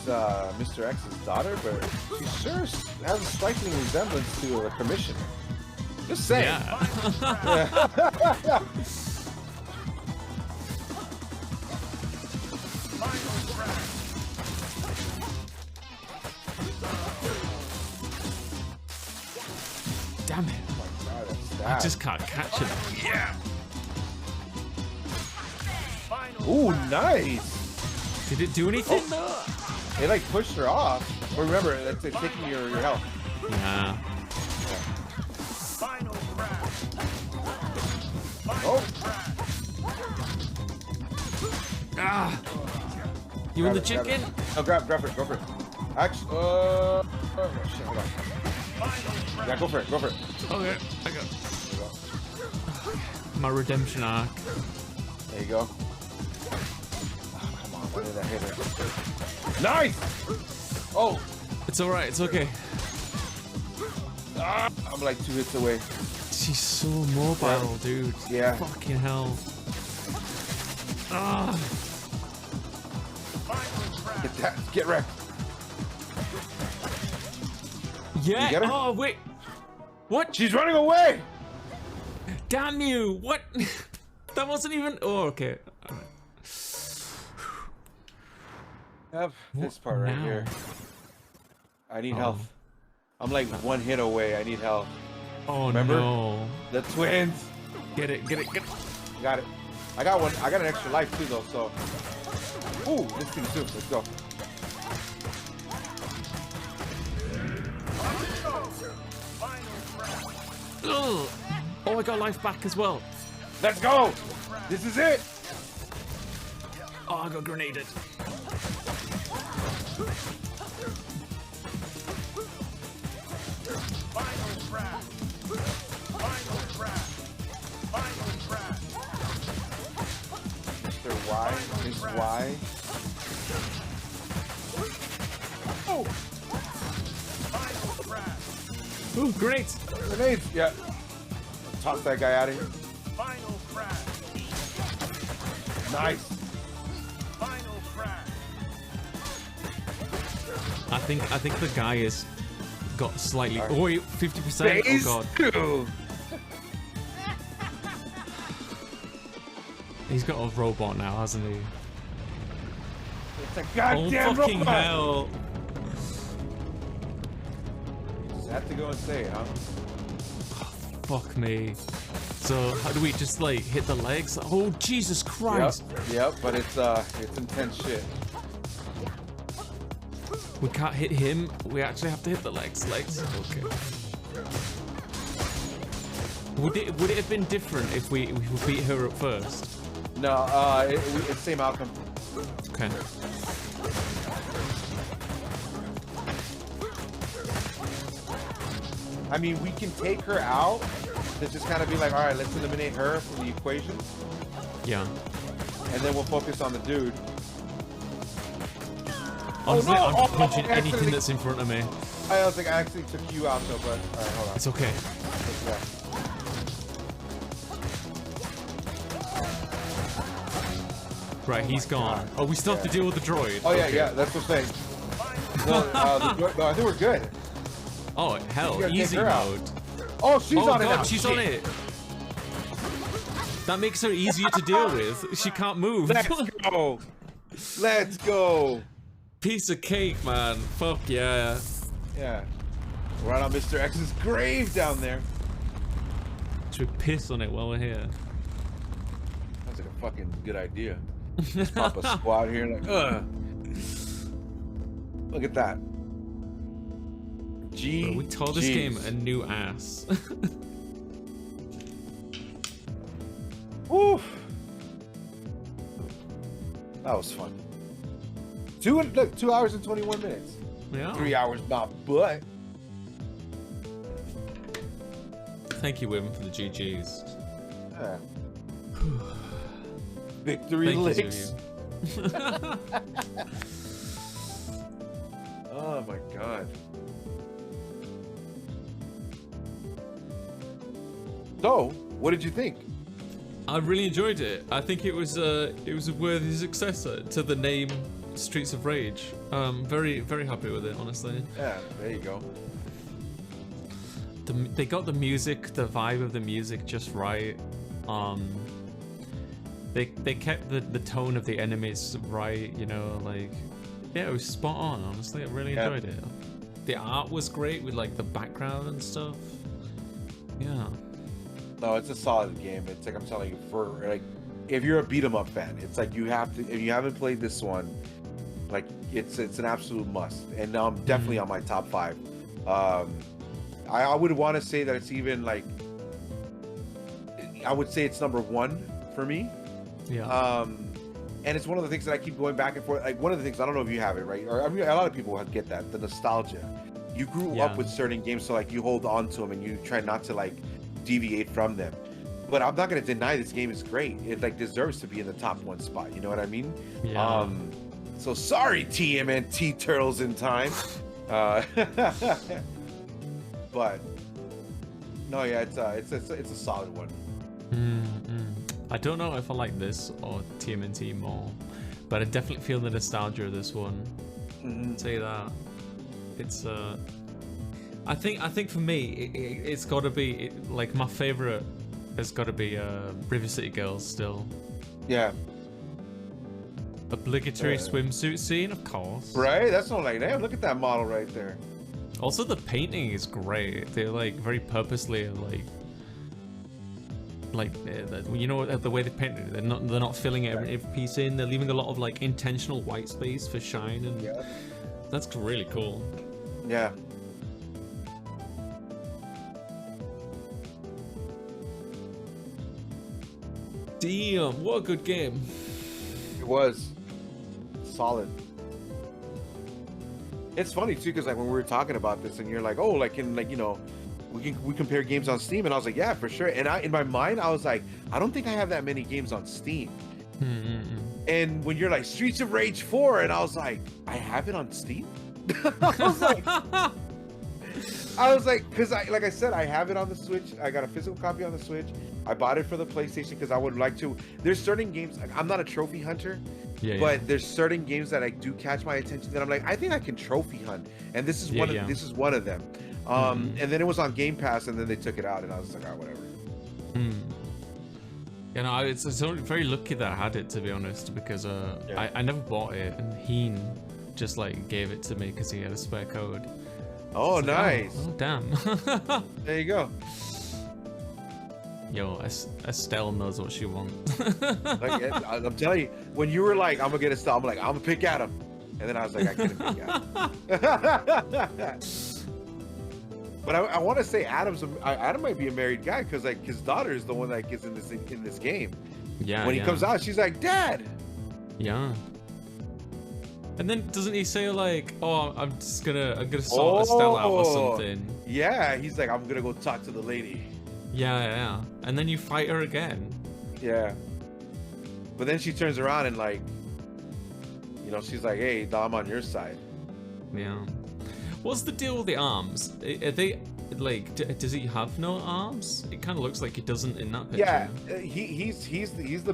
Mr. X's daughter, but she sure has a striking resemblance to a commissioner. Just saying. Yeah. Damn it. Oh my God, that's I sad. just can't catch him. Yeah. Ooh, nice. Did it do anything? It like pushed her off. But remember, that's it, taking your health. Yeah. Final crash. Oh, Ah. You in the grab it, grab chicken? it. No, grab it, go for it. Actually, oh shit, hold on. Yeah, go for it, go for it. Okay, I got There you go. my redemption arc. There you go. Oh, come on, where did that hit her? Nice! Oh, It's alright, it's okay. I'm like 2 hits away. She's so mobile, dude. Yeah. Fucking hell. Ah. Get that, get wrecked. Yeah. You get her? Oh, wait. What? She's running away! Damn you. What? That wasn't even. Oh, okay. Alright. Have this part right now? here. I need Oh. health. I'm like 1 hit away. I need health. Oh, Remember? no. The twins. Get it, get it, get it. Got it. I got one. I got an extra life too, though. So, ooh, this thing too. Let's go. Ugh. Oh, I got life back as well. Let's go. This is it. Oh, I got grenaded. Final crash. Final crash. Final crash. Mr. Y. Miss Y. Oh. Final crash. Ooh, great. Grenades. Yeah. Toss that guy out of here. Final crash. Nice. Final crash. I think the guy has got slightly. Right. Oh wait, 50%. Phase Oh god. 2. He's got a robot now, hasn't he? It's a Oh goddamn fucking robot. hell! You just have to go and say it, huh? Fuck me. So how do we just like hit the legs? Oh Jesus Christ! Yep, but it's intense shit. We can't hit him. We actually have to hit the legs. Legs. Okay. Would it have been different if we beat her up first? No, it's same outcome. Okay. I mean, we can take her out to just kind of be like, all right, let's eliminate her from the equation, Yeah. and then we'll focus on the dude. Honestly, no! I'm Oh, punching oh, anything actually- that's in front of me. I was like, I actually took you out though, but all right, hold on. It's okay. Yeah. Right, he's gone. Oh, we still have to deal with the droid. Oh yeah, Okay. yeah, that's what I'm saying. No, no, I think we're good. Oh hell, You gotta take easy her out. mode. Oh, she's Oh on it god, now. she's Shit. on it. That makes her easier to deal with. She can't move. Let's go. Let's go. Piece of cake, man. Fuck yeah. Yeah. Right on Mr. X's grave down there. Should we piss on it while we're here? Sounds like a fucking good idea. Just pop a squad here like, ugh. Look at that. Bro, we tore this game a new ass. Woo. That was fun. 2 hours and 21 minutes. Yeah. 3 hours not, but Thank you, Wim, for the GGs. yeah. Victory Thank you, licks. Zuyu. Oh my god. So, what did you think? I really enjoyed it. I think it was a worthy successor to the name Streets of Rage. Very happy with it, honestly. Yeah, there you go. They got the music, the vibe of the music just right. They kept the tone of the enemies right, you know, like yeah, it was spot on, honestly. I really enjoyed it. The art was great with like the background and stuff. Yeah. No, it's a solid game. It's like I'm telling you, for like, if you're a beat 'em up fan, it's like you have to. If you haven't played this one, like it's an absolute must. And now I'm definitely on my top 5. I would want to say that it's even like, I would say it's number 1 for me. Yeah. And it's one of the things that I keep going back and forth. Like one of the things, I don't know if you have it, right? Or I mean, a lot of people get that, the nostalgia. You grew up with certain games, so like you hold on to them and you try not to like deviate from them. But I'm not going to deny this game is great. It like deserves to be in the top 1 spot. You know what I mean? Yeah. So sorry, TMNT Turtles in Time. But no, yeah, it's a solid one. I don't know if I like this or TMNT more, but I definitely feel the nostalgia of this one. I'd say that it's I think for me it's got to be like my favorite has got to be River City Girls still. Yeah. Obligatory swimsuit scene, of course. Right? That's not like, damn, look at that model right there. Also, the painting is great. They're like very purposely you know the way they painted it. They're not filling every piece in. They're leaving a lot of like intentional white space for shine, and that's really cool. Yeah. Damn, what a good game. It was solid. It's funny too, because like when we were talking about this, and you're like, oh, like in like, you know, we compare games on Steam, and I was like, yeah, for sure. And in my mind, I was like, I don't think I have that many games on Steam. And when you're like Streets of Rage 4, and I was like, I have it on Steam. I I was like, because like I said, I have it on the Switch. I got a physical copy on the Switch. I bought it for the PlayStation because I would like to. There's certain games. I'm not a trophy hunter, but there's certain games that I do catch my attention that I'm like, I think I can trophy hunt, and this is one of this is one of them. And then it was on Game Pass, and then they took it out, and I was like, oh, whatever. You know, it's very lucky that I had it, to be honest, because I never bought it, and Heen just like gave it to me because he had a spare code. Oh, nice. Oh, damn. There you go. Yo, Estelle knows what she wants. Like, I'm telling you, when you were like, I'm gonna get Estelle, I'm like, I'm gonna pick Adam, and then I was like, I couldn't pick Adam. But I want to say Adam might be a married guy because like his daughter is the one that gets in this game. Yeah. When he comes out, she's like, Dad. Yeah. And then doesn't he say like, "Oh, I'm gonna sort Estelle out or something"? Yeah, he's like, "I'm gonna go talk to the lady." Yeah. And then you fight her again. Yeah. But then she turns around and like, you know, she's like, "Hey, I'm on your side." Yeah. What's the deal with the arms? Are they like? Does he have no arms? It kind of looks like he doesn't in that picture. Yeah, he's the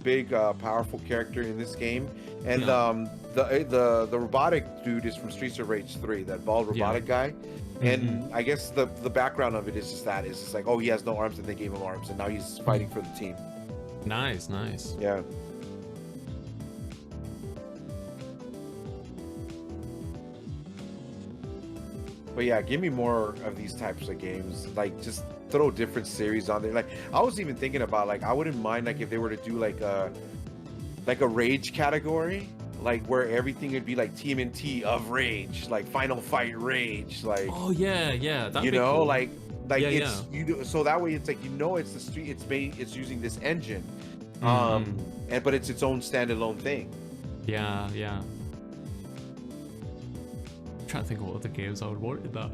big powerful character in this game, and the robotic dude is from Streets of Rage 3, that bald robotic guy. And I guess the background of it is just that it's just like, oh, he has no arms, and they gave him arms, and now he's fighting for the team. Nice. Yeah. But yeah, give me more of these types of games. Like, just throw different series on there. Like, I was even thinking about, like, I wouldn't mind like if they were to do like a rage category, like where everything would be like TMNT of Rage, like Final Fight Rage, like. Oh yeah, that'd you be know, cool. like it's you do, so that way it's like, you know, it's the street, it's using this engine, but it's its own standalone thing. Yeah. I'm trying to think of what other games I would want in that.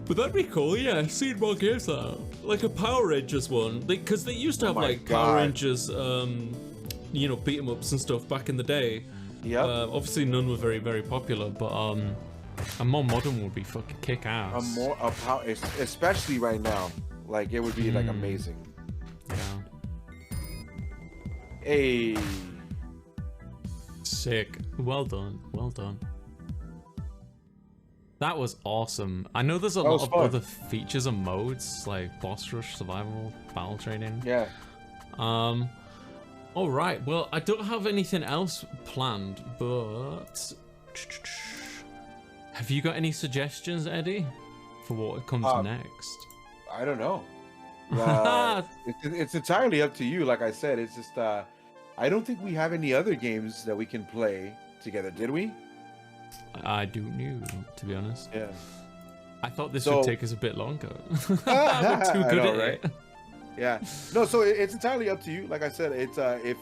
But that'd be cool, yeah. Seeing more games like that. Like a Power Rangers one. Because they used to have Power Rangers, you know, beat 'em ups and stuff back in the day. Yeah. Obviously none were very, very popular, but a more modern would be fucking kick ass. Especially right now. Like, it would be like amazing. Yeah. Hey. Sick. Well done. That was awesome. I know there's a lot of other features and modes, like boss rush, survival, battle training. Yeah. All right. Well, I don't have anything else planned, but have you got any suggestions, Eddie, for what comes next? I don't know. It's entirely up to you. Like I said, it's just I don't think we have any other games that we can play together, did we? I do know, to be honest. Yeah. I thought this would take us a bit longer. We're too good at it. Yeah. No, so it's entirely up to you. Like I said, it's if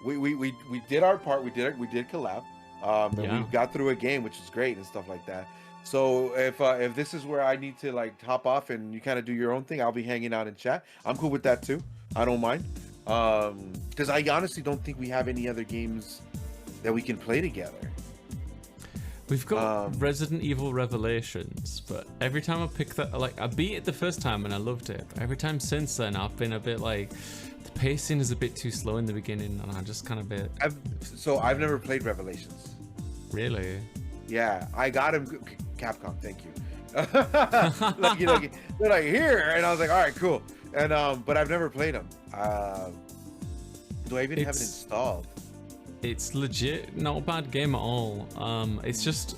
we did our part, we did collab. And we got through a game, which is great and stuff like that. So if this is where I need to like hop off and you kind of do your own thing, I'll be hanging out in chat. I'm cool with that too. I don't mind. Because I honestly don't think we have any other games that we can play together. We've got Resident Evil Revelations, but every time I pick that, like, I beat it the first time and I loved it. But every time since then, I've been a bit like, the pacing is a bit too slow in the beginning, and I just kind of bit. I've never played Revelations. Really? Yeah, I got him. Capcom, thank you. Like, you know, they're like, here, and I was like, all right, cool. And but I've never played them. Do I even have it installed? It's legit not a bad game at all. It's just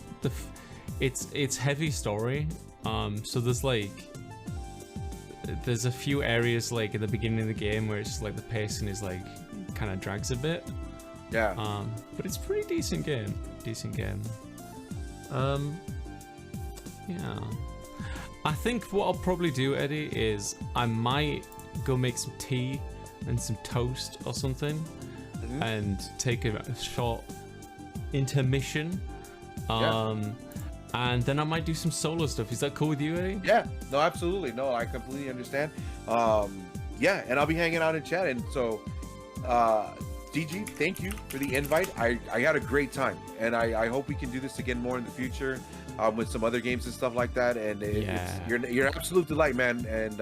it's heavy story. So there's a few areas like at the beginning of the game where it's just like the pacing is like kind of drags a bit. Yeah. But it's a pretty decent game. Yeah. I think what I'll probably do, Eddie, is I might go make some tea and some toast or something. And take a short intermission, and then I might do some solo stuff. Is that cool with you, Eddie? Yeah, no, absolutely. No, I completely understand. Yeah, and I'll be hanging out in chat. And so, DG, thank you for the invite. I had a great time, and I hope we can do this again more in the future. with some other games and stuff like that. And you're an absolute delight, man. And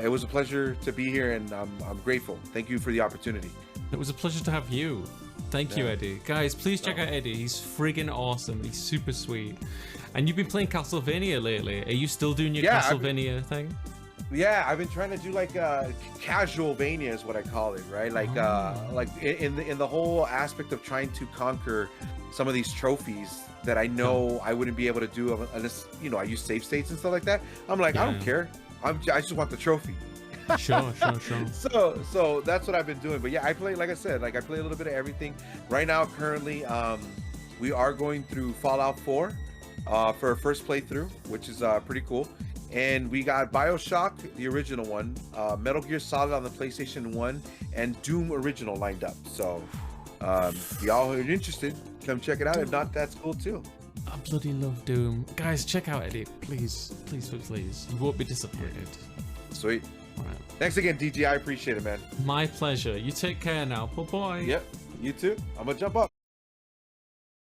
it was a pleasure to be here, and I'm grateful. Thank you for the opportunity. It was a pleasure to have you. Thank you, Eddie. Guys, please check out Eddie. He's friggin' awesome. He's super sweet. And you've been playing Castlevania lately. Are you still doing your Castlevania thing? Yeah, I've been trying to do like casualvania is what I call it, right? Like in the whole aspect of trying to conquer some of these trophies that I know I wouldn't be able to do unless, you know, I use save states and stuff like that. I'm like, I don't care. I just want the trophy. Sure. So that's what I've been doing. But yeah, I play, like I said, like I play a little bit of everything. Right now, currently, we are going through Fallout 4 for our first playthrough, which is pretty cool. And we got BioShock, the original one, Metal Gear Solid on the PlayStation 1, and Doom Original lined up. So if y'all are interested, come check it out. If not, that's cool too. I bloody love Doom. Guys, check out Eddie. Please. You won't be disappointed. Sweet. All right. Thanks again, DG. I appreciate it, man. My pleasure. You take care now. Bye-bye. Yep. You too. I'm going to jump up.